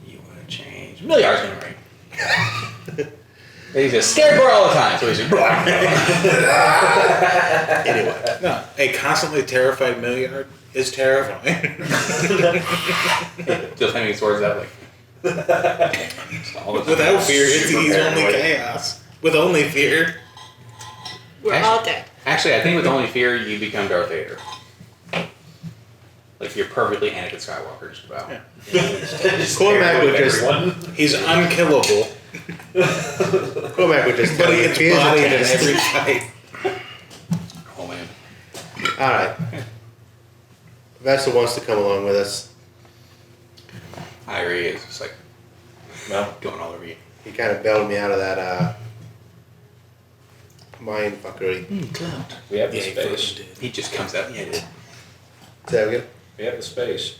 You want to change Milliard's memory. He's a scared boy all the time, so he's just Anyway, No, a constantly terrified Milliard is terrifying. just having his swords out like. all the time. Without fear, he's Super only paranoid. chaos. With only fear, We're all dead. Actually, I think with only fear, you become Darth Vader. Like you're perfectly Anakin Skywalker, just about. Cormac would just he's unkillable, Cormac would just but tell he you gets fears bodied in against. every fight. Oh man. All right. Vessel wants to come along with us. Irie is just like No. going all over you. He kind of bailed me out of that mind fuckery. Cloud. We have the Yeah, he space. fucking did. He just comes out. Yeah, dude. Say that again? We have the space.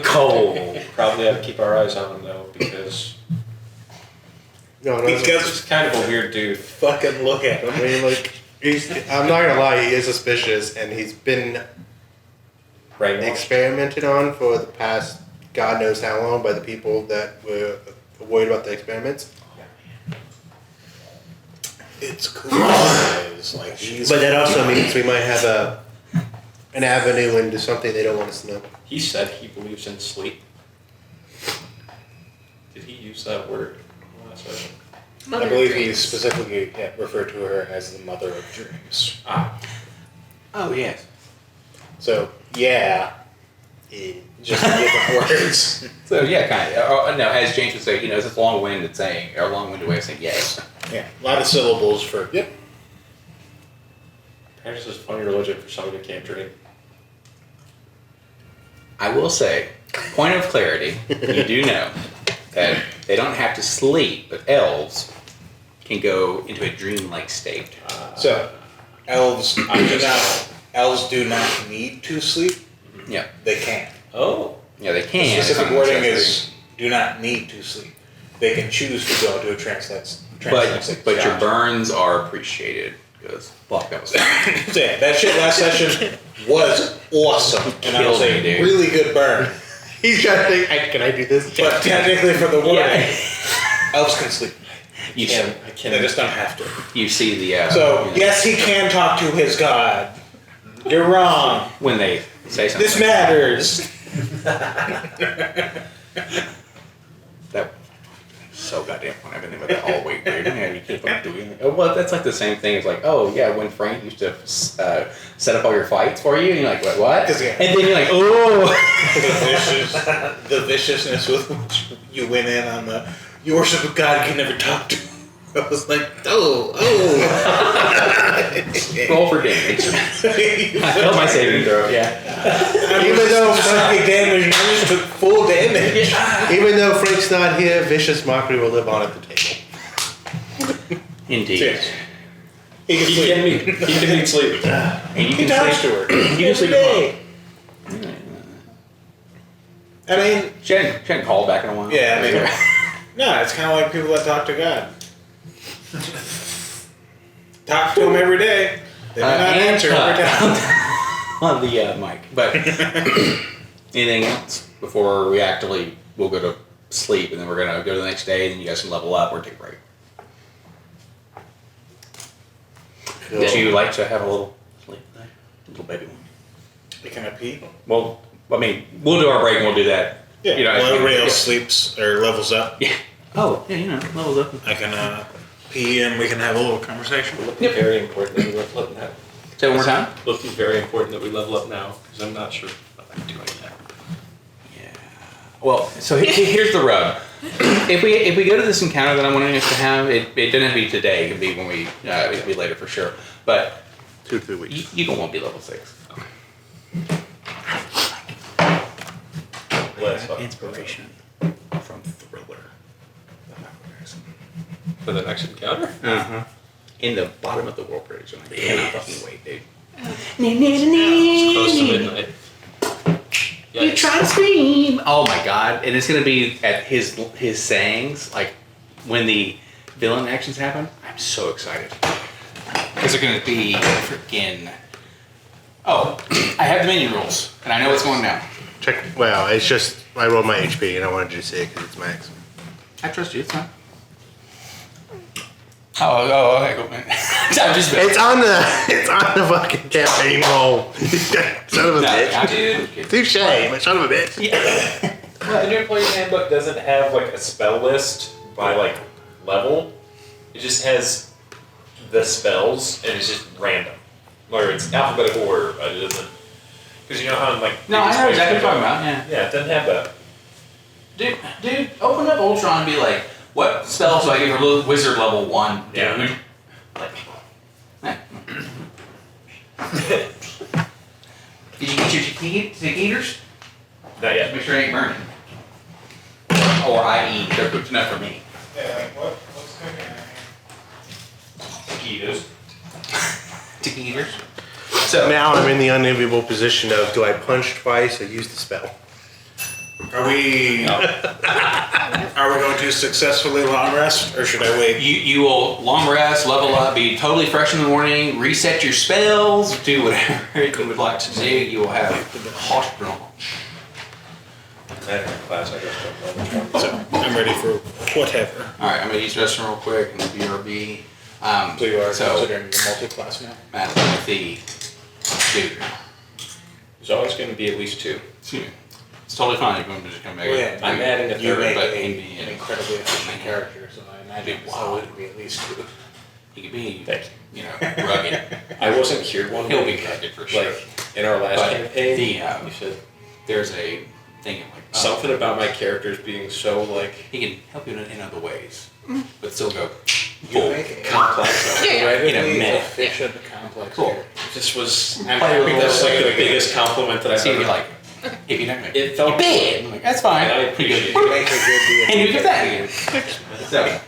Cold. Probably have to keep our eyes on him though, because No, no. Because he's kind of a weird dude. fucking look at him. I mean, like, I'm not gonna lie, he is suspicious, and he's been Brainwashed. experimented on for the past God knows how long by the people that were worried about the experiments. It's cool. Guys. Like he's. But that also means we might have an avenue into something they don't want us to know. He said he believes in sleep. Did he use that word last session? I believe he specifically referred to her as the mother of dreams. Oh yes. So yeah, just in different words. So yeah, kind of. No, as James would say, it's a long-winded saying, or a long-winded way of saying yes. Yeah, a lot of syllables for yep. Parents is a funny religion for somebody who can't dream. I will say, point of clarity, you do know that they don't have to sleep, but elves can go into a dream-like state. So elves do not need to sleep. Yeah. They can. Oh. Yeah, they The can. It's specific not wording necessary. is do not need to sleep. They can choose to go into a trance But your burns are appreciated because that was Yeah, that shit last session was awesome, and that was Killed a me, dude. really good burn. He's trying to think, can I do this? But technically, for the wording, Yeah. elves can sleep. you. I They can't. just don't have to. You see the So yes, he can talk to his god. You're wrong. when they say something. This matters. That so goddamn fun. I've been thinking about that all week, dude. Yeah, you keep on doing it. Oh, well, that's like the same thing as like, oh yeah, when Frank used to set up all your fights for you, and you're like, what? 'Cause, yeah. And then you're like, oh. The viciousness with which you went in on the you worship a god you can never talk to. I was like, oh. Roll for damage. I failed my saving throw. Yeah. Even though psychic damage, you just took full damage. Even though Frank's not here, vicious mockery will live on at the table. Indeed. Yes. He can He sleep. can be. He can need sleep. And you He can talks sleep. to her. You can sleep Every at home. I mean, She hadn't called back in a while. yeah, I mean, No, it's kind of like people that talk to God. Talk to him every day. They may not answer every time. On the mic. But anything else before we actively we'll go to sleep and then we're gonna go to the next day and then you guys can level up or take a break. Would you like to have a little sleep tonight? A little baby one. Can I pee? Well, I mean, we'll do our break and we'll do that. Yeah. You know, well, everybody yeah. else sleeps or levels up. Yeah. Oh, yeah, you know, levels up. I can pee and we can have a little conversation. Looking very important that we level up now. Say it one more time. Looking very important that we level up now, because I'm not sure what I'm doing now. Yeah. Well, so here's the rub. If we go to this encounter that I'm wanting us to have, it doesn't have to be today. It can be when we it can be later for sure. But 2 to 3 weeks. you don't want to be level 6. Inspiration from Thriller. For the next encounter? Uh-huh. In the bottom of the world bridge. I cannot fucking wait, dude. It's close to midnight. You try to scream. Oh my god! And it's gonna be at his sayings, like when the villain actions happen. I'm so excited because they're gonna be freaking. Oh, I have the menu rules, and I know what's going down. Check. Well, it's just I rolled my HP and I wanted you to see it because it's max. I trust you. It's fine. Oh, okay, cool. I'm just. It's on the fucking campaign roll. Son of a bitch. Dude. Touche, but son of a bitch. The new player's handbook doesn't have like a spell list by like level. It just has the spells and it's just random. Or it's alphabetical order, but it doesn't. Because you know how in like. No, I know previous exactly what players you're talking about. Yeah. Yeah, it doesn't have that. Dude, open up Ultron and be like, what spells do I give her wizard level 1? Yeah. Dude? Like, eh. Did you get your cicadas? Not yet. Make sure it ain't burning. Or i.e., they're cooked enough for me. Yeah, like what's cooking? Taquitos. Cicadas? So now I'm in the unenviable position of do I punch twice or use the spell? Are we going to successfully long rest, or should I wait? You will long rest, level up, be totally fresh in the morning, reset your spells, do whatever you would like to do. You will have hot launch. I had a class, I just don't know. So I'm ready for whatever. Alright, I'm going to use restroom real quick and the BRB. So you are So- considering the multi-class now? Matt, the dude. There's always going to be at least 2. Excuse me. It's totally fine. You're going to just come back. Well, yeah, I'm adding a You third, make but an he can be in- incredibly efficient character, so I imagine Wow. so it would be at least 2. He could be, Thank you know, rugged. I wasn't cured one. He'll way. be rugged for sure. Like in our last But campaign, the, you said there's a thing like something about my characters being so like he can help you in other ways, but still go You full. make a complex. In a incredibly minute. efficient, complex Cool. character. This was. I'm I think happy that's like with the it. biggest compliment that I've See if ever. you like it. If you don't, It felt bad. I'm like, that's fine. And I Pretty appreciate good. You make a good And you get that again. So,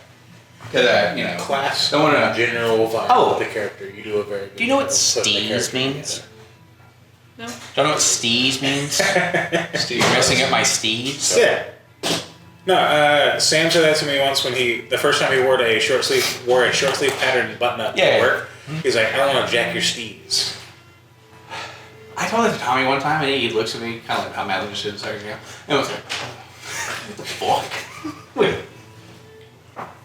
because you know, class. don't wanna- general vibe Oh. of the character. You do a very good Do you know what job of putting the steez character means? No. Don't know what steez means. Steve. You're messing up my steeds. Yeah. No, Sam said that to me once when the first time he wore a short sleeve pattern button up Yeah. to work. He's like, I don't want to jack your steeds. I told that to Tommy one time, and he looks at me kind of like how Madeline just did a second ago, and was like, "What the fuck?" Wait.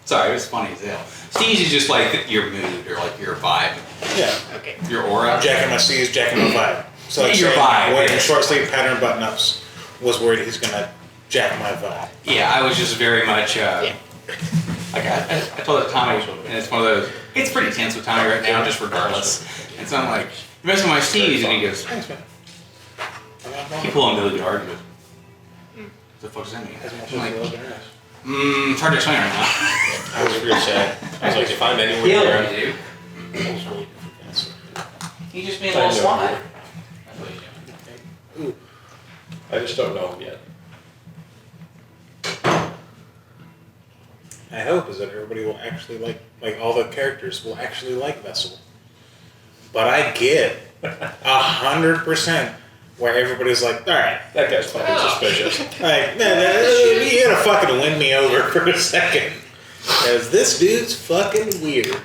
Sorry, it was funny as hell. Steez is just like your mood or like your vibe, Yeah. Okay. your aura. Jacking my steeds, jacking my vibe. So like Your saying vibe, wearing yeah. short sleeve pattern button ups was worried he's gonna jack my vibe. Yeah, I was just very much. Like I told it to Tommy, and it's one of those. It's pretty tense with Tommy right now, just regardless. And so I'm like, "You're messing with my steeds," and he goes, Thanks, man. "Keep pulling really good hard." He goes, "What the fuck's that mean?" I'm like, it's hard to explain right now. I was real sad. I was like, if I'm anywhere Kill near me, him, dude. You just being a I little know. slide. That's what you're doing. I just don't know him yet. I hope is that everybody will actually like all the characters will actually like Vessel. But I get 100% where everybody's like, all right, That guy's fucking suspicious. like, you gotta fucking win me over for a second. Because this dude's fucking weird.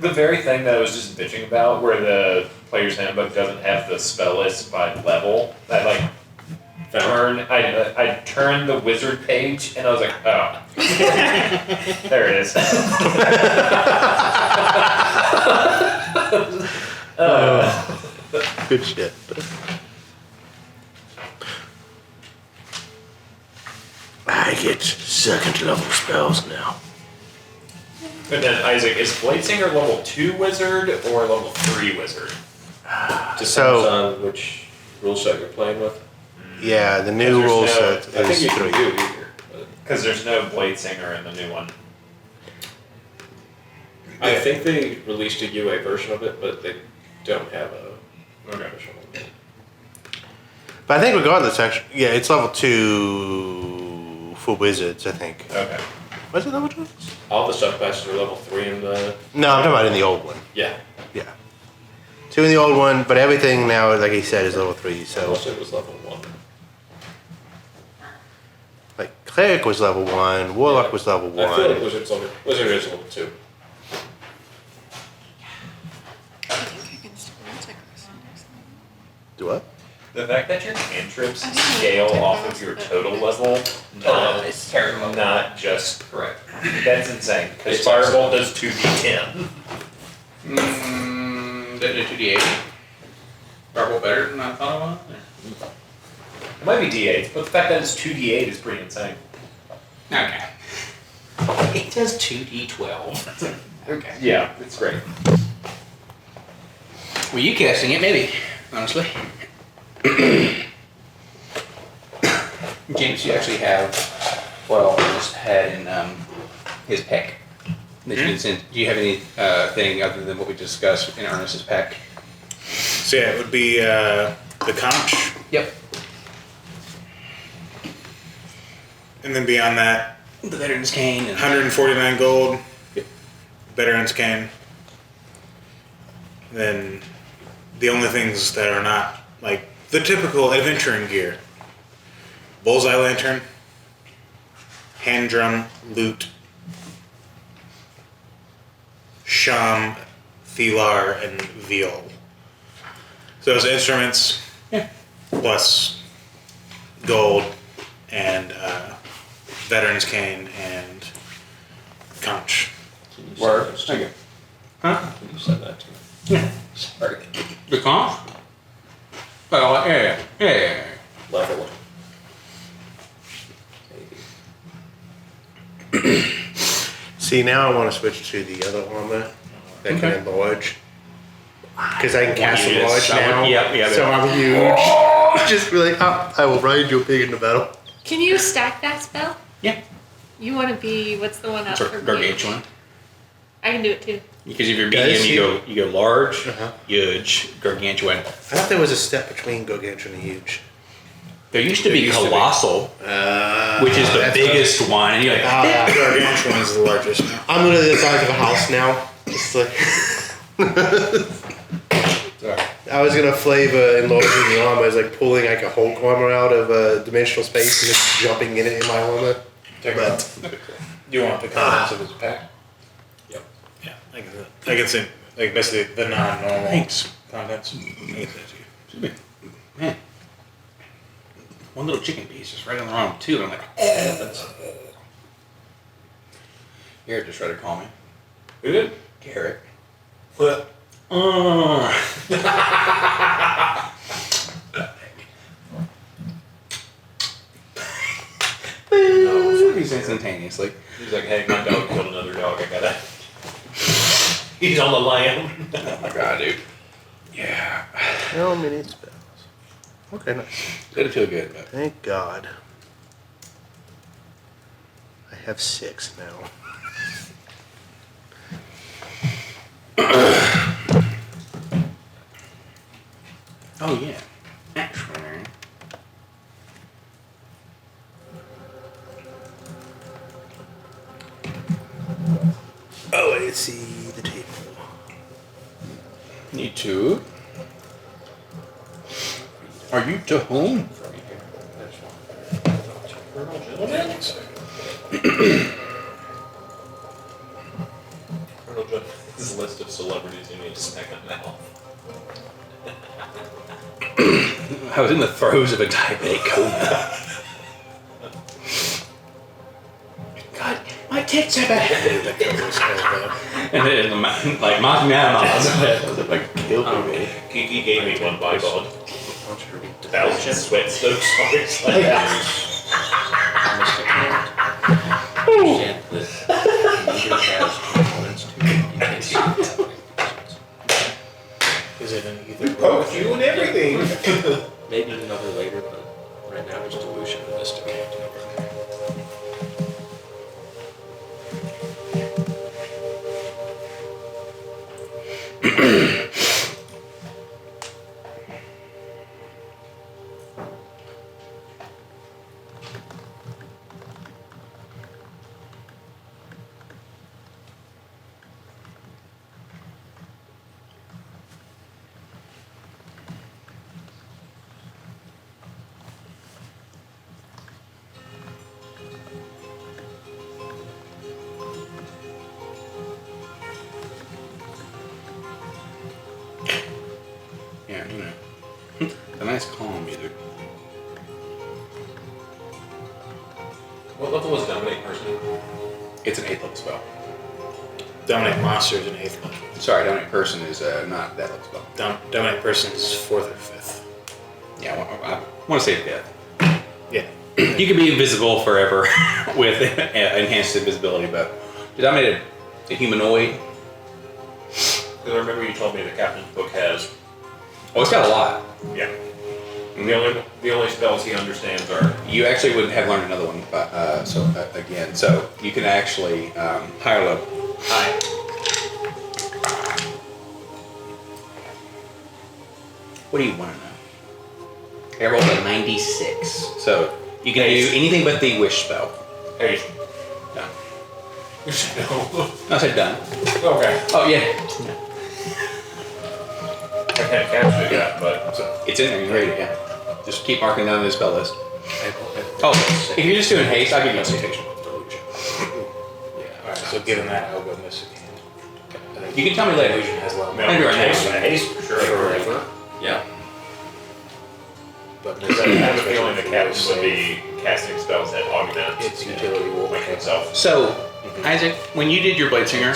The very thing that I was just bitching about, where the player's handbook doesn't have the spell list by level, that like I turned the wizard page and I was like, oh, there it is. Good shit. I get second level spells now. And then Isaac, is Bladesinger level 2 wizard or level 3 wizard? Just So- depends on which rule set you're playing with. Yeah, the new There's rule no- set I think is you can 3. do either. But Because there's no Bladesinger in the new one. I think they released a UA version of it, but they don't have a official one. But I think regardless, actually, yeah, it's level 2 for wizards, I think. Okay. Was it level 2? All the stuff passes are level 3 in the. No, I'm talking about in the old one. Yeah. Yeah. 2 in the old one, but everything now, like he said, is level 3. So, Unless it was level 1. like, cleric was level 1, warlock was level 1. I feel like Wizard is level 2. I think I can still take this. Do what? The fact that your cantrips I didn't scale take off those, of your but- total level, not just Correct. That's insane. Because It's Fireball does 2d10. Did it 2d8? Fireball better than I thought it was? It might be d8, but the fact that it's 2d8 is pretty insane. Okay. It does 2d12. Okay. Yeah, it's great. Were you casting it? Maybe, honestly. James, you actually have what Almost had in his pack. That you can send. Do you have any thing other than what we discussed in Ernest's pack? So yeah, it would be the conch, Yep. and then beyond that, The Veteran's Cane and 149 gold, Yep. Veteran's Cane. Then the only things that are not like the typical adventuring gear: bullseye lantern, hand drum, lute, sham, thelar, and viol. So those instruments, plus gold and veteran's cane and conch. Word. Okay. Huh? Can you send that to me? Yeah. Sorry. The conch? Oh, yeah. Level. Maybe. See, now I want to switch to the other armor that can enlarge. Because I can cast Yes, enlarge I now. would- yep, so I'm huge. Just be like, oh, I will ride your pig into battle. Can you stack that spell? Yeah. You want to be, what's the one after Gargantuan. I can do it too. Because if you're Does medium, he- you go large, Uh-huh. huge, gargantuan. I thought there was a step between gargantuan and huge. There used to be used to be. colossal, which is the that's biggest one. And you're like, Gargantuan is the largest. I'm literally the size of a house now. It's like sorry. I was gonna flavor enlarging the armor as like pulling like a Hulk armor out of a dimensional space and just jumping in it in my armor. But Do you want the contents of his pack? Yep. Yeah, I can say like basically the non-normal Thanks. contents. I can say to you. Man. One little chicken piece is right on the arm, too. And I'm like, oh, that's. Garrett just tried to call me. Who did? Garrett. What? No, he's instantaneously. He's like, hey, my dog killed another dog. I gotta. He's on the lam. Oh my god, dude. Yeah. how many spells? Okay, nice. Didn't feel good, but. Thank God. I have 6 now. Oh, yeah. Actually. Oh, let's see the table. Need to. Are you to whom? from you here. I just want to Colonel Gentleman? Colonel Gentleman. This is a list of celebrities you need to smack on now. I was in the throes of a diabetic coma. God, my tits are bad. And then, like, knocking out miles away. Like, killed me. Kiki gave me one by God. Belgian sweat stokes stories like that. Mr. Kent, understand that neither has components to it. You can't see that. Is it an either? Poke you and everything. Maybe another later, but right now there's dilution in this to be acting over there. Yeah, you know. A nice calm music. What level was Dominate Person? It's an 8th level spell. Dominate monster is an 8th level. Sorry, Dominate Person is not that level spell. Dominate person is 4th or 5th. Yeah, I want to say 5th. Yeah. You can be invisible forever with enhanced invisibility, but to dominate a humanoid, Because I remember you told me the Captain's book has. oh, it's got a lot. Yeah. And the only spells he understands are. You actually would have learned another one, but again, so you can actually higher level. Hi. What do you want to know? I rolled a 96, so you can do anything but the wish spell. Hey. Done. No. I said done. Okay. Oh yeah, I can't capture it yet, but. So. it's in there. You can read it. Yeah. Just keep marking down the spell list. Oh, if you're just doing haste, I'll give you a citation. Alright, so given that, I'll go Mystic Hand. You can tell me later. Illusion has level. Maybe right now. Haste, for sure. Forever. Yeah. But I have a feeling the Captain would be casting spells that augment its utility will like himself. So, Isaac, when you did your Blade Singer,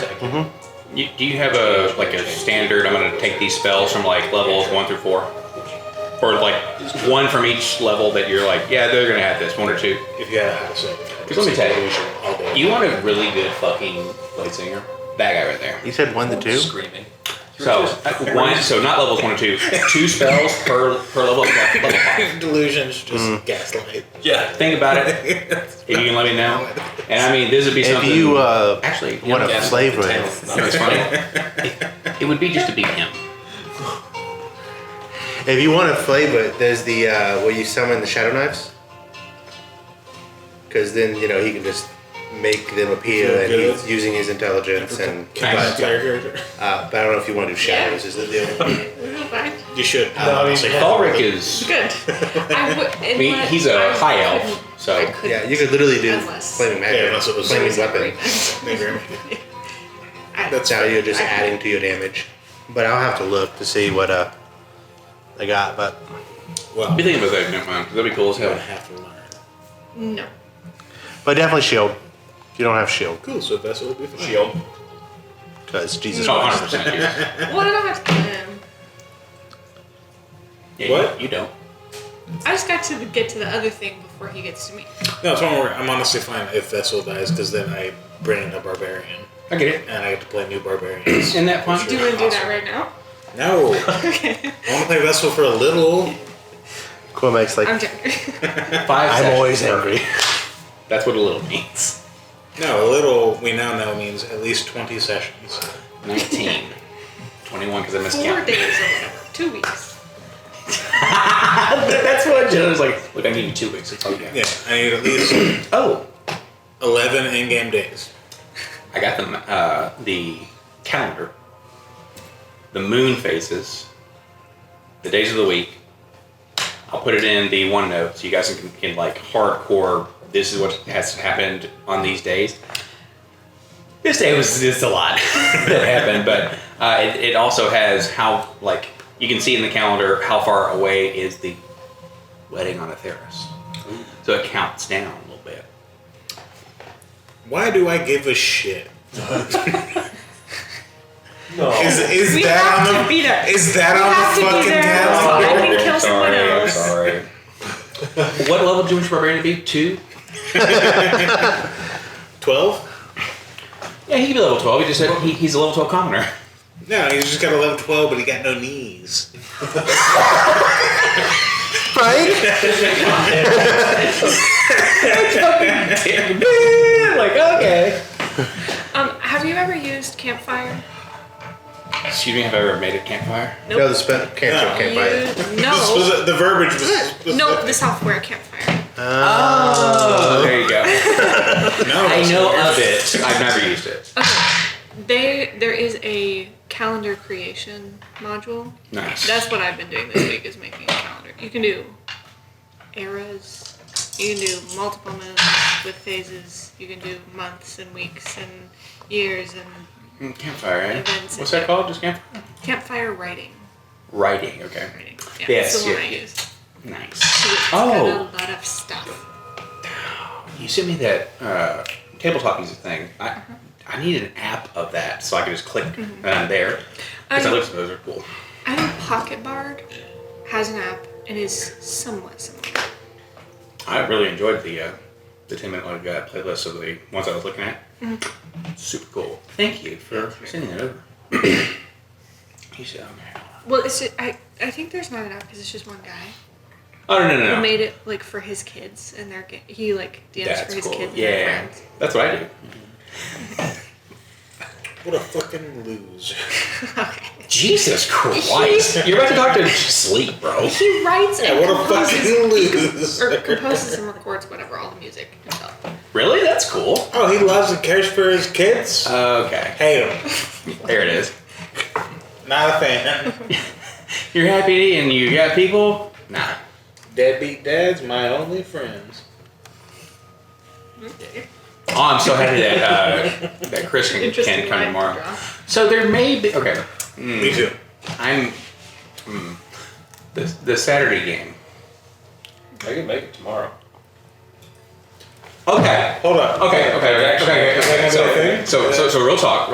do you have a standard? I'm going to take these spells from like levels 1 through 4, or like one from each level that you're like, yeah, they're going to have this 1 or 2. If you had a house, Let me tell you, illusion all day. you want a really good fucking Blade Singer? That guy right there. You said 1 to 2? Screaming. So so not levels 1 or 2, 2 spells per level 5. Delusions, just gaslight. Yeah. Think about it. If you can let me know. And I mean, this would be If something. you actually, want to slave with it's funny. It would be just to beat him. if you want to flay with, there's the where you summon the shadow knives. Because then he can just make them appear, and Good. he's using his intelligence and. Can I player character? But I don't know if you want to do shadows. Is the deal? We're fine. You should. Ulrich is. Good. I mean, he's a high elf, so. Yeah, you could literally do Unless- flaming magic, Yeah, unless it was flaming something weapon. That's Now fine. you're just adding to your damage. But I'll have to look to see what I got. But Well, Be thinking about that, never mind. That'd be cool as you don't hell. have to learn. No. definitely shield. You don't have shield Cool, so Vessel will be fine. Shield. because Jesus Oh, Christ. 100%. Yeah. Well, I don't have to. Yeah, What? You don't. I just got to get to the other thing before he gets to me. No, it's one where I'm honestly fine if Vessel dies, because then I bring in a barbarian, I get it. and I get to play new barbarians. Isn't that fun? Do you want to do that right now? No, Okay. I want to play Vessel for a little. Cormac's like, I'm joking. 5 I'm sessions. always angry. That's what a little means. No, a little, we now know, means at least 20 sessions. 19. 21 because I missed 4 count. days or whatever. 2 weeks. That's what Jenna's like. Look, I need you 2 weeks. It's okay. Yeah, I need at least Oh, 11 in-game days. I got the calendar, the moon phases, the days of the week, I'll put it in the OneNote so you guys can like hardcore. This is what has happened on these days. This day was just a lot that happened, but it also has how, like, you can see in the calendar how far away is the wedding on Atheros. So it counts down a little bit. Why do I give a shit? No. Is We that have on to the be there. is that We on have the to be fucking there. calendar? I can kill someone else. Sorry. What level do you want your barbarian to be? 2? 12? Yeah, he can be level 12. He just said he's a level 12 commoner. No, he's just got a level 12, but he got no knees. Right? Like, okay. Have you ever used Campfire? Excuse me, have I ever made a campfire? No, the campfire. The verbiage was No, the software Campfire. Oh, there you go. No, I know of it. I've never used it. Okay. There is a calendar creation module. Nice. That's what I've been doing this week, is making a calendar. You can do eras. You can do multiple moons with phases. You can do months and weeks and years and Campfire, right? Events. What's that called? Just campfire? Campfire writing. Writing, okay. Yeah, Yes, that's the one yeah, I yeah. use. Nice. So it's Oh. got a lot of stuff. You sent me that tabletop music thing. I need an app of that so I can just click and I'm there. Because I looked at those are cool. I think Pocket Bard has an app and is somewhat similar. I really enjoyed the 10-minute playlist of the ones I was looking at. Super cool. Thank you for sending it over. You said, okay. Well, it's just, I think there's not an app because it's just one guy Oh, no. who made it like for his kids and he like DMs That's for his cool. kids and their Yeah, friends. that's what I do. What a fucking loser. Okay. Jesus Christ. You're about to talk to sleep, bro. He writes and What a composes, fucking loser. or composes and records whatever, all the music himself. Really? That's cool. Oh, he loves and cares for his kids? Okay. Hate him. There it is. Not a fan. You're happy and you got people? Nah. Deadbeat dads, my only friends. Oh, I'm so happy that Chris can come tomorrow. So there may be... Okay. Me too. I'm... The Saturday game. I can make it tomorrow. Okay. Hold on. Okay. So real talk.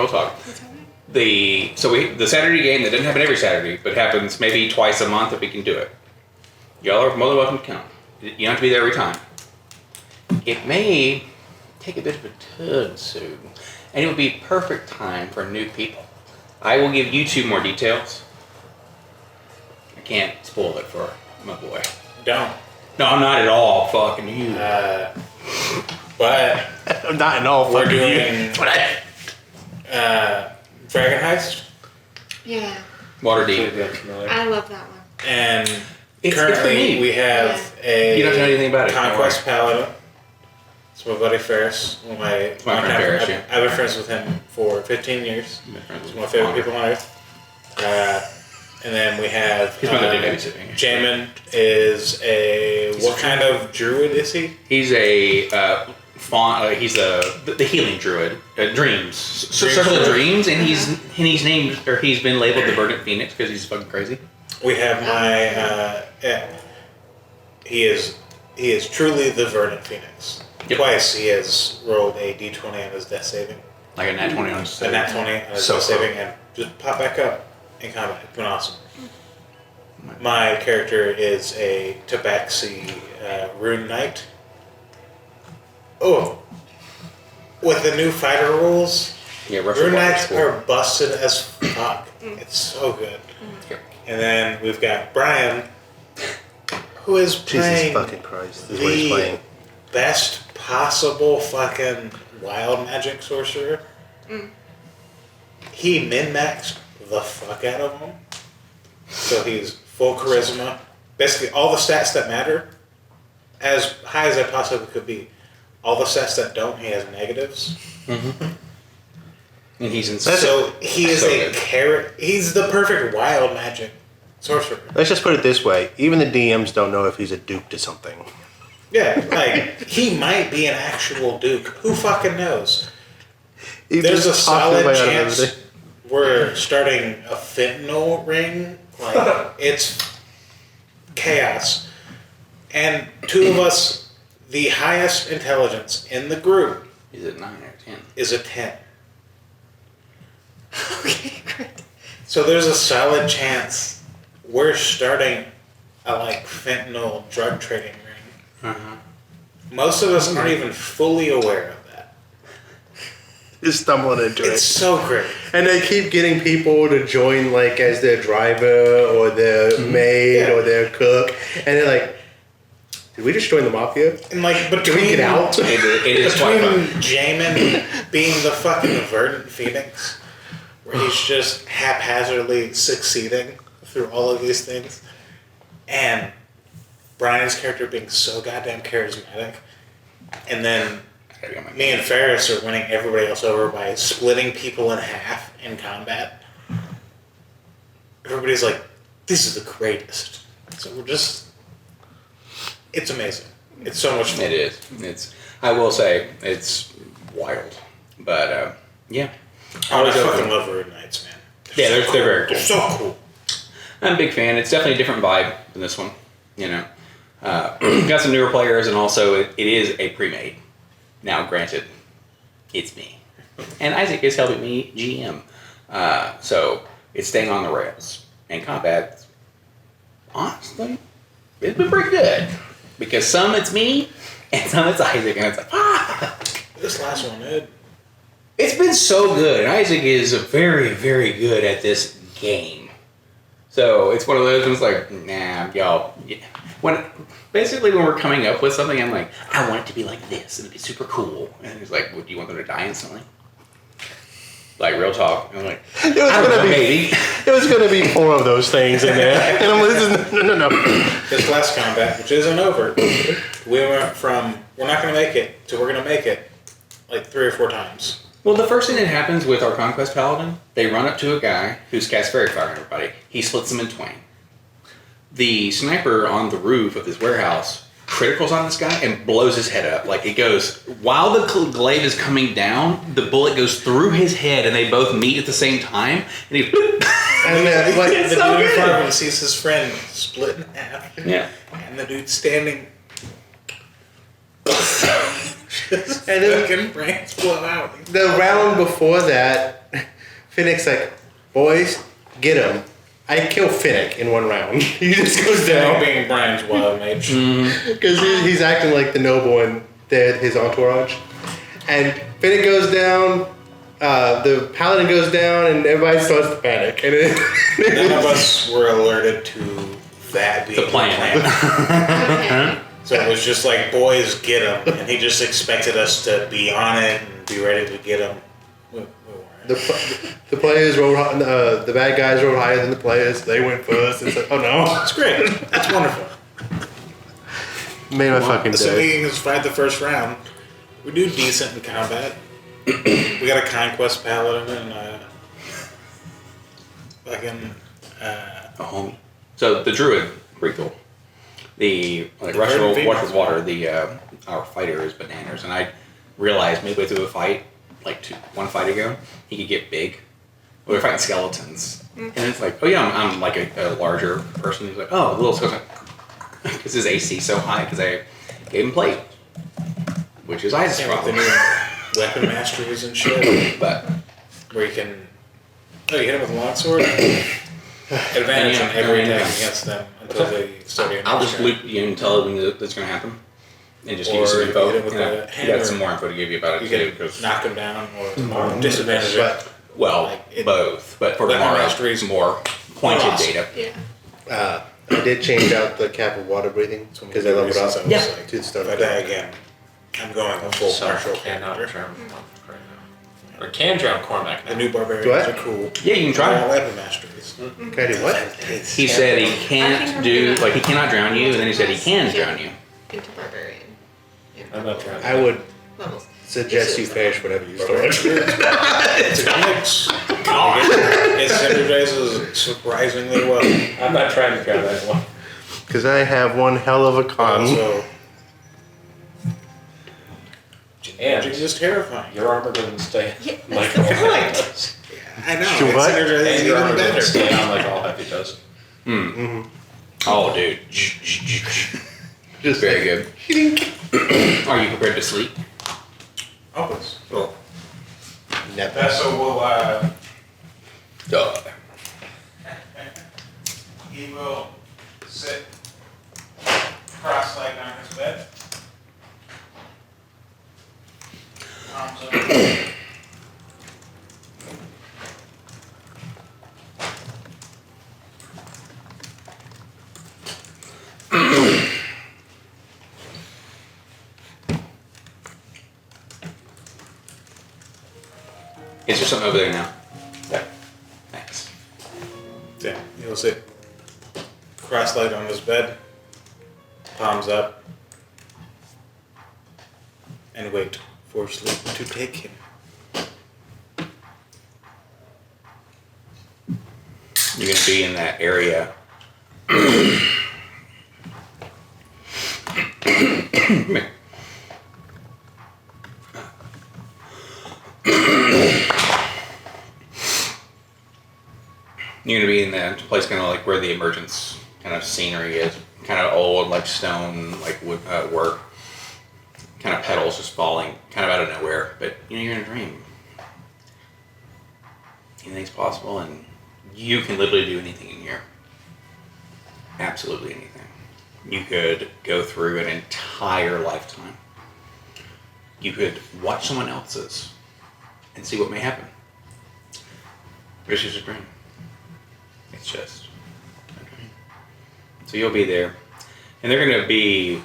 The Saturday game that doesn't happen every Saturday, but happens maybe twice a month if we can do it. Y'all are more than welcome to come. You don't have to be there every time. It may take a bit of a turn soon, and it would be perfect time for new people. I will give you 2 more details. I can't spoil it for my boy. Don't. No, I'm not at all fucking you. But I'm not at all we're fucking you. doing Dragon Heist, Yeah, Waterdeep. I love that one. and It's currently pretty neat. we have a You don't know anything about it. Conquest Paladin. It's my buddy Ferris. One of my my friend Ferris, yeah. I've been friends with him for 15 years. He's one of my favorite people on earth. And then we have He's one that did babysitting. Jamin is what kind of druid is he? He's a he's the healing druid. Dreams, circle of dreams, and he's named, or he's been labeled the Verdant Phoenix because he's fucking crazy. We have my he is truly the Verdant Phoenix. Yep. Twice he has rolled a d20 on his death saving. Like a nat 20 on his A nat 20 on his So death saving, and just pop back up in combat. It's been awesome. My character is a Tabaxi Rune Knight. Oh, with the new fighter rules, Yeah, Russian Rune Knights Cool. are busted as fuck. It's so good. Yep. And then we've got Brian, who is Jesus playing fucking Christ. This is what he's the playing. best possible fucking wild magic sorcerer. He min-maxed the fuck out of him. So he's full charisma. Basically, all the stats that matter, as high as they possibly could be. All the stats that don't, he has negatives. And he's in So he is So a good. he's the perfect wild magic sorcerer. Let's just put it this way: even the DMs don't know if he's a duke to something. Yeah, like he might be an actual duke. Who fucking knows? He There's a just popped in solid my head chance the other day. we're starting a fentanyl ring. Like it's chaos, and two of us, the highest intelligence in the group, Is it 9 or 10? is a 10. Okay, great. So there's a solid chance we're starting a like fentanyl drug trading ring. Uh-huh. Most of us aren't even fully aware of that. Just stumbling into It's it. so great. And they keep getting people to join, like, as their driver or their maid Yeah. or their cook. And they're like, did we just join the mafia? And like Can between we get out? It is quite between fun. Jamin being the fucking verdant phoenix, where he's just haphazardly succeeding through all of these things, and Brian's character being so goddamn charismatic, and then me and Ferris are winning everybody else over by splitting people in half in combat. Everybody's like, this is the greatest. So we're just, it's amazing. It's so much fun. It is. It's. I will say it's wild, but yeah. Oh, I Always fucking open. love Rude Knights, man. Yeah, they're so very cool. They're so cool. I'm a big fan. It's definitely a different vibe than this one. You know, got some newer players, and also it is a pre-made. Now, granted, it's me, and Isaac is helping me GM, so it's staying on the rails. And combat, honestly, it's been pretty good because some it's me, and some it's Isaac, and it's like, This last one, Ed. it's been so good. Isaac is very, very good at this game. So it's one of those ones like, nah, y'all. Yeah. When we're coming up with something, I'm like, I want it to be like this, and it'd be super cool. And he's like, well, do you want them to die instantly? Like real talk. And I'm like, It was I don't gonna know, be maybe. It was gonna be 4 of those things in there. And I'm listening. No. This last combat, which isn't over, we went from we're not going to make it to we're going to make it like 3 or 4 times. Well, the first thing that happens with our Conquest Paladin, they run up to a guy who's cast Fairy Fire on everybody. He splits them in twain. The sniper on the roof of this warehouse criticals on this guy and blows his head up. Like it goes, while the glaive is coming down, the bullet goes through his head and they both meet at the same time. And he, And then, like, The so dude in front of good. him sees his friend split in half. yeah. And the dude standing. Just And then- fucking brains blow out. the round before that, Finnick's like, boys, get him. I kill Finnick in 1 round. He just goes Now down. being Brian's wild mage. Because he's acting like the noble in his entourage. And Finnick goes down, the paladin goes down, and everybody starts to panic. And None of us were alerted to that being The plan. Okay. So it was just like, boys, get him. And he just expected us to be on it and be ready to get him. We weren't. the players rolled, the bad guys rolled higher than the players. They went first. It's like, oh no. It's great. It's wonderful. Made my fucking So day. we survived the first round. We do decent in combat. We got a conquest paladin and fucking A homie. So the druid, pretty cool. The like The rush Verdant with Phoenix. water. The our fighter is bananas, and I realized midway through the fight, like 1 fight ago, he could get big. We were fighting skeletons, and it's like, oh yeah, I'm like a larger person. He's like, oh, a little skeleton, because his AC so high because I gave him plate, which is Isaac's same with the problem. new weapon masteries and shit, But where you can. Oh, you hit him with a longsword. Advantage on every attack against them until they start your I'll next just turn. loop you and tell you when that's going to happen, and just give you Or some you info. hit it with You know, a you got hammer. some more info to give you about You it too, can 'cause- knock him down or disadvantage it. But well, like, it- both, but for weapon tomorrow, masteries more pointed awesome. data. Yeah. I did change out the cap of water breathing because I leveled up Yeah. to the start. If I die again, I'm going a full So partial cannot character. drown Cormac right now. Or can drown Cormac now. The new barbarians What? are cool. Yeah, you can try. All weapon masteries. Can I do what? He said he I think can't I'm do, gonna- like he cannot drown you, and then he said he can drown you. Into barbarian. Yeah. I'm not drowning. I would Levels. suggest you finish whatever you start. It's synergizes surprisingly well. I'm not trying to grab that one. Because I have one hell of a con. So, And it's just terrifying. your armor doesn't stay Yeah, like that's all the heavy point. does. I know. To It what? synergizes And your even armor doesn't better. stay on like all heavy does. Oh, dude. Just Very good. Are you prepared to sleep? Always. Well, never. so we'll, Duh. he will sit cross-legged on his bed. Arms up. Is there something over there now? Yeah. Thanks. Yeah, he'll sit cross-legged on his bed, palms up, and wait for sleep to take him. You're gonna be in that area. Come here. You're gonna be in that place kind of like where the emergence kind of scenery is. Kind of old, like stone, like wood work. Kind of petals just falling kind of out of nowhere. But you know, you're in a dream. Anything's possible, and you can literally do anything in here. Absolutely anything. You could go through an entire lifetime. You could watch someone else's and see what may happen. But it's just a dream. It's just a dream. So you'll be there, and they're going to be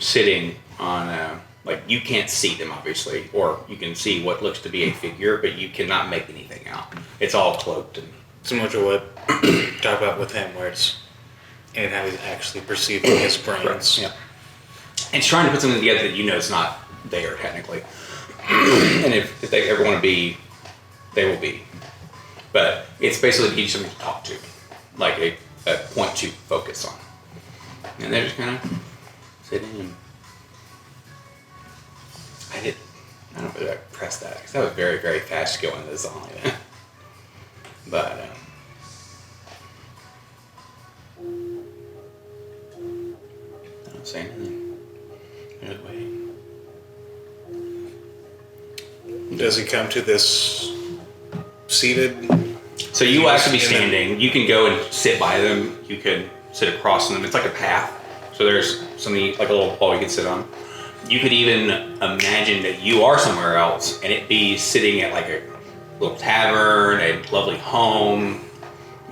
sitting on like you can't see them obviously, or you can see what looks to be a figure, but you cannot make anything out. It's all cloaked and Similar to what talk about with him, where it's anytime he's actually perceiving his brains. yeah. It's trying to put something together that you know is not there technically. And if they ever want to be, they will be. But it's basically to give you something to talk to, like a point to focus on. And they're just kind of sitting and I don't know if I pressed that because that was very, very fast going this song like that. But I don't say anything. I'm just waiting. Does he come to this seated? So you will actually be And then- standing. You can go and sit by them. You could sit across from them. It's like a path. So there's something like a little pole you can sit on. You could even imagine that you are somewhere else and it be sitting at like a little tavern, a lovely home.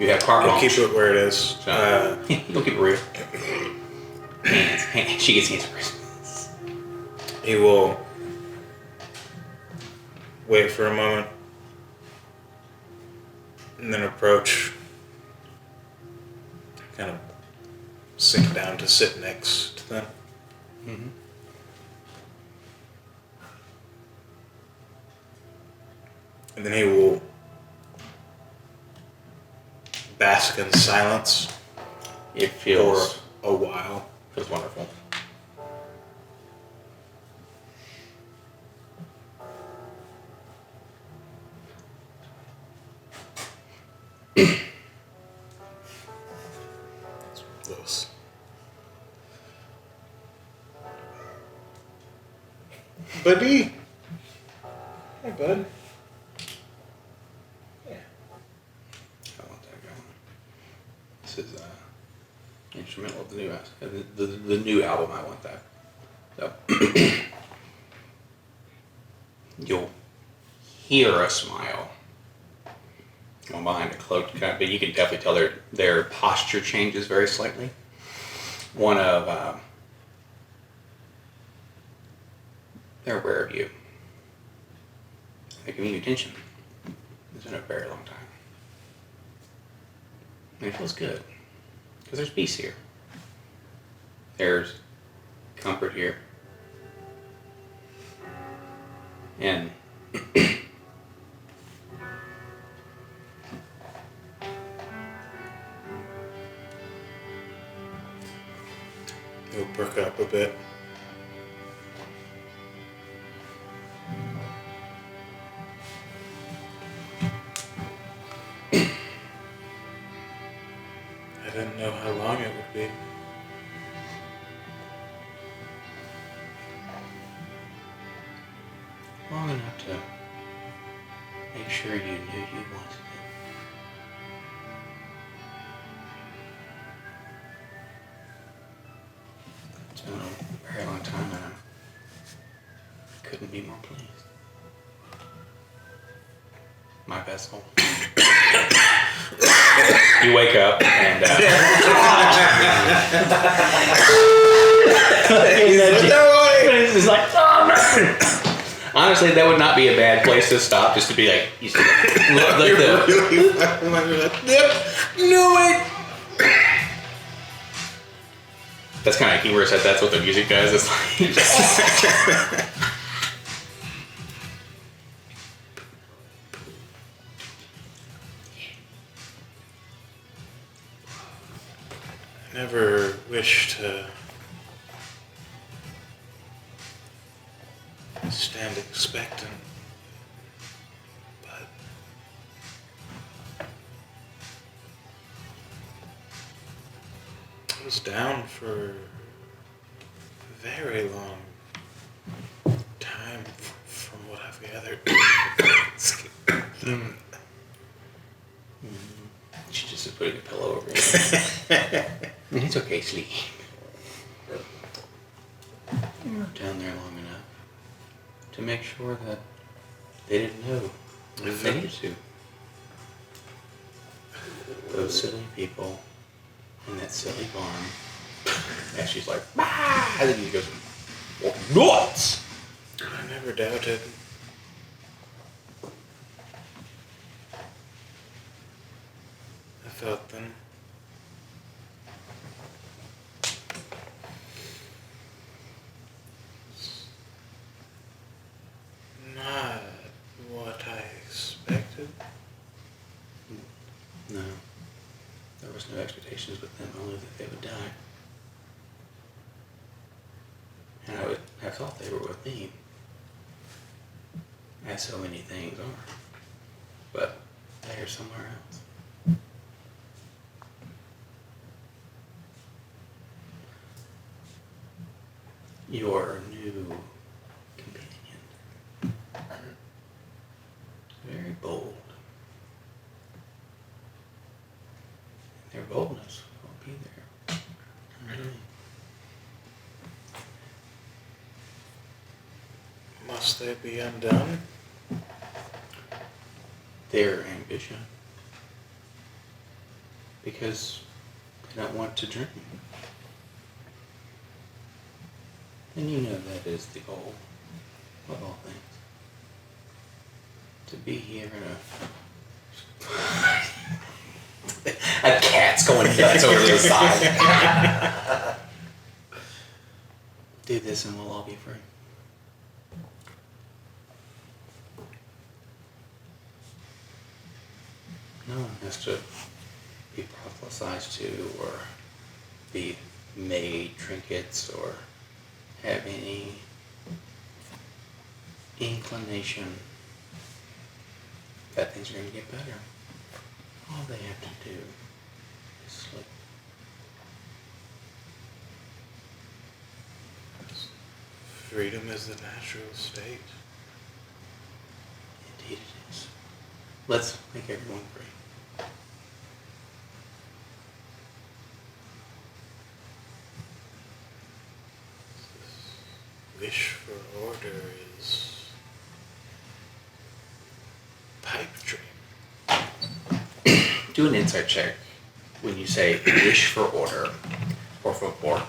You have carte I'll blanche. keep it where it is. So, you'll keep it real. Hands. She gets hands for Christmas. He will wait for a moment and then approach, kind of sink down to sit next to them. And then he will bask in silence It feels for a while. feels wonderful. Close. Buddy. Hey, bud. I want that going. This is instrumental of the new the new album. I want that. So you'll hear a smile going behind a cloaked kind of, but you can definitely tell their posture changes very slightly. One of they're aware of you. They're giving you attention. It's been a very long time. And it feels good. Because there's peace here. There's comfort here. And It'll perk up a bit. I didn't know how long it would be. long enough to make sure you knew you wanted it. It's been a very long time and I couldn't be more pleased. My vessel. You wake up and it's like, oh no! Honestly, that would not be a bad place to stop, just to be like, you see, like no way. That's kind of humorous that that's what the music does. It's like, I never wish to stand expectant, but I was down for a very long time from what I've gathered. she just put a pillow over it. It's okay, sleep. You were down there long enough to make sure that they didn't know if they needed to. Those silly people in that silly barn. And she's like, bah! And then he goes, nuts! I never doubted. I felt them. Not what I expected. No. There was no expectations with them, only that they would die. And I would have thought they were with me. As so many things are. But they're somewhere else. Your new companion. Very bold. Their boldness will be there. Must they be undone? Their ambition. Because they don't want to dream. And you know that is the goal of all things. To be here in a cat's going nuts over the side. Do this and we'll all be free. No one has to be prophesized to or be made trinkets or have any inclination that things are going to get better. All they have to do is sleep. Freedom is the natural state. Indeed it is. Let's make everyone free. Wish for order is pipe dream. Do an insight check when you say wish for order or for war.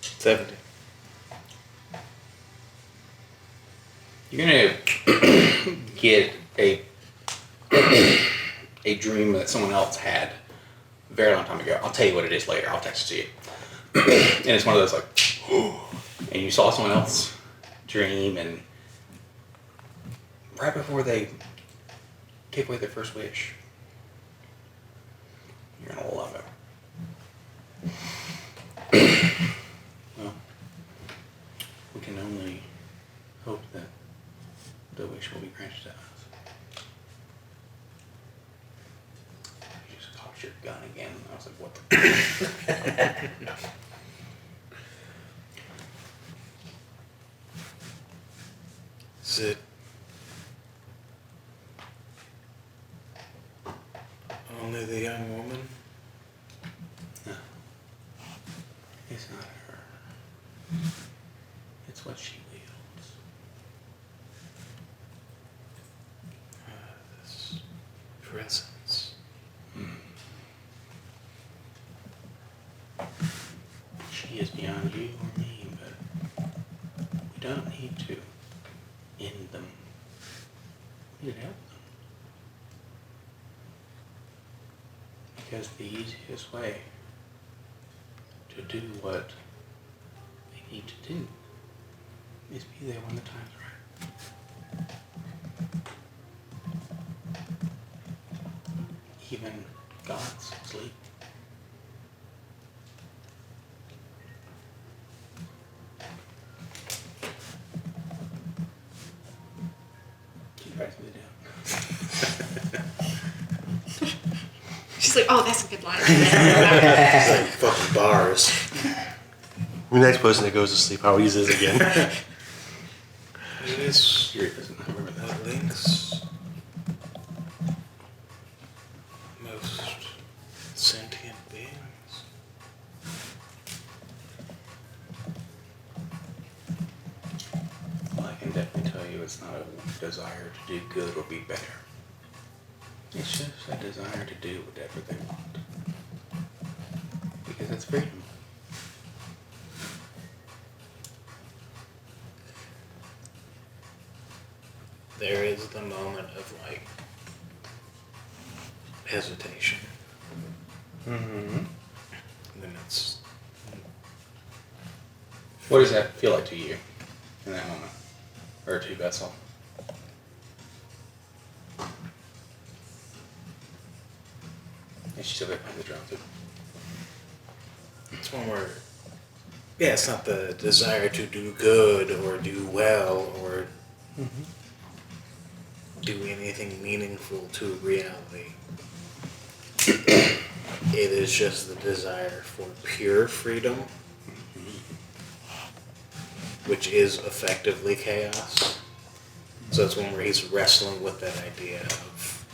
70. You're gonna get a dream that someone else had a very long time ago. I'll tell you what it is later. I'll text it to you. And it's one of those like, and you saw someone else dream, and right before they take away their first wish, you're gonna love it. Well, we can only hope that the wish will be granted to us. You just cocked your gun again. I was like, what the? Is it only the young woman? No. It's not her. It's what she wields. This presence. She is beyond you or me, but we don't need to end them. We need to help them. Because the easiest way to do what they need to do is be there when the time's right. Even gods sleep. Keep writing it down. She's like, oh, that's a good line. It's like fucking bars. The next person that goes to sleep, I'll use this again. It is Here it isn't. I remember that. that links most sentient beings. Well, I can definitely tell you it's not a desire to do good or be better. It's just a desire to do whatever they want. Because it's freedom. There is the moment of like hesitation. Mm-hmm. And then it's What does that feel like to you in that moment? Or to Vessel? And she's still there playing the drum too. it's one where yeah, it's not the desire to do good or do well or do anything meaningful to reality. It is just the desire for pure freedom, which is effectively chaos. So it's one where he's wrestling with that idea of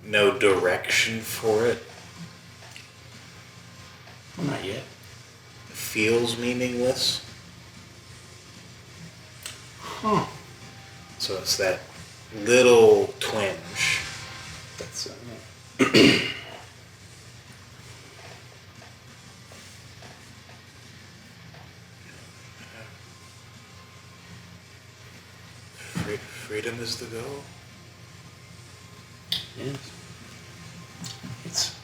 no direction for it, Well, not yet. feels meaningless. Huh. So it's that little twinge. That's Freedom is the goal. yes. It's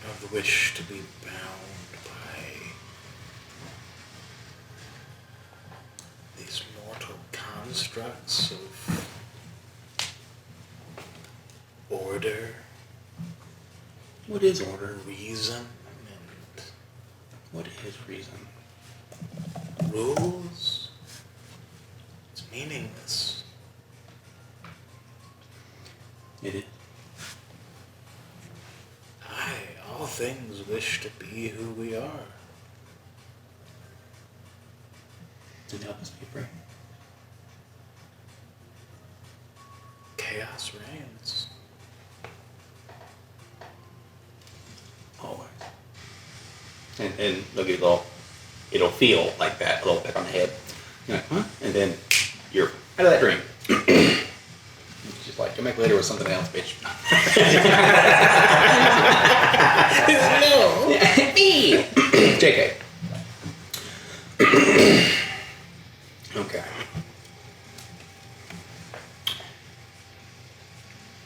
Of the wish to be bound by these mortal constructs of order, what is order? reason, What is reason? and rules. It's meaningless. It is. All things wish to be who we are. And help us be free. Chaos reigns. Always. And look at it'll feel like that, a little peck on the head. You're like, huh? And then you're out of that dream. It's just like, come back later with something else, bitch. No. JK. Okay.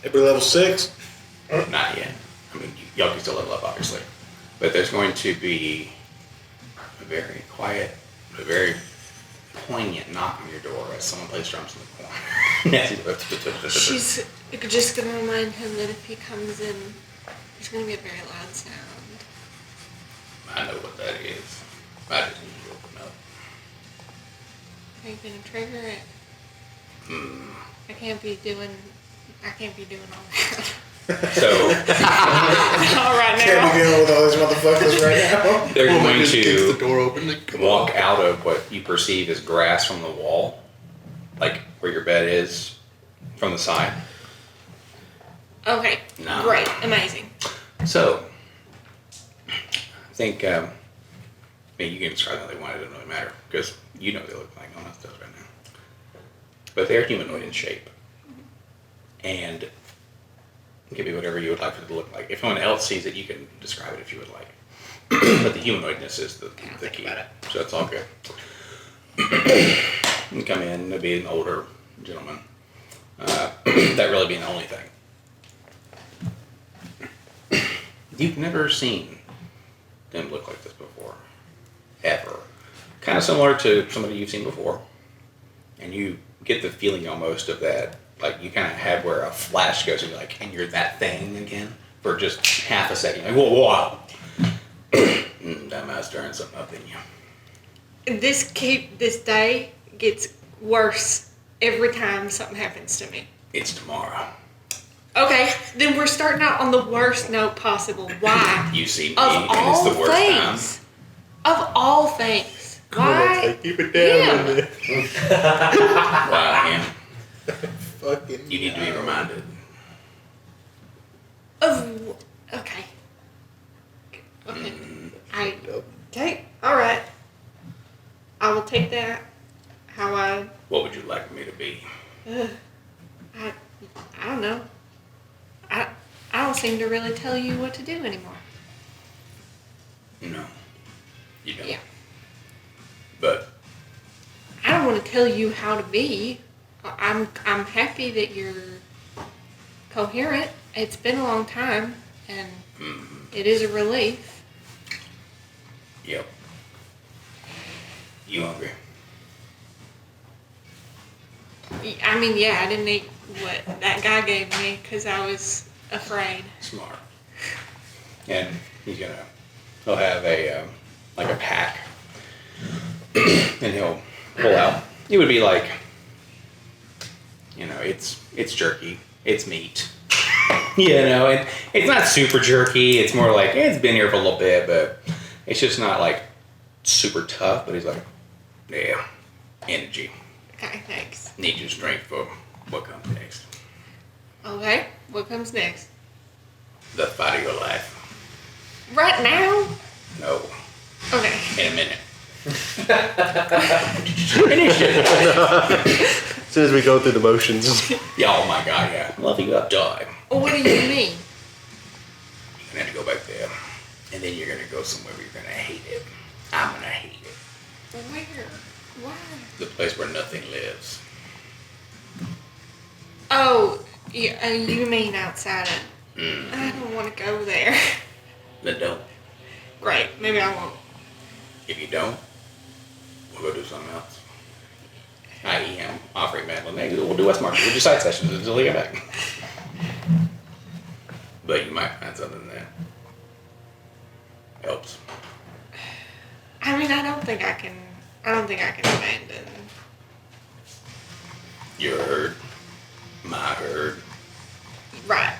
Every level 6. Not yet. I mean, y'all can still level up, obviously. But there's going to be a very quiet, a very poignant knock on your door as someone plays drums in the corner. She's just gonna remind him that if he comes in, there's gonna be a very loud sound. I know what that is. I just need to open up. Are you gonna trigger it? I can't be doing all that. So Not right Can't be now. dealing with all these motherfuckers right now. they're going Just kicks the to door open. Like, come walk on. out of what you perceive as grass from the wall, like where your bed is from the side. Okay. No. Great. Amazing. So, I think, I mean, you can describe how they want, it doesn't really matter, because you know what they look like, no one else does right now. But they're humanoid in shape. And it can be whatever you would like for it to look like. If someone else sees it, you can describe it if you would like. But the humanoidness is the key. So that's all good. You come in, there'll be an older gentleman. That really being the only thing. You've never seen them look like this before. Ever. Kind of similar to somebody you've seen before. And you get the feeling almost of that, like you kind of have where a flash goes and you're like, and you're that thing again for just half a second. Like, whoa. That might stirring something up in you. This day gets worse every time something happens to me. It's tomorrow. Okay, then we're starting out on the worst note possible. Why? You see me, Of and it's all the worst things. Of all things. Why? Like, keep it down. him? time. Why him? Fucking. You need to be reminded. Of okay. Okay. Okay. All right. I will take that. How I What would you like me to be? I don't know. I don't seem to really tell you what to do anymore. No. You don't. Yeah. But I don't want to tell you how to be. I'm happy that you're coherent. It's been a long time, and it is a relief. yep. You hungry? I mean, yeah, I didn't eat what that guy gave me because I was afraid. Smart. And he'll have a like a pack, and he'll pull out. It would be like, it's jerky, it's meat. And it's not super jerky. It's more like it's been here for a little bit, but it's just not like super tough. But he's like, yeah, energy. Okay, thanks. Need your strength for what comes next. Okay, what comes next? The fight of your life. Right now? No, Okay. in a minute. As soon as we go through the motions. Yeah, oh my god, yeah. Love you up, die. Well, what do you mean? You're gonna have to go back there, and then you're gonna go somewhere where you're gonna hate it. I'm gonna hate it. Where? Why? The place where nothing lives. Oh, you mean outside of... I don't want to go there. Then don't. Great, maybe I won't. If you don't, we'll go do something else. I.e., I'm offering Madeline, hey, we'll do West Market. We'll do side sessions until we get back. But you might find something that helps. I mean, I don't think I can abandon. Your herd, my herd. Right.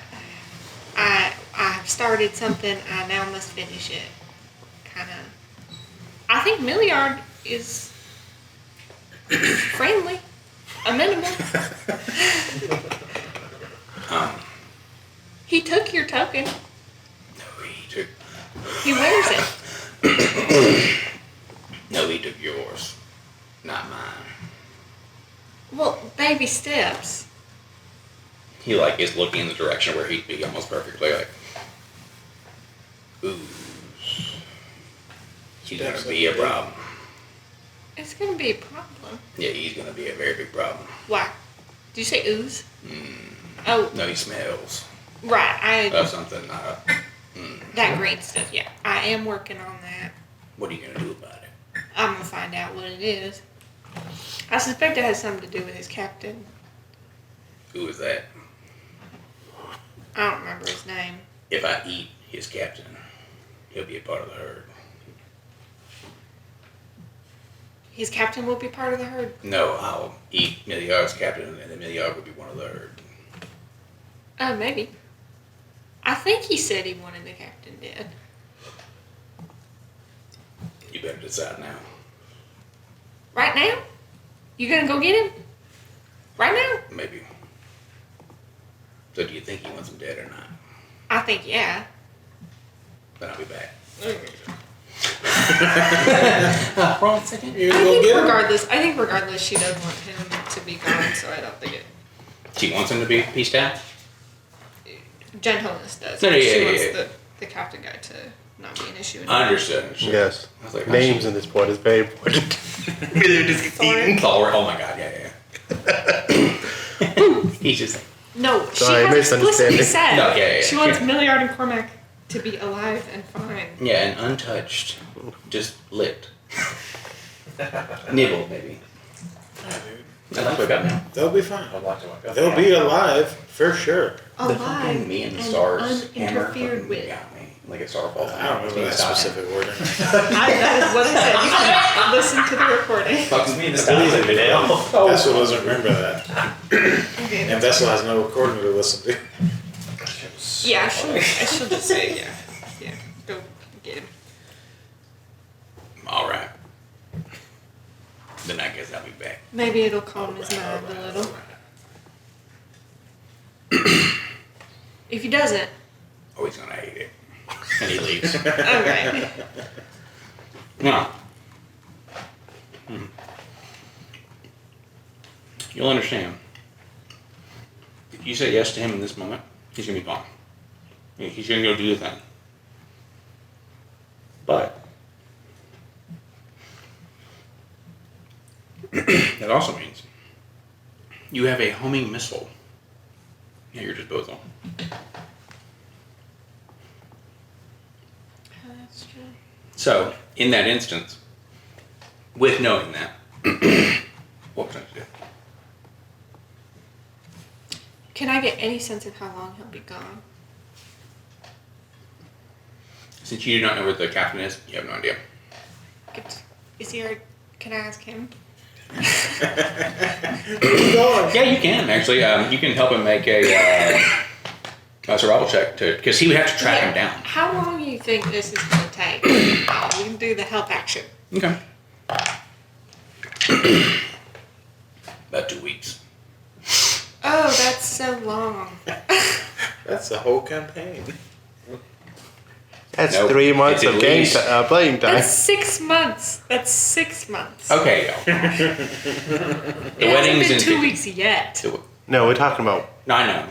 I've started something. I now must finish it. Kind of. I think Milliard is friendly, amenable. He took your token. No, he took. He wears it. No, he took yours, not mine. Well, baby steps. He is looking in the direction where he'd be almost perfectly like, ooh, he's gonna be a problem. It's gonna be a problem. Yeah, he's gonna be a very big problem. Why? Did you say ooze? Oh, No, he smells. Right. of something. That green stuff. Yeah, I am working on that. What are you gonna do about it? I'm gonna find out what it is. I suspect it has something to do with his captain. Who is that? I don't remember his name. If I eat his captain, he'll be a part of the herd. His captain will be part of the herd. No, I'll eat Miliar's captain, and then Miliar will be one of the herd. Oh, maybe. I think he said he wanted the captain dead. You better decide now. Right now? You gonna go get him? Right now? Maybe. So do you think he wants him dead or not? I think yeah. Then I'll be back. Wrong second. You gonna go get him? I think regardless, she does want him to be gone, so I don't think it. She wants him to be pieced out? Jen Holness does. No, no, she yeah, wants yeah. the captain guy to not be an issue anymore. Understood. Yes. I was like, Names in this point is very important. They're just Thor. Thor. Oh my god, yeah. He's just like, No, Sorry, she has explicitly misunderstanding. said No, yeah. she wants Milliard and Cormac to be alive and fine. yeah, and untouched. Just licked. Nibbled, maybe. I'd like to wake up now. They'll be fine. I'd like to wake up. They'll be alive for sure. The Alive fucking me and the stars hammer uninterfered fucking with. got me. Like a star falls. I don't remember that specific word. That is what I said. You can listen to the recording. Fucks me in the Sounds like stars. Vidal. Vessel doesn't remember that. Okay, And that's Vessel has no recording to listen to. yeah, she'll just say yeah, go get him. All right. Then I guess I'll be back. Maybe it'll calm his mind a little. If he doesn't, Oh, he's gonna hate it. And he leaves. okay. No. You'll understand. If you say yes to him in this moment, he's gonna be gone. He's gonna go do the thing. But that also means you have a homing missile at your disposal. That's true. So, in that instance, with knowing that, what can I do? Can I get any sense of how long he'll be gone? Since you do not know where the captain is, you have no idea. Is he? Can I ask him? Yeah, you can actually. You can help him make a survival check because he would have to track him down. How long do you think this is going to take? We can do the help action. Okay. About 2 weeks. Oh, that's so long. That's the whole campaign. That's Nope. 3 months It's of at game least- playing time. That's 6 months. That's 6 months. Okay. The It wedding's hasn't in been 2 50 weeks yet. the- No, we're talking about. No, I know.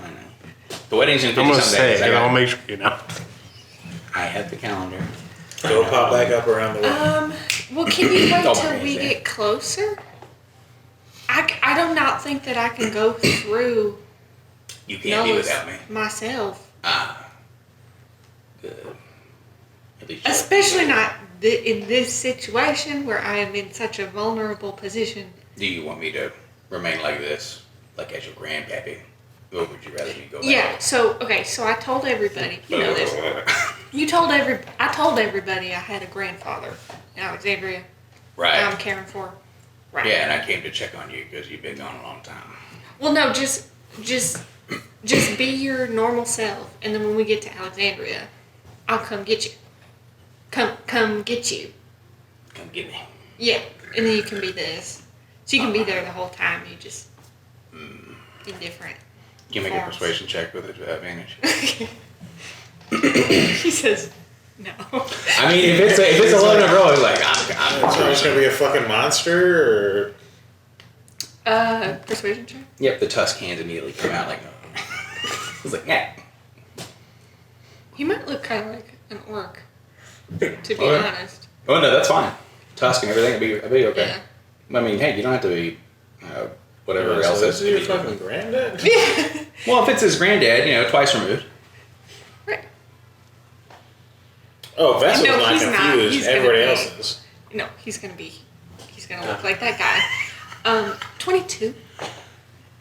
The wedding's in 50 I'm gonna some say days. it. I and I'll got- make sure you know. I have the calendar. Go pop back up around the way. Well, can you wait Oh, till my we God. get closer? I do not think that I can go through You can't be Noah's without me. myself. Good. At least you- Especially not in this situation where I am in such a vulnerable position. Do you want me to remain like this, like as your grandpappy, or would you rather me go back? Yeah. So I told everybody. You know this. I told everybody I had a grandfather in Alexandria. Right. I'm caring for. Right. Yeah, and I came to check on you because you've been gone a long time. Well, no, just be your normal self, and then when we get to Alexandria, I'll come get you. Come get you. Come get me. Yeah, and then you can be this. So you can be there the whole time. You just indifferent. You can make a Forms. persuasion check with advantage. She says no. I mean, if it's a low number, I was like, I'm So it's gonna be a fucking monster, or Persuasion check. Yep, the tusk hands immediately come out like. I was like, yeah. He might look kind of like an orc, to be Okay. honest. Oh no, that's fine. Tusk and everything will be okay. Yeah. I mean, hey, you don't have to be whatever so else this is. is your fucking granddad. Well, if it's his granddad, twice removed. Oh, Vessel's No, not he's not. confused. He's gonna Everybody be- else is. No, he's gonna look like that guy. 22.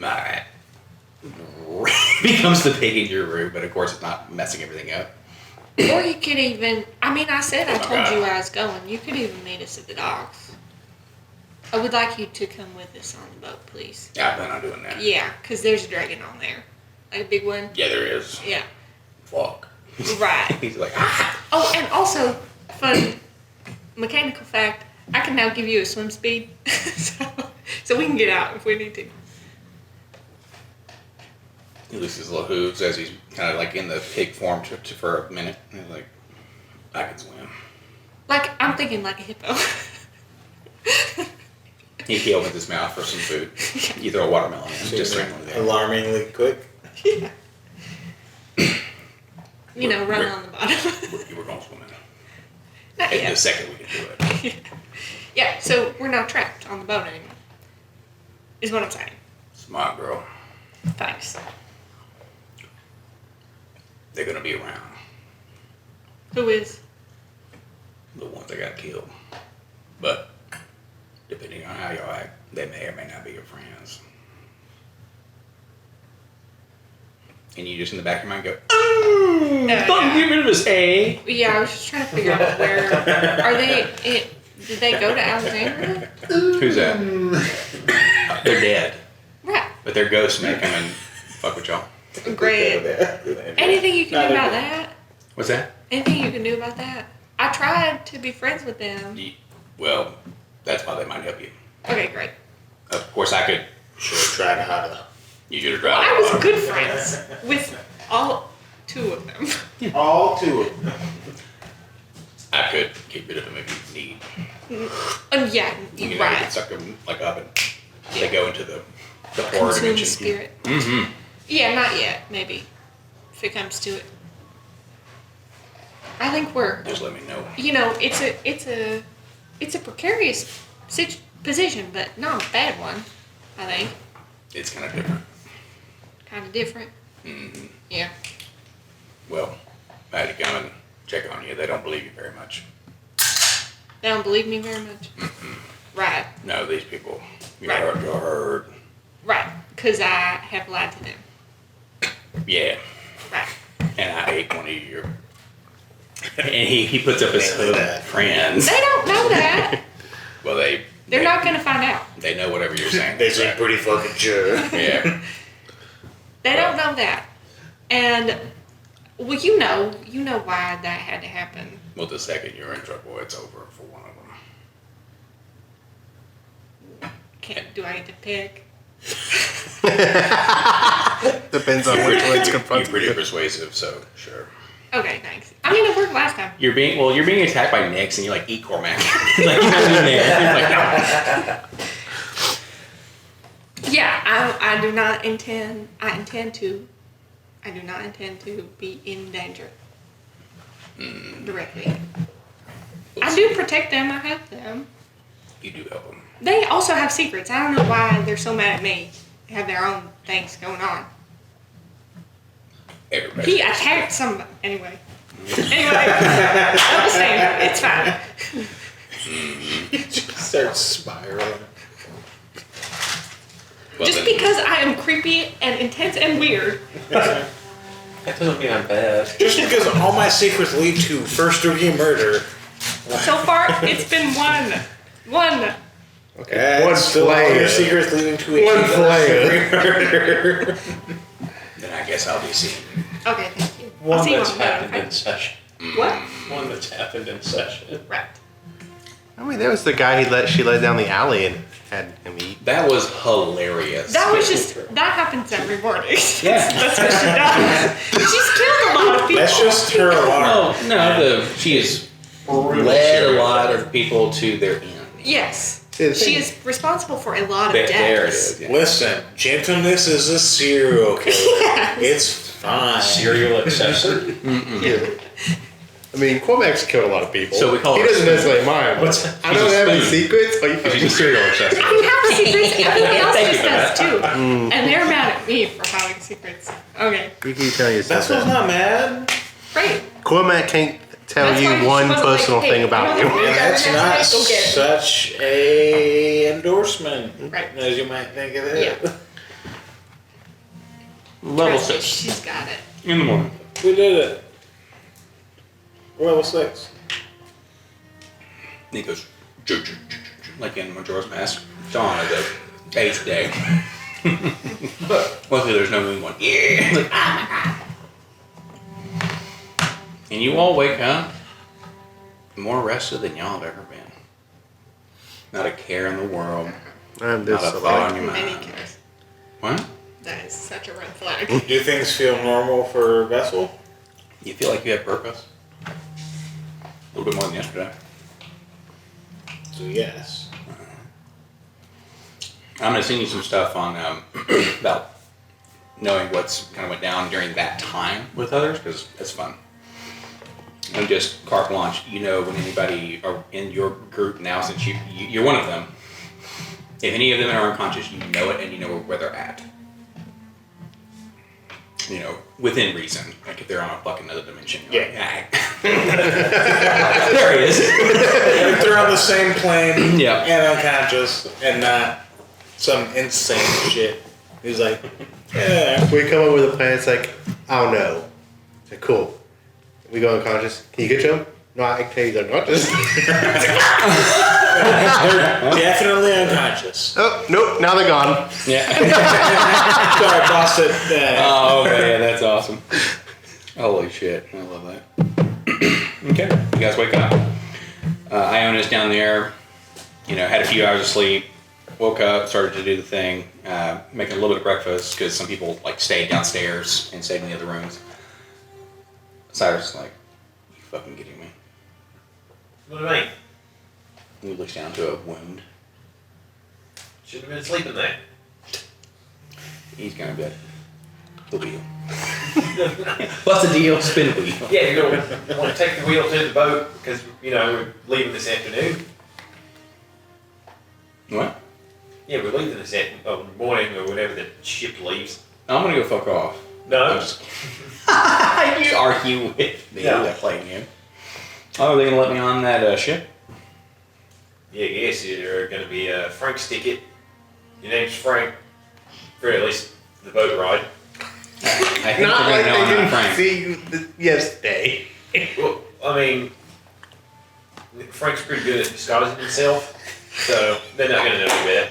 Alright. Becomes the kangaroo, but of course it's not messing everything up. Or you could even, I said I Oh, told God. you where I was going. You could even meet us at the docks. I would like you to come with us on the boat, please. Yeah, I plan on doing that. Yeah, because there's a dragon on there. Like a big one. Yeah, there is. Yeah. Fuck. Right. He's like, ah! Oh, and also, fun mechanical fact, I can now give you a swim speed. so we can get out if we need to. He loses his little hooves as he's kind of like in the pig form for a minute. And he's like, I can swim. Like, I'm thinking like a hippo. He opens his mouth for some food. You throw a watermelon in, just randomly there. Alarmingly quick. You know, run on the bottom. You were going swimming. Not And the yet. second we can do it. Yeah, so we're not trapped on the boat anymore. Is what I'm saying. Smart girl. Thanks. They're gonna be around. Who is? The ones that got killed. But depending on how y'all act, they may or may not be your friends. And you just in the back of your mind go, Yeah. get rid of us, eh? Yeah, I was just trying to figure out where. Are they. Did they go to Alexandria? Who's that? They're dead. Right. But their ghosts may come and fuck with y'all. Great. Anything you can do about that? What's that? Anything you can do about that? I tried to be friends with them. Well, that's why they might help you. Okay, great. Of course, I could. Should have tried to hide it. You should have Well, tried. I was good friends with all two of them. All two of them. I could get rid of them if you need. Yeah, You know, you right. can suck them like up and they go into the horror Consume the dimension. spirit. Mm-hmm. Yeah, not yet. Maybe if it comes to it. I think we're. Just let me know. You know, it's a precarious position, but not a bad one. I think It's kind of different. kind of different. Mm-hmm. Yeah. Well, I had to come and check on you. They don't believe you very much. They don't believe me very much. Right. No, these people. You're Right. heard. Right. Because I have lied to them. Yeah. Right. And I ate one of your. And he puts up his Mainly that. friends. They don't know that. Well, They're not going to find out. They know whatever you're saying. They seem pretty fucking sure. Yeah. They don't know that. And well, you know why that had to happen. Well, the second you're in trouble, it's over for one of them. Do I get to pick? Depends on which one's You're confronted. pretty persuasive, so sure. Okay, thanks. I mean, it worked last time. You're being attacked by Nyx, and you're like, eat Cormac. Like, you're not in there. You're like, no. Yeah, I do not intend. I do not intend to be in danger directly. I do protect them. I help them. You do help them. They also have secrets. I don't know why they're so mad at me. They have their own things going on. Everybody. He attacked somebody. Anyway, understand. It's fine. Starts spiraling. Well, Just then, because I am creepy and intense and weird. That doesn't mean I'm bad. Just because all my secrets lead to first degree murder. So far, it's been one. Okay. One Still all flare. your secrets leading to a One first degree murder. then I guess I'll be seeing you. Okay, thank you. I'll One see you that's on the boat, happened okay? in session. What? One that's happened in session. Right. I mean, there was the guy she led down the alley and had him eat. That was hilarious. That was just, that happens every morning. Yeah. That's what she does. She's killed a lot of people. That's just her alarm. No, she has led a lot of people to their end. Yes. Yeah, She is responsible for a lot of There it deaths. is. Yeah. Listen, gentleness is a serial killer. It's fine. Serial accessory. I mean, Cormac's killed a lot of people. So we call he her doesn't Spoon. necessarily mind. What's- I don't she's a have any spoon. secrets. Oh, you She's a serial obsessor. I have secrets. Everyone else Thank you just for does that. too. And they're mad at me for having secrets. Okay. You keep telling yourself That's what's that. not mad. Great. Cormac can't tell That's why you she one wasn't like, personal hey, thing about you you. know what? And that's Go not get it. such a endorsement Right. as you might think it is. Yeah. Level Trust me, 6 She's got it. in the morning. We did it. Level 6. He goes, like in Majora's Mask, dawn of the 8th day. Luckily, there's no moon one. Yeah! Like, oh my God. And you all wake up more rested than y'all have ever been. Not a care in the world. I'm Not this a thought in your Many mind. cares. What? That is such a red flag. Do things feel normal for Vessel? You feel like you have purpose? A little bit more than yesterday. So yes. I'm gonna send you some stuff on about knowing what's kind of went down during that time with others because it's fun. And just carte blanche, you know when anybody are in your group now, since you're one of them. If any of them are unconscious, you know it and you know where they're at. You know, within reason. Like if they're on a fucking other dimension. You're like, "Ah." There he is. If they're on the same plane Yeah. and unconscious and not some insane shit. He's like, yeah. We come up with a plan. It's like, oh no. It's like, cool. We go unconscious. Can you get to him? No, I can tell you they're unconscious. They're definitely unconscious. Oh, nope. Now they're gone. Yeah. Sorry, boss. Oh man, that's awesome. Holy shit, I love that. Okay, you guys wake up. Iona's down there, you know, had a few hours of sleep, woke up, started to do the thing, making a little bit of breakfast because some people like stayed downstairs and stayed in the other rooms. Cyrus is like, you fucking kidding me? What do you mean? He looks down to a wound. Shouldn't have been sleeping there. He's gonna be like, the wheel. What's the deal? Spin the wheel. Yeah, you're going to want to take the wheel to the boat because, you know, we're leaving this afternoon. What? Yeah, we're leaving this morning or whenever the ship leaves. I'm gonna go fuck off. No. I'm just you argue with me No. that playing game. Oh, are they gonna let me on that ship? Yeah, yes, you're going to be Frank's ticket. Your name's Frank, for at least the boat ride. I think Not they're like gonna know they I'm not didn't Frank. see you yesterday. Well, I mean, Frank's pretty good at disguising himself, so they're not going to know you better.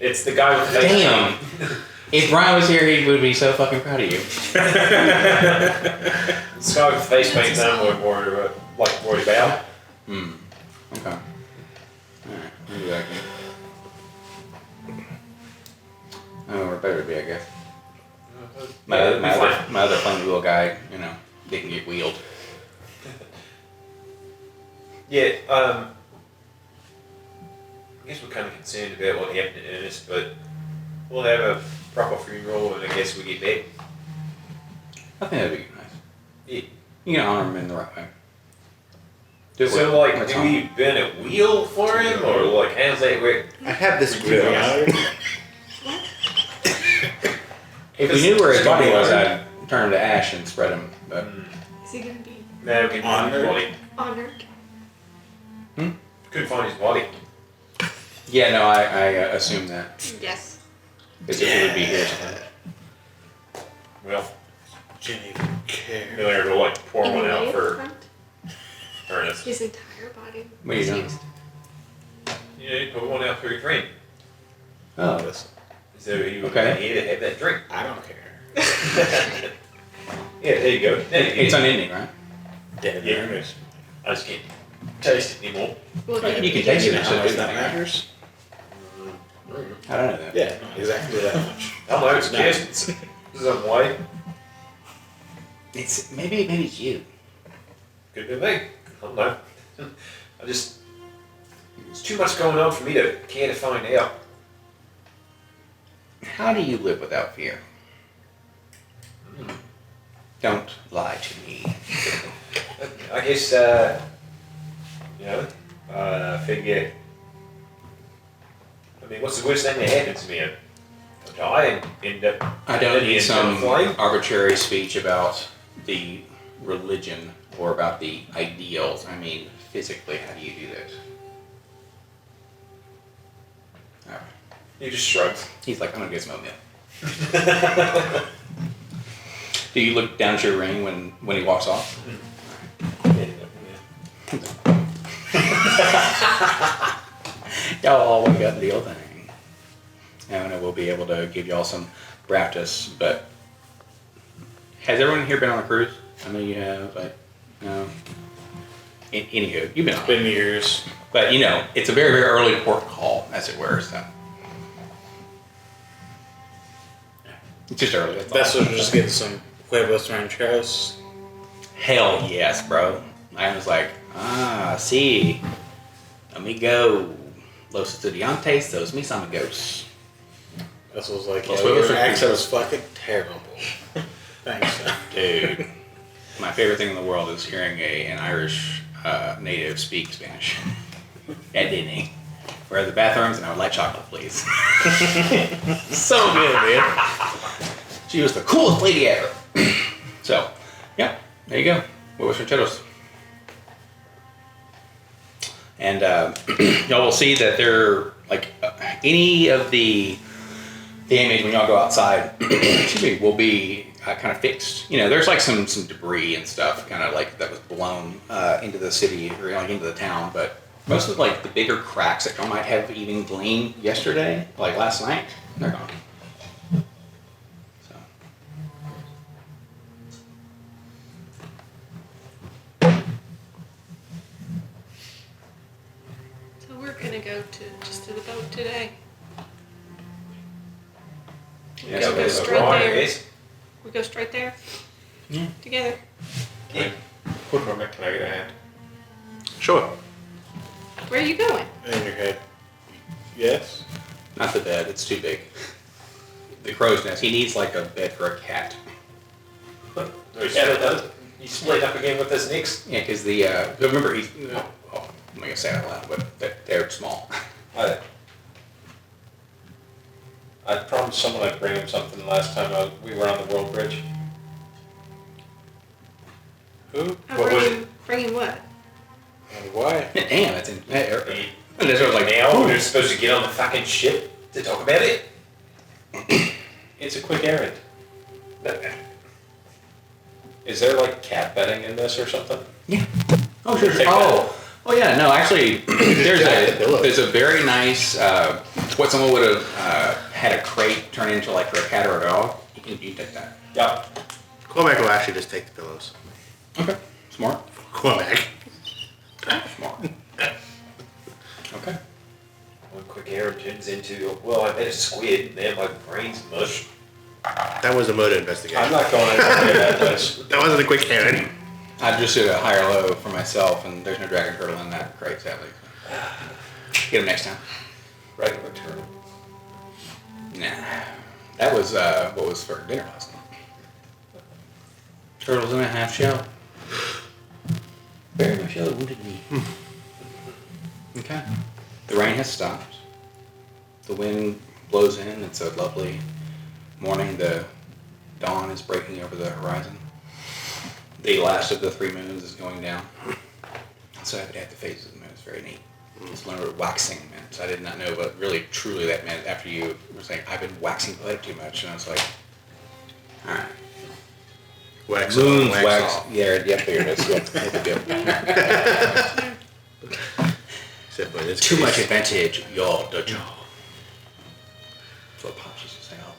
It's the guy with the face Damn. paint. If Brian was here, he would be so fucking proud of you. This guy with the face paint that I'm more worried about. Hmm. Okay. Alright, we'll do that again. Oh, we're better to be, I guess. My other plain wheel guy, you know, didn't get wheeled. Yeah, I guess we're kind of concerned about what happened to Ernest, but we'll have a proper funeral and I guess we get back. I think that'd be nice. Yeah. You can honor him in the right way. Do it So, with- like, with do Tom. we burn a wheel for him, or like, how's that work? I have this Grill. grill. If we knew where his body was, Honored. I'd turn him to ash and spread him. But Is he gonna be No, we couldn't find his body. honored? Couldn't find his body. yeah, no, I assume that Yes. because it would be here somewhere. Well, Didn't even care. they're gonna like pour In one the out way for front, Ernest. his entire body What are you was doing? used. You know, put one out for your friend. Oh, Listen, So he would Okay. be here to have that drink. I don't care. Yeah, there you go. There you it's go. unending, right? Dead Yeah. Ernest. I just can't taste it anymore. Well, Right, he- you can he taste You it. know how much that matters? I don't know that. Yeah, no, exactly that much. I don't know, it's No. just some way. It's maybe it's you. Could be me. I don't know. It's too much going on for me to care to find out. How do you live without fear? Don't lie to me. I guess, you know, I figure, I mean, what's the worst thing that happens to me? I die and end up I don't in need the some flame? arbitrary speech about the religion before about the ideals. I mean, physically, how do you do this? All right. He just shrugs. He's like, I'm gonna get some oatmeal. Do you look down at your ring when he walks off? Y'all all wake up the deal thing. And we'll be able to give y'all some practice, but has everyone here been on a cruise? I know you have, but no. Anywho, you've been on. It's been years. But you know, it's a very, very early port call, as it were, so. It's just early. That's what we're just getting some huevos rancheros. Hell yes, bro. I was like, sí. Amigo. Los estudiantes, those mis amigos. That's what was like, Los yeah, huevos your are accent was fucking terrible. Thanks. Dude. My favorite thing in the world is hearing an Irish native speak Spanish at Disney. Where are the bathrooms? And I would like chocolate, please. So good, man. She was the coolest lady ever. So, yeah, there you go. Huevos rancheros. And y'all will see that they're like any of the damage when y'all go outside, excuse me, will be kind of fixed. You know, there's like some debris and stuff, kind of like that was blown into the city or like into the town. But most of like the bigger cracks that y'all might have even gleaned yesterday, like last night, they're gone. So. So we're gonna go to the boat today. Yeah, Go so it's straight wrong, there. it is. We go straight there Yeah. together. Cormac, can I get a hand? Sure. Where are you going? In your head. Yes? Not the bed, it's too big. The crow's nest. He needs like a bed for a cat. Yeah, that does. You split up again with this Nix? Yeah, because the remember he's. Oh, I'm not gonna say it out loud, but they're small. I promised someone I'd bring him something last time we were on the World Bridge. Who? I'm bringing what? And why? Damn, that's in. And that's There's what I was like, now "Ooh." we're supposed to get on the fucking ship to talk about it. It's a quick errand. Is there like cat bedding in this or something? Yeah. Oh sure. Take Oh yeah. No, actually, there's a very nice what someone would have had a crate turn into like for a cat or a dog. You can take that. Yeah. Cormac will actually just take the pillows. Okay. Smart. Cormac. Smart. Okay. One quick errand turns into, well, I met a squid, man, my brain's mush. That was a motor investigation. I'm not going anywhere that place. That wasn't a quick errand. I just did a higher low for myself, and there's no dragon turtle in that crate, sadly. Get him next time. Regular turtle. Nah. That was what was for dinner last night. Turtles in a half shell. Very much yellow wounded me. Okay. The rain has stopped. The wind blows in. It's a lovely morning. The dawn is breaking over the horizon. The last of the 3 moons is going down. So I have it at the phases of the moon. It's very neat. Just learned what waxing meant. I did not know what really truly that meant after you were saying, I've been waxing poetic too much. And I was like, all right. Wax Moons on, wax. off. Yeah, there it is. Yep, that's good. Except when it's Too much crazy. advantage, y'all, the job. That's what Pops used to say all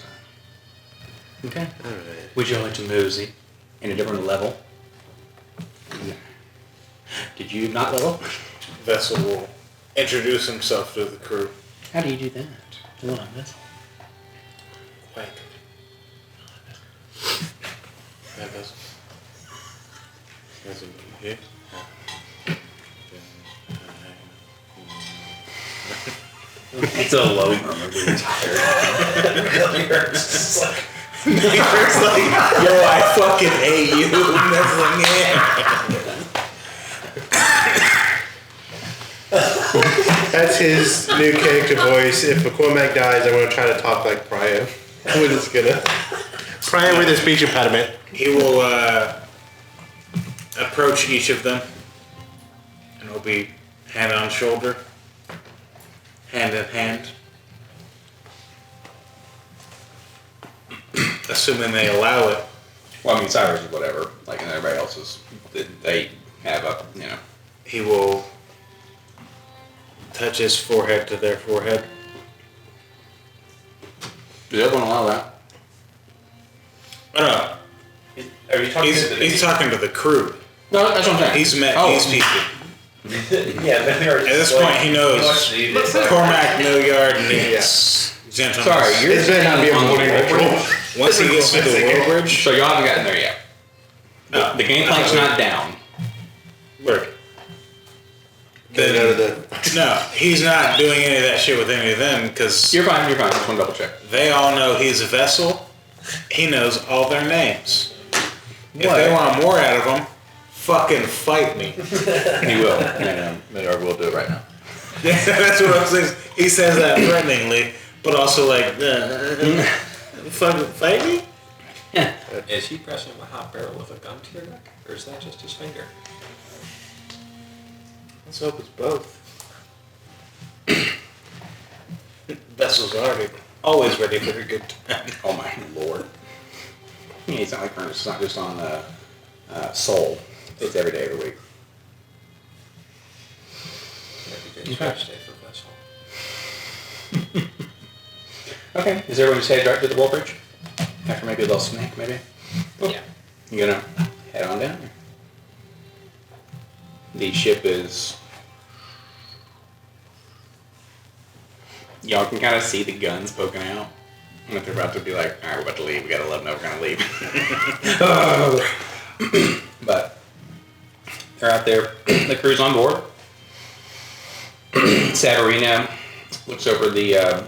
the time. Okay. All right. Would you like to mosey in a different level? Did you not level? Vessel will introduce himself to the crew. How do you do that? Well, I'm Vessel. Quiet. Yeah, Vessel. Vessel, you here? It's a low murmur. Being tired. It's like, It's like, yo, I fucking hate you. That's his new character voice. If McCormack dies, I'm going to try to talk like Brian. We're just going to... Brian with a speech impediment. He will, approach each of them, and it'll be hand on shoulder, hand in hand. Assuming they allow it. Well, I mean, Cyrus is whatever. Like, and everybody else is. They have a, you know. He will touch his forehead to their forehead. Does everyone allow that? No, Are you talking to the he's talking to the crew. No, that's what I'm saying. He's met Oh. these people. Yeah, but they're At this point, he knows Cormac, Milliard, needs gentlemen. Sorry, you're This may not be a morning ritual. Once he gets to the World Bridge, So y'all haven't gotten there yet. no, The game plank's not down. Look. Get out of the. No, he's not doing any of that shit with any of them because You're fine. You're fine. Just want to double check. they all know he's a vessel. He knows all their names. If they want more out of him, fucking fight me. He will. And Millard will do it right now. Yeah, that's what I'm saying. He says that threateningly, but also like, fucking fight me? Is he pressing a hot barrel with a gun to your neck, or is that just his finger? Let's hope it's both. Vessel's always ready for a good time. Oh my lord. Yeah, it's not like Furnace. It's not just on Soul. It's every day of the week. Every day's fresh day for vessel. Okay. Is everyone just headed right to the wall bridge? After maybe a little snack, maybe? Yeah. You gonna head on down? The ship is... Y'all can kind of see the guns poking out. And if they're about to be like, alright, we're about to leave. We gotta let them know we're gonna leave. But they're out there. The crew's on board. Savarina looks over the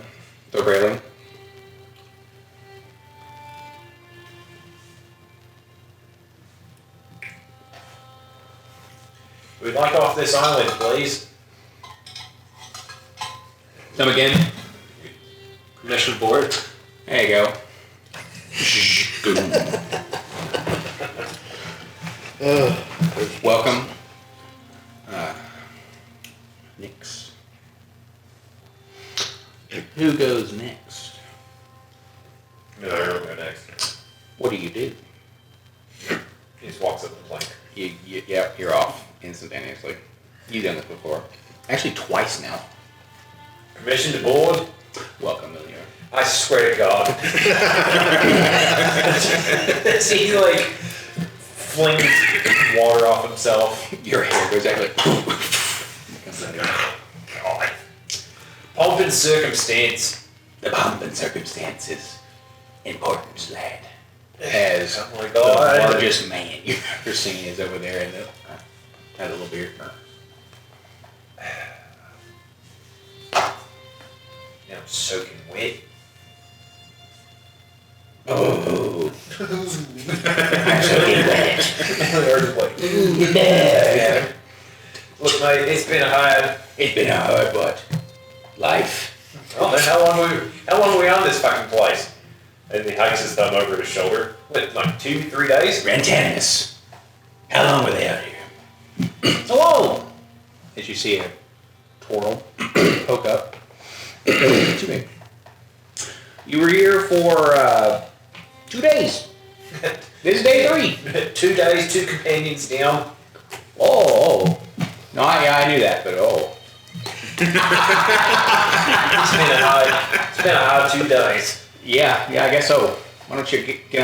railing. We'd like off this island, please. Come again. Permission board. There you go. Welcome. Nix. Who goes next? Miller will go next. What do you do? He just walks up the plank. Yeah, you're off instantaneously. You've done this before. Actually, twice now. Permission to board? Welcome, Millionaire. I swear to God. See, he like flings water off himself. Your hair goes out like. God. Pomp and circumstance. The pomp and circumstances. Importance, lad. As Oh my the God. largest man you've ever seen is over there in the had a little beard. Yeah, I'm soaking wet. Oh. I'm soaking wet. They're just like, Yeah. look, mate, it's been a hard. It's been a hard but life. Oh, man, how long are we on this fucking place? And he hikes his thumb over his shoulder. What, like 2-3 days? Rantanus. How long were they out here? Hello! As you see a twirl poke up. Excuse me. You were here for 2 days. This is day 3. 2 days, 2 companions down. Oh. No, I knew that, but oh. It's been a hard 2 days. Yeah, I guess so. Why don't you get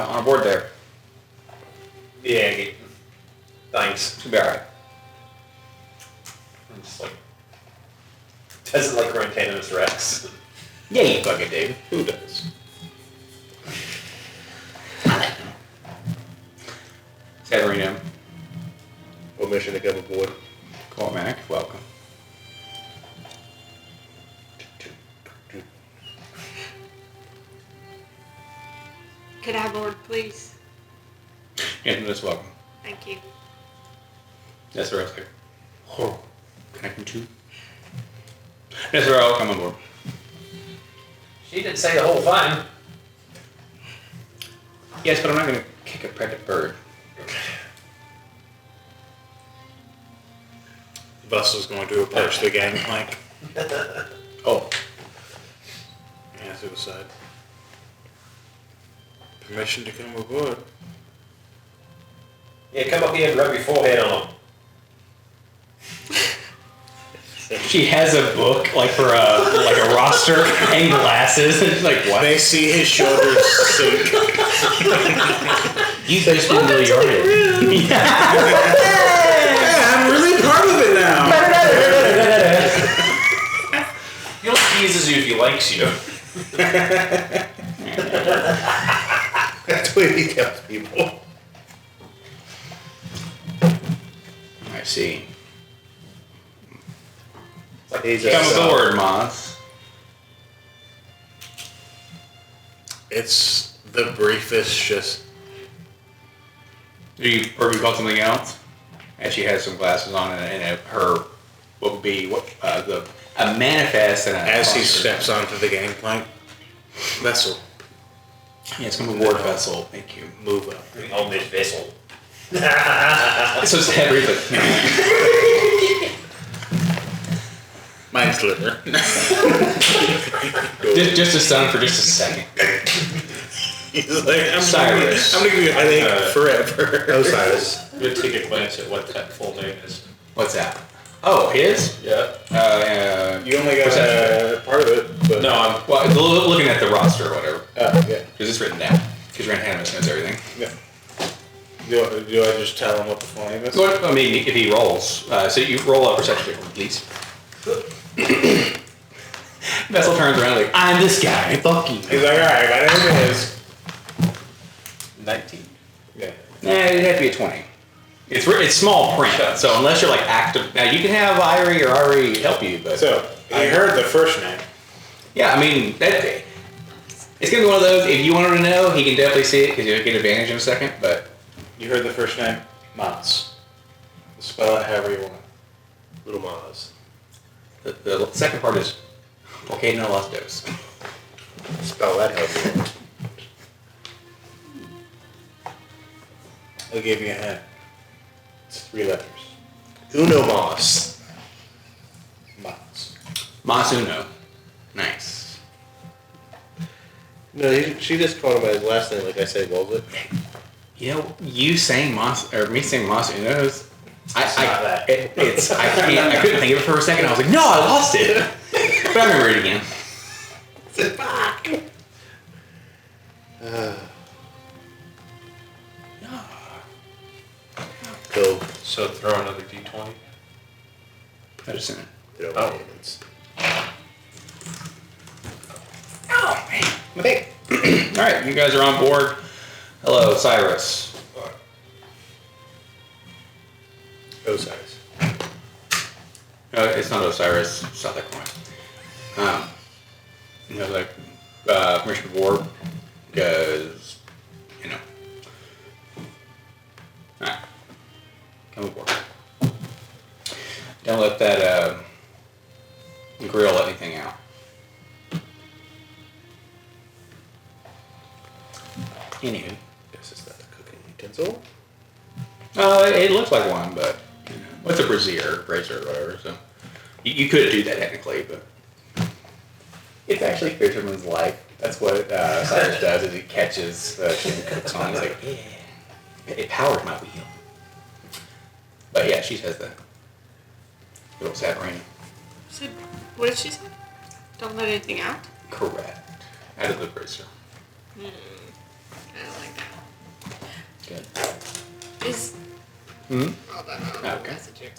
on board there? Yeah, thanks. It'll be alright. I'm just like, doesn't like Rantanus Rex. Yeah, you fucking do. Who does? Savarino. What mission to come aboard? Cormac, welcome. Could I board, please? Anthony's welcome. Thank you. That's the rest there. Oh, can I come too? That's where I'll come on board. She didn't say the whole thing. Yes, but I'm not going to kick a pregnant bird. Vessel's going to approach the gangplank. Oh, Yeah, suicide. Permission to come aboard. Yeah, come up here and rub your forehead on them. she has a book like for a roster and glasses. And she's like, what? They see his shoulders sink. You just didn't know you already. Yeah, I'm really part of it now. He'll teases you if he likes you. That's what he tells people. I see. He's Come aboard, Moss. It's the briefest, just Or you called something else? And she has some glasses on and her what would be a manifest and a as he posture. steps onto the gangplank. Vessel, Yes, come aboard, Vessel. Thank you. move up. On this vessel. So it's heavy, but Mind slipper. just a stun for just a second. He's like, Cyrus. I'm gonna give you a headache forever. Osiris. I'm gonna take a glance at what that full name is. What's that? Oh, his? Yeah. You only got part of it, but No, I'm looking at the roster or whatever. yeah. Because it's written down. Because Ranhanimus knows everything. Yeah. Do I just tell him what the full name is? Well, I mean, if he rolls. So you roll a perception check, please. Vessel turns around like, I'm this guy. Fuck you. He's like, alright, I know who it is. 19. Yeah. Nah, it'd have to be a 20. It's small print, so unless you're like active. Now you can have Irie or Irie help you, but So, I heard the first name. yeah, I mean it's gonna be one of those. If you want him to know, he can definitely see it because you'll get advantage in a second. But You heard the first name? Mons. Spell it however you want. Little Maz. the second part is okay, no lost dose. Spell that help. I'll give you a hint. It's 3 letters. Uno Mas. Mons. Masuno. Nice. No, she just called him by his last name, like I said, was it? You know, you saying me saying Masuno's. I couldn't think of it for a second. I was like, no, I lost it. But I remember it again. Fuck. Go. So throw another d20. I just sent it. Throw Oh. hands. Oh, man. Okay. All right, you guys are on board. Hello, Cyrus. Osiris. It's not Osiris. It's not that coin. You know, like, permission to board, because, you know. Alright. Come aboard. Don't let that, grill let anything out. Anywho. Guess it's not a cooking utensil. It looks like one, but, you know, what's a brazier or whatever, so. You could do that technically, but. It's actually fisherman's life. That's what Cyrus does, is he catches fish and cooks on. He's like, yeah, it powers my wheel. But yeah, she says that. Little Savarina. So, what did she say? Don't let anything out? Correct. Out of the brazier. I don't like that. Good. Is... Hmm? Hold on, Okay. message here.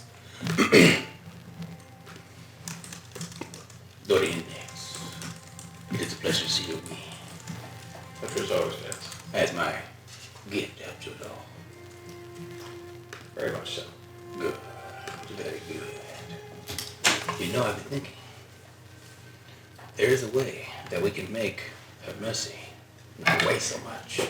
Dorinex. It is a pleasure to see you again. Which was always nice. As my gift out your door. Very much so. Good. Very good. You know, I've been thinking. There is a way that we can make her mercy not weigh so much.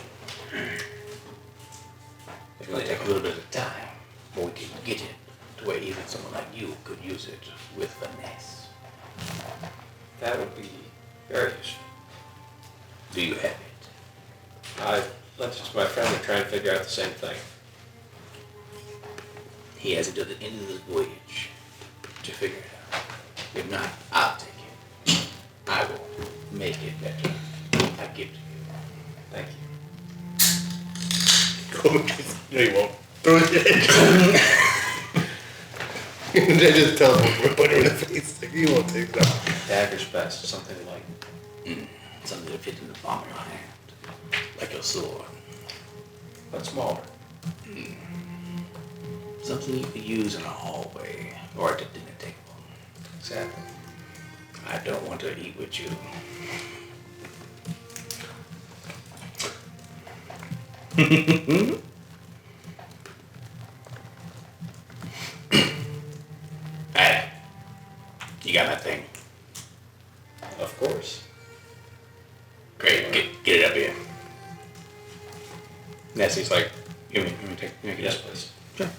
It's going to take a little bit of time, but we can get it to where even someone like you could use it with finesse. That would be very useful. Do you have it? I lent it to my friend to try and figure out the same thing. He has it to the end of the voyage. you figure it out. If not, I'll take it. I will make it better. I give to you. Thank you. No, you won't. Throw it. Just tell him put it in the face. Like, you won't take that. Dagger's best. Something like Something to fit in the palm of your hand. Like your sword. but smaller. Something you could use in a hallway or at a dinner table. Exactly. I don't want to eat with you. Hey, you got that thing? Of course. Great, get it up here. Nessie's like, you want me to take it? Yes, please. Sure.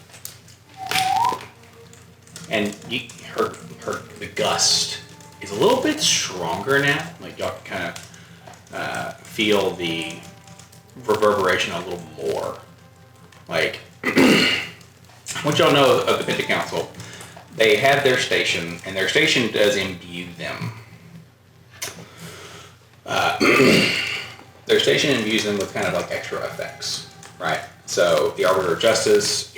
And the gust is a little bit stronger now. Like y'all can kind of feel the reverberation a little more. Like, what y'all know of the Pinta Council, they have their station, and their station does imbue them. Their station imbues them with kind of like extra effects, right? So the Arbiter of Justice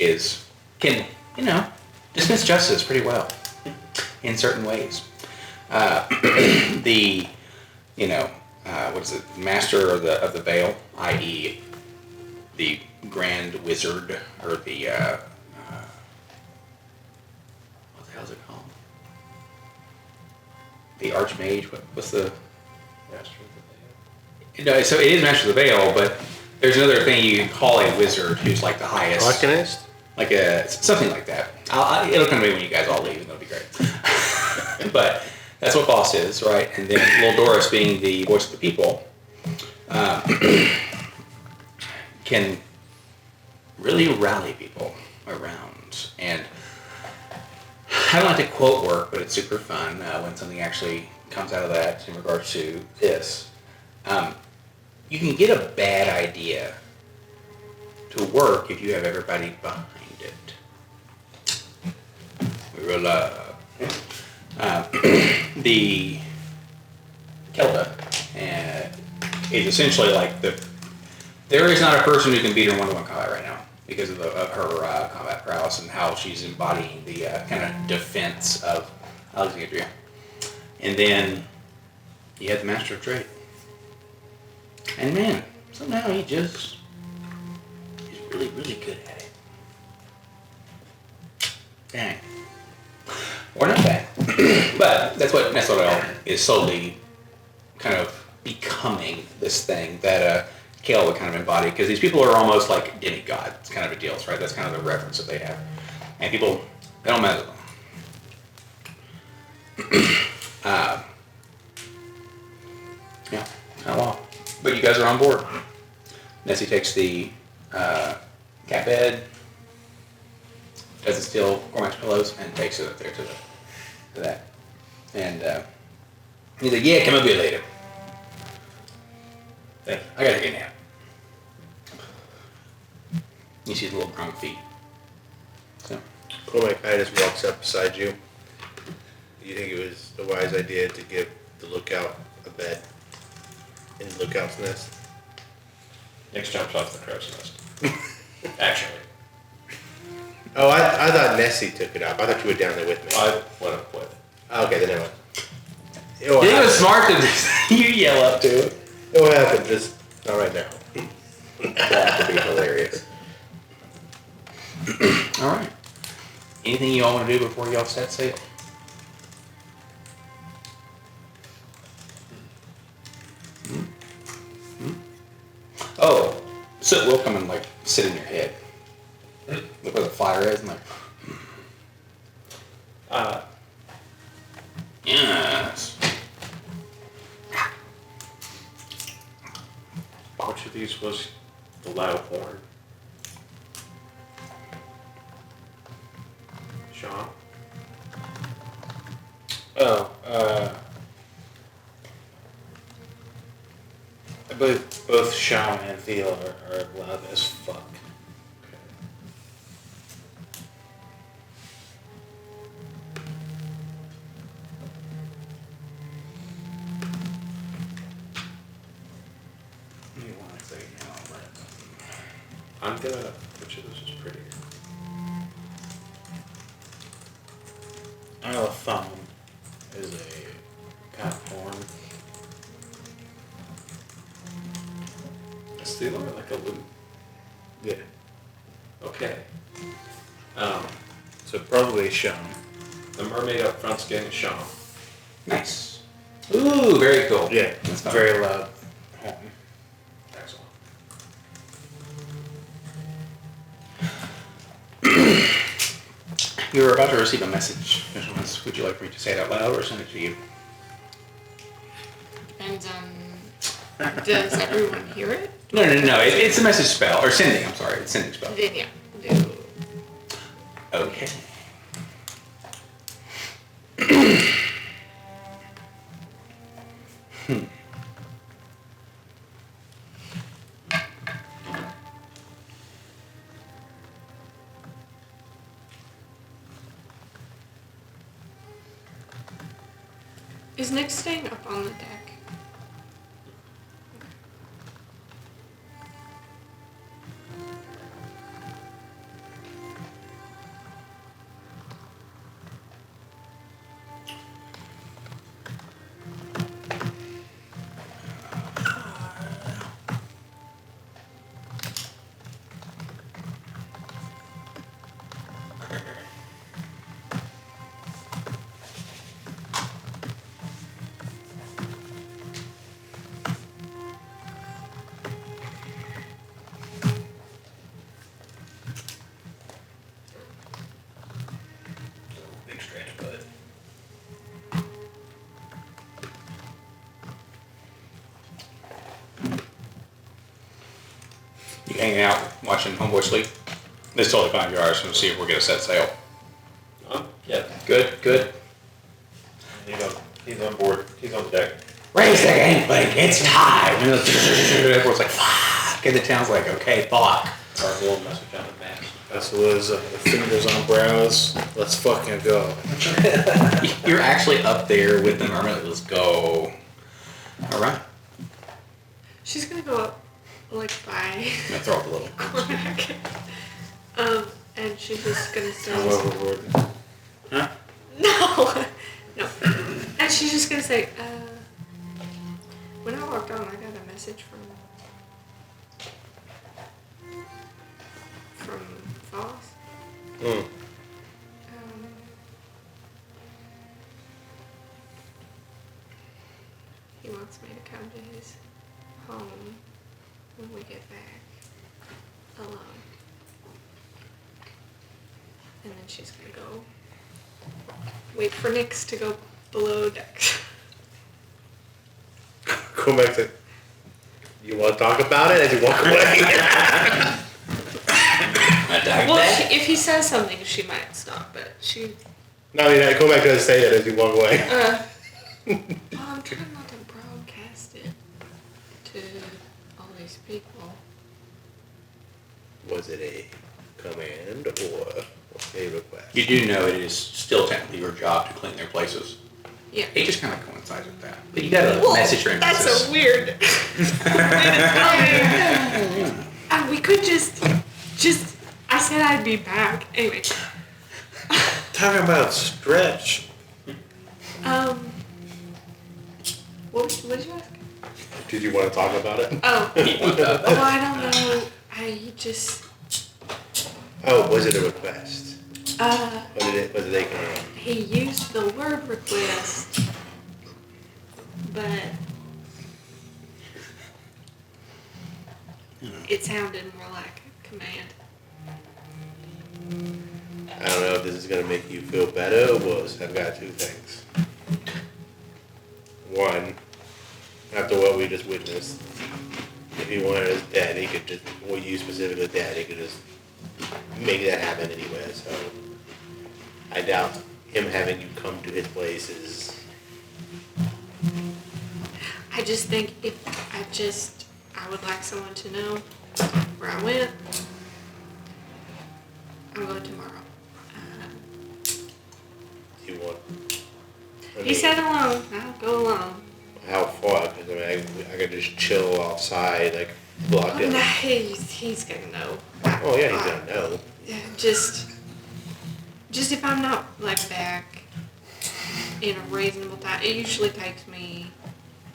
can dispense justice pretty well in certain ways. What is it? Master of the Veil, i.e., the Grand Wizard, or the what the hell is it called? The Archmage. What's the? Master of the Veil. No, so it is Master of the Veil, but there's another thing you can call a wizard who's like the highest. Arcanist? Like something like that. It'll come to me when you guys all leave, and it'll be great. But that's what Boss is, right? And then Lil Doris, being the voice of the people, can really rally people around. And I don't like to quote work, but it's super fun when something actually comes out of that in regards to this. You can get a bad idea to work if you have everybody behind it. We will, the Kelda is essentially like there is not a person who can beat her in 1-to-1 combat right now because of her combat prowess and how she's embodying the kind of defense of Alexandria. And then you have the Master of Trade. And man, somehow he's really, really good at it. Dang. Or not bad. But that's what Nestle is slowly kind of becoming this thing that Kale would kind of embody, because these people are almost like demigods kind of a deal, right? That's kind of the reference that they have. And people, they don't mess with them. Yeah, kind of long. But you guys are on board. Nessie takes the cat bed, doesn't steal Cormac's pillows, and takes it up there to that. And he's like, yeah, come up here later. Thank you. I gotta take a nap. You see his little drunk feet. So, Cormac kind of just walks up beside you. Do you think it was a wise idea to give the lookout a bed in the lookout's nest? Nix jumps off the crow's nest. Actually, Oh, I thought Nessie took it up. I thought you were down there with me. I went up with. Okay, then never mind. It it was smart to you yell up to it. will happen, just not right now. That would be hilarious. All right. Anything you all want to do before y'all set sail? Oh, so we'll come and like sit in your head. Look where the fire is, and like, yes. Which of these was the loud horn? Sean? Oh, I believe both Sham and Theo are loud as fuck. I'm gonna. Which of those is prettier? I know a thumb is a kind of horn. Let's do them like a loop. Yeah. Okay. So probably shown. The mermaid up front's getting shown. Nice. Ooh, very cool. Yeah, That's fun. very loud horn. Excellent. You were about to receive a message. Would you like me to say it out loud or send it to you? And does everyone hear it? No. It's a message spell. Or sending, I'm sorry. It's sending spell. Then yeah. Do. Okay. Is Nick staying up on the deck? Big stretch butt. You hanging out, watching Homeboy sleep? It's totally fine if you are. I just want to see if we're going to set sail. Yeah. Good. He's on board. He's on the deck. Raise the gangplank. It's time. And everyone's like, fuck. And the town's like, okay, fuck. Our little message on the map. That's Liz, fingers on brows. Let's fucking go. You're actually up there with the mermaid. Let's go. All right. She's gonna go up, like by I'm going to throw up a little. Cormac. And she's just gonna say. I'm overboard. Huh? No. And she's just gonna say, when I walked on, I got a message from Foss. Mm. He wants me to come to his home when we get back alone. And then she's gonna go wait for Nyx to go below decks. Go back to. You want to talk about it as you walk away? Well, if he says something, she might stop, but she. No, I mean, go back to say it as you walk away. I'm trying not to broadcast it to all these people. Was it a command or a request? You do know it is still technically your job to clean their places. Yeah. It just kind of coincides with that. But you got a message for That's emphasis. a weird. And we could just. I said I'd be back. Anyway. Talking about stretch. What did you ask? Did you want to talk about it? Oh. Well, I don't know. Oh, was it a request? Was it a command? He used the word request, but it sounded more like a command. I don't know if this is going to make you feel better or worse. I've got two things. One, after what we just witnessed, if he wanted his dad, he could just, or you specifically dad, he could just make that happen anywhere. So I doubt him having you come to his place is. I just think I would like someone to know where I went. I'm going tomorrow. You want. He said alone. I'll go alone. How far? Because I mean, I could just chill outside. Like, blocked in. No, he's gonna know. Oh yeah, he's gonna know. Just if I'm not like back in a reasonable time, it usually takes me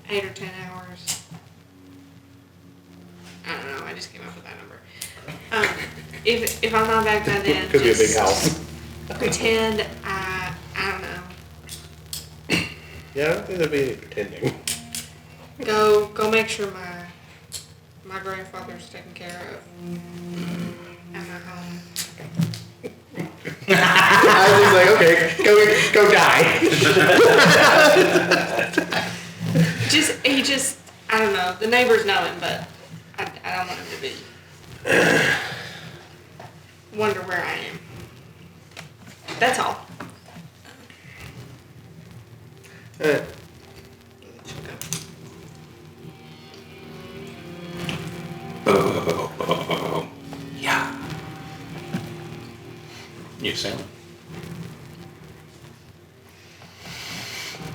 8 or 10 hours. I don't know. I just came up with that number. If I'm not back by then, Could be a big just house. Pretend I don't know. Yeah, I don't think there'd be any pretending. Go make sure my grandfather's taken care of at my home. I was like, okay, go die. He just I don't know. The neighbors know him, but I don't want him to be wonder where I am. That's all. Yeah. You sailing?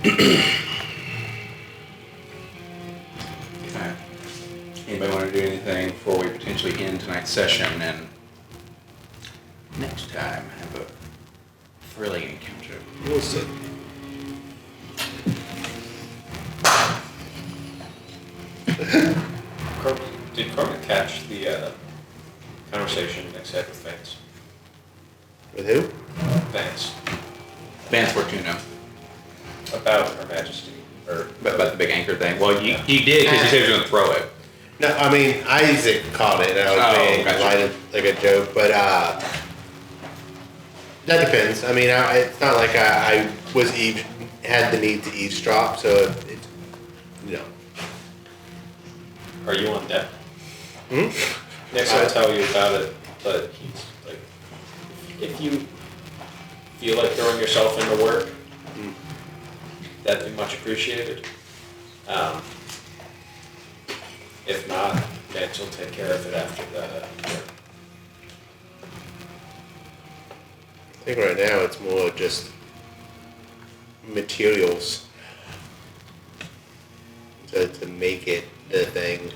Okay. Anybody want to do anything before we potentially end tonight's session and next time have a thrilling encounter? We'll see. Did Carmen catch the conversation Nick's had with Vance? With who? Vance. Vance Fortuna, About Her Majesty. Or about the big anchor thing. Well, you did because you said you were going to throw it. No, I mean Isaac caught it. And I was being gotcha. light like a joke, but that depends. I mean, it's not like I was had the need to eavesdrop, so it's are you on deck? Hmm? Nick's gonna tell you about it, but he's like, if you feel like throwing yourself into work, that'd be much appreciated. If not, Vance will take care of it after the work. I think right now it's more just materials to make it the thing.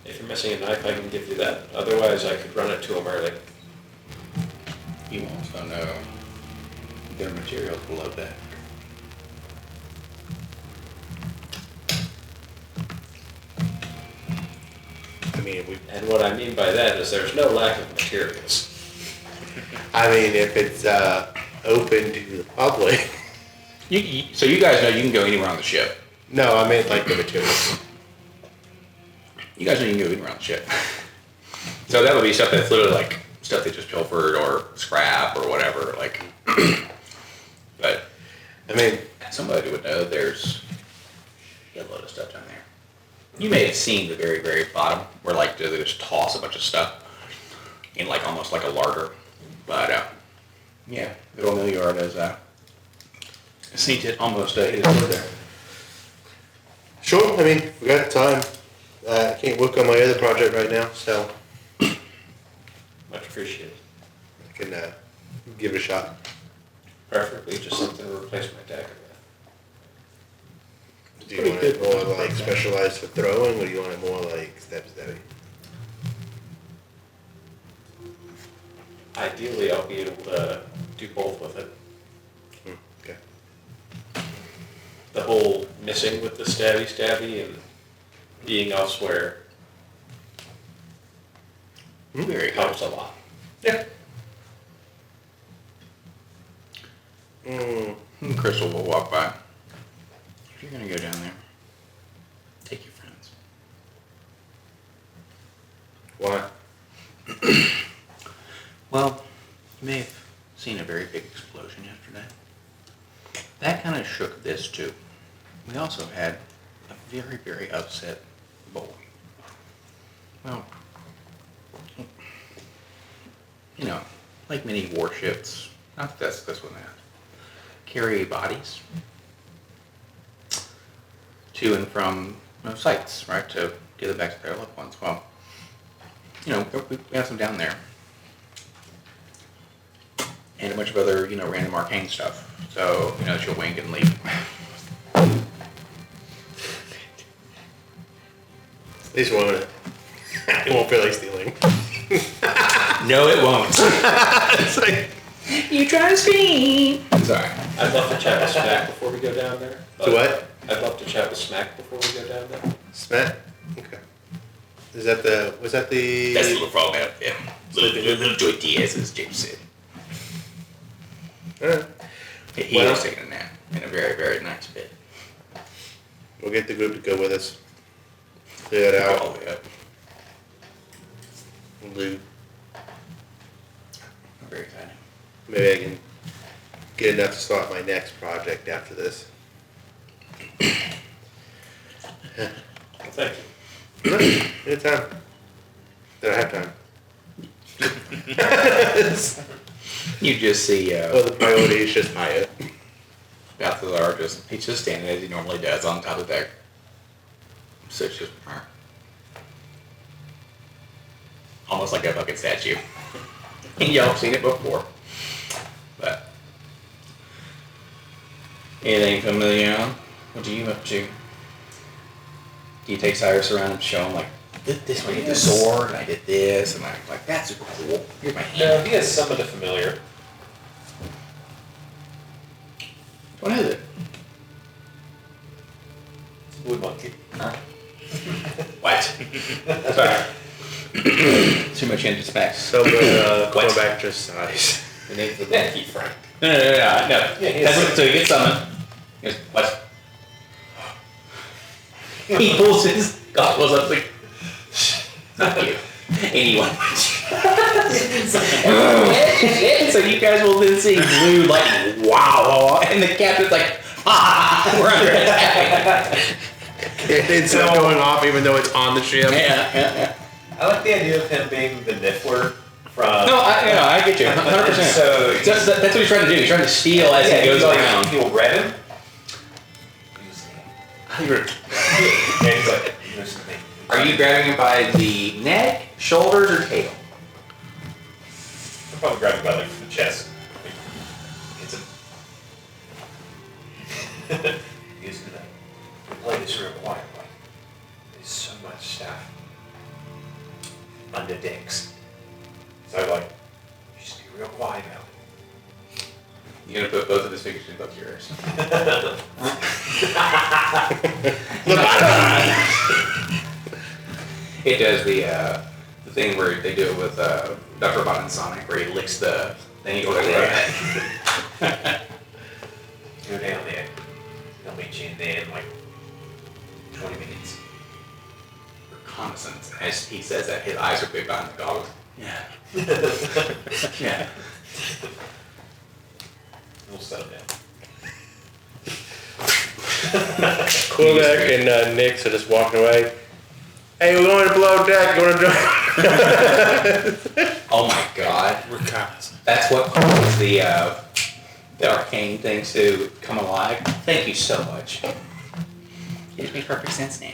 If you're missing a knife, I can give you that. Otherwise, I could run it to him early. You also know their materials below deck. I mean, And what I mean by that is there's no lack of materials. if it's open to the public. So you guys know you can go anywhere on the ship. No, I meant like the materials. You guys know you can go anywhere on the ship. So that would be stuff that's literally like stuff they just pilfered or scrap or whatever. Like, but I mean, somebody would know there's a load of stuff down there. You may have seen the very, very bottom where like they just toss a bunch of stuff in like almost like a larder. But yeah, the old Milliard has seen it almost hit his wood there. sure. I mean, we got time. I can't work on my other project right now, so Much appreciated. I can give it a shot. Preferably just something to replace my dagger with. Do you want it more like specialized for throwing, or do you want it more like stabby? Ideally, I'll be able to do both with it. Okay. The whole missing with the stabby and being elsewhere Very good. helps a lot. Yeah. Mm, Crystal will walk by. If you're gonna go down there, take your friends. why? Well, you may have seen a very big explosion yesterday. That kind of shook this too. We also had a very, very upset boy. Well, you know, like many warships, not this one that, carry bodies to and from sites, right, to get them back to their loved ones. Well, you know, we have some down there. And a bunch of other, random arcane stuff. So, she'll wink and leave. At least one. It won't feel like stealing. No, it won't. It's like, You try to scream. Sorry. I'd love to chat with Smack before we go down there. to what? I'd love to chat with Smack before we go down there. Smack? Okay. Is that the, was that the? That's the little frog man. Yeah. Little Joy Diaz, as James said. Alright. He Well- was taking a nap in a very, very nice bed. We'll get the group to go with us. Clear it All out. the way up. Loot. I'm very excited. Maybe I can get enough to start my next project after this. Well, thank you. Anytime. Then I have time. You just see Well, the priority is just higher. Balthazar he's just standing as he normally does on top of the deck. So it's just almost like a fucking statue. And y'all have seen it before. But anything familiar on? What are you up to? Do you take Cyrus around and show him like this one, I did the sword, and I did this, and I'm like, that's super cool. Here's my hand. No, he has some of the familiar. What is it? Wood monkey. What? Sorry. Too much into specs. Someone, What? going back to size. The name's the monkey, Frank. No. Yeah, he has That's what, so he gets summoned. He goes, what? He pulls his goggles up like, not you. Anyone. So you guys will then see blue lightning. Wow. And the captain's like, we're under attack. It's not going off even though it's on the ship. Yeah. I like the idea of him being the Niffler from. No, I get you. 100%. So That's what he's trying to do. He's trying to steal as he goes around. He'll read him. And he's like, "Listen to me." Are you grabbing him by the neck, shoulders, or tail? I'll probably grab him by like the chest. It's a. He's gonna. We play this real quietly. There's so much stuff under decks. So like, just be real quiet about it. You're gonna put both of his fingers in both yours. It does the thing where they do it with Dr. Robot and Sonic, where he licks the thing. He goes like that. Go down there. They'll meet you in there in like 20 minutes. Reconnaissance. As he says that, his eyes are big behind the goggles. Yeah. Yeah. We'll settle down. Cormac and Nix are just walking away. Hey, we're going to below deck. You want to join? Oh my god. Reconnaissance. That's what causes the arcane things to come alive. Thank you so much. It makes perfect sense now.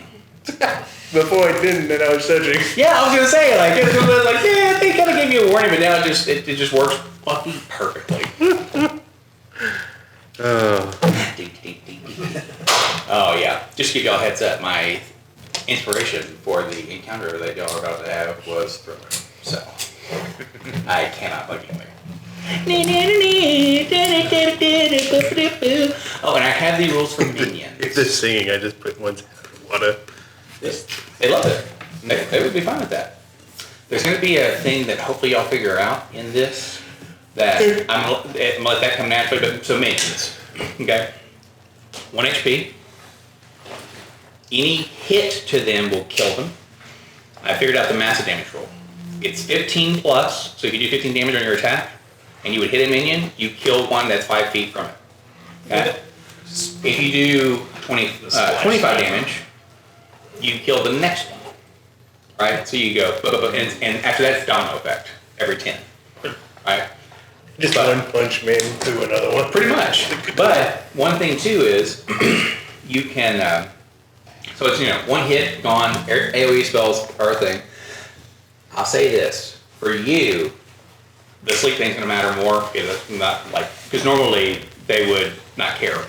Before I didn't, and I was searching. Yeah, I was gonna say yeah, they kind of gave you a warning, but now it just works fucking perfectly. Oh yeah, just to give y'all a heads up, my inspiration for the encounter that y'all are about to have was Thriller, so I cannot bug you there. Oh, and I have the rules for minions. If they're singing, I just put one water. They love it. They would be fine with that. There's going to be a thing that hopefully y'all figure out in this that I'm gonna let that come naturally. But so minions, okay? 1 HP. Any hit to them will kill them. I figured out the massive damage roll. It's 15 plus, so if you do 15 damage on your attack, and you would hit a minion, you kill one that's 5 feet from it. Okay? If you do 25 damage, you kill the next one. Right? So you go, and after that, it's domino effect every 10. Right? Just one punch man through another one. Pretty much. But one thing too is you can. So it's one hit gone. AOE spells are a thing. I'll say this for you, the sleep thing's gonna matter more because normally they would not care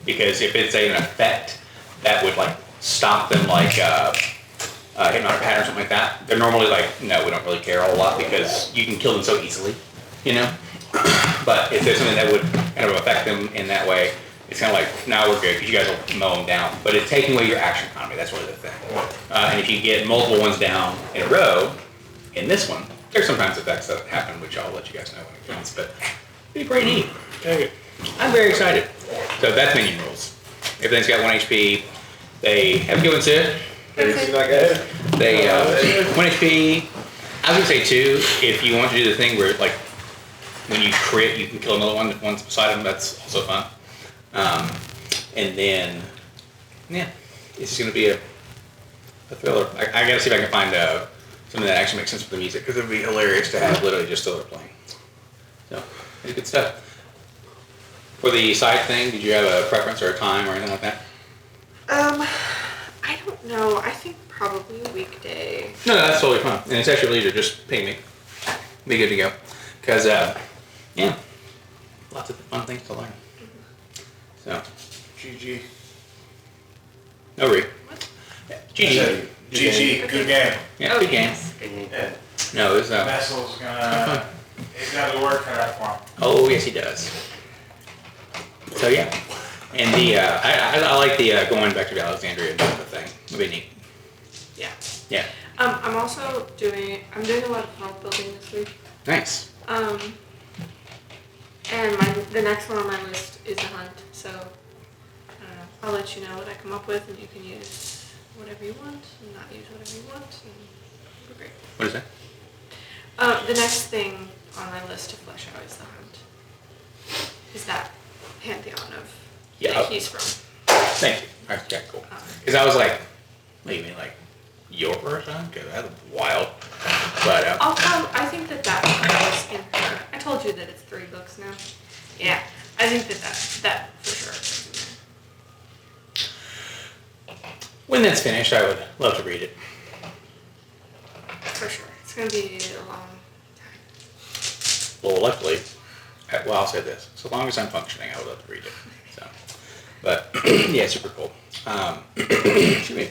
because if it's an effect that would stop them hypnotic pattern or something like that, they're normally like, no, we don't really care a whole lot because you can kill them so easily, you know? But if there's something that would kind of affect them in that way, it's kind of like, no, we're good because you guys will mow them down. But it's taking away your action economy. That's really the thing. And if you get multiple ones down in a row, in this one, there's sometimes effects that happen, which I'll let you guys know when it comes. But it'd be pretty neat. I'm very excited. So that's minion rules. Everything's got 1 HP. They have a good one, Sid. They 1 HP. I was gonna say 2 if you want to do the thing where like when you crit, you can kill another one if one's beside them. That's also fun. And then yeah, it's just gonna be a thriller. I gotta see if I can find something that actually makes sense with the music because it'd be hilarious to have literally just Stiller playing. So it's good stuff. For the side thing, did you have a preference or a time or anything like that? I don't know. I think probably a weekday. No, that's totally fine. And it's actually leisure. Just ping me. Be good to go. Because, yeah, lots of fun things to learn. So, GG. no re. GG. GG. Good game. Yeah, good game. Yes. Good game. Yeah. No, it was, Vessel's gonna. He's got the work cut out for him. oh, yes, he does. So, yeah. And the, I like the going back to Alexandria and doing the thing. It'll be neat. Yeah. Yeah. I'm also doing a lot of world building this week. Nice. And the next one on my list is a hunt, so I don't know. I'll let you know what I come up with, and you can use whatever you want, and not use whatever you want, and it'll be great. What is that? The next thing on my list to flesh out is the hunt. Is that pantheon of Yeah. that he's from. Thank you. All right, yeah, cool. Because I was like, what do you mean, like, your person? Because that's wild. But, I think that was in her. I told you that it's 3 books now. Yeah, I think that for sure is in there. when that's finished, I would love to read it. For sure. It's going to be a long time. Well, luckily, well, I'll say this. So long as I'm functioning, I would love to read it. So, but, yeah, super cool. Excuse me.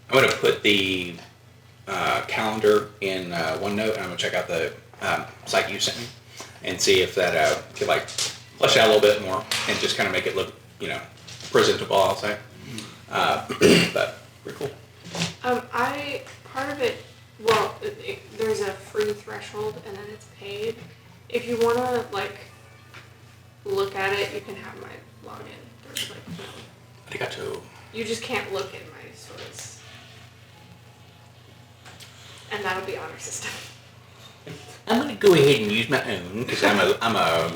I'm going to put the calendar in OneNote, and I'm going to check out the site you sent me and see if that could, like, flesh it out a little bit more and just kind of make it look, you know, presentable, I'll say. But pretty cool. Part of it, well, there's a free threshold and then it's paid. If you want to, like, look at it, you can have my login. There's, like, no. Arigato. You just can't look in my source. And that'll be honor system. I'm gonna go ahead and use my own because I'm a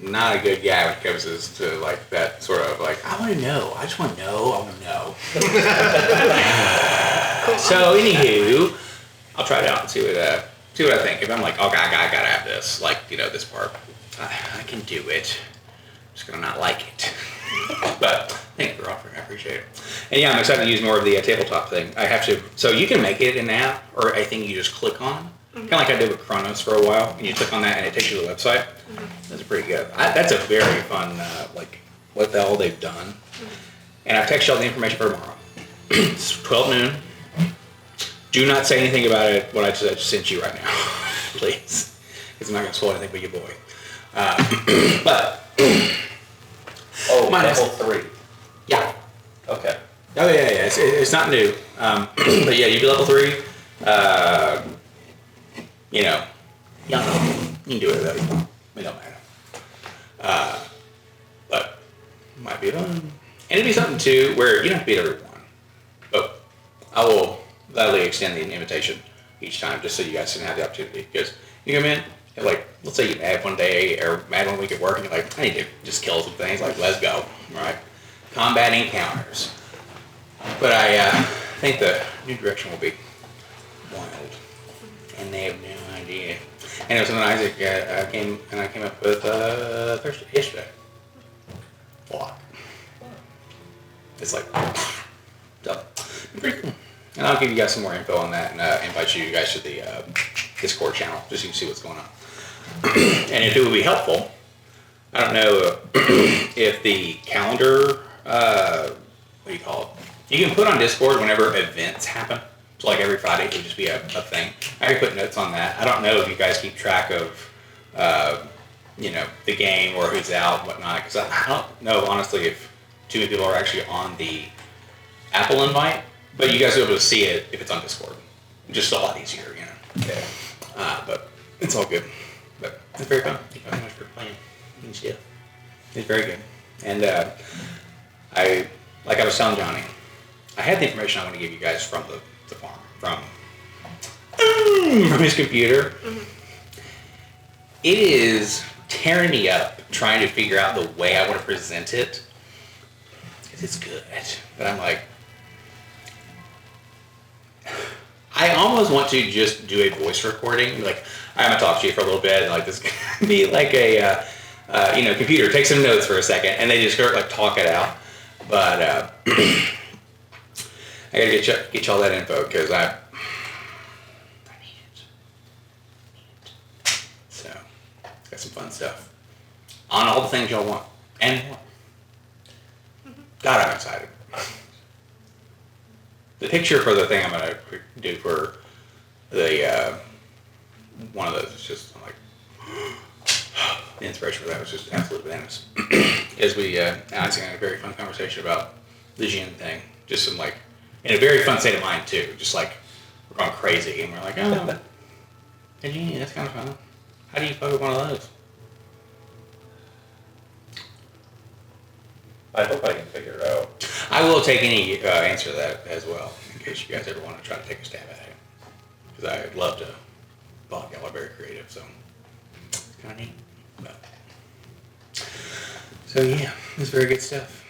not a good guy when it comes to like that sort of like I want to know. I just want to know. I want to know. So anywho, I'll try it out and see what I think. If I'm like, okay, I gotta have this, like you know this part, I can do it. I'm just gonna not like it. But thank you for offering. I appreciate it. And yeah, I'm excited to use more of the tabletop thing. I have to. So you can make it an app or a thing you just click on. Kind of like I did with Chronos for a while, and you click on that and it takes you to the website. That's pretty good. That's a very fun, like, what the hell they've done. And I've texted y'all the information for tomorrow. It's 12 noon. Do not say anything about it, what I just sent you right now, please. Because I'm not going to spoil anything for your boy. But, Oh, Minus- level 3. yeah. Okay. Oh, yeah. It's not new. But yeah, you do level 3. You know, y'all know, you can do whatever you want. It don't matter. But might be fun. And it'd be something too where you don't have to beat everyone. But I will gladly extend the invitation each time just so you guys can have the opportunity. Because you come in, and like, let's say you mad one day or mad one week at work and you're like, I need to just kill some things. Like, let's go. Right? Combat encounters. But I think the new direction will be wild. And they have no idea. And it was something Isaac came up with yesterday. Block. It's like done. Pretty cool. And I'll give you guys some more info on that and invite you guys to the Discord channel just so you can see what's going on. And if it would be helpful, I don't know if the calendar, what do you call it? You can put on Discord whenever events happen. So like every Friday it would just be a thing. I can put notes on that. I don't know if you guys keep track of, the game or who's out and whatnot, because I don't know, honestly, if too many people are actually on the Apple invite, but you guys will be able to see it if it's on Discord. Just a lot easier, Yeah. but it's all good. But it's very fun. Thank you very much for playing. Yeah. It's very good. And like I was telling Johnny, I had the information I want to give you guys from the farm, from his computer. Mm-hmm. It is tearing me up trying to figure out the way I want to present it. Because it's good. But I'm like, I almost want to just do a voice recording. Like, I'm going to talk to you for a little bit. And like, this could be like a, computer, take some notes for a second. And they just start like talk it out. But I gotta get y'all that info because I need it. So, got some fun stuff on all the things y'all want and more. God, I'm excited. The picture for the thing I'm gonna do for the one of those is just I'm like the inspiration for that was just absolutely bananas. As we Alex and I had a very fun conversation about the Jin thing, just some like in a very fun state of mind too, just like we're going crazy and we're like, oh, a Jin, that's kind of fun. How do you fuck with one of those? I hope I can figure it out. I will take any answer to that as well, in case you guys ever want to try to take a stab at it. Because I'd love to. Well, y'all are very creative, so it's kind of neat. But, so yeah, it's very good stuff.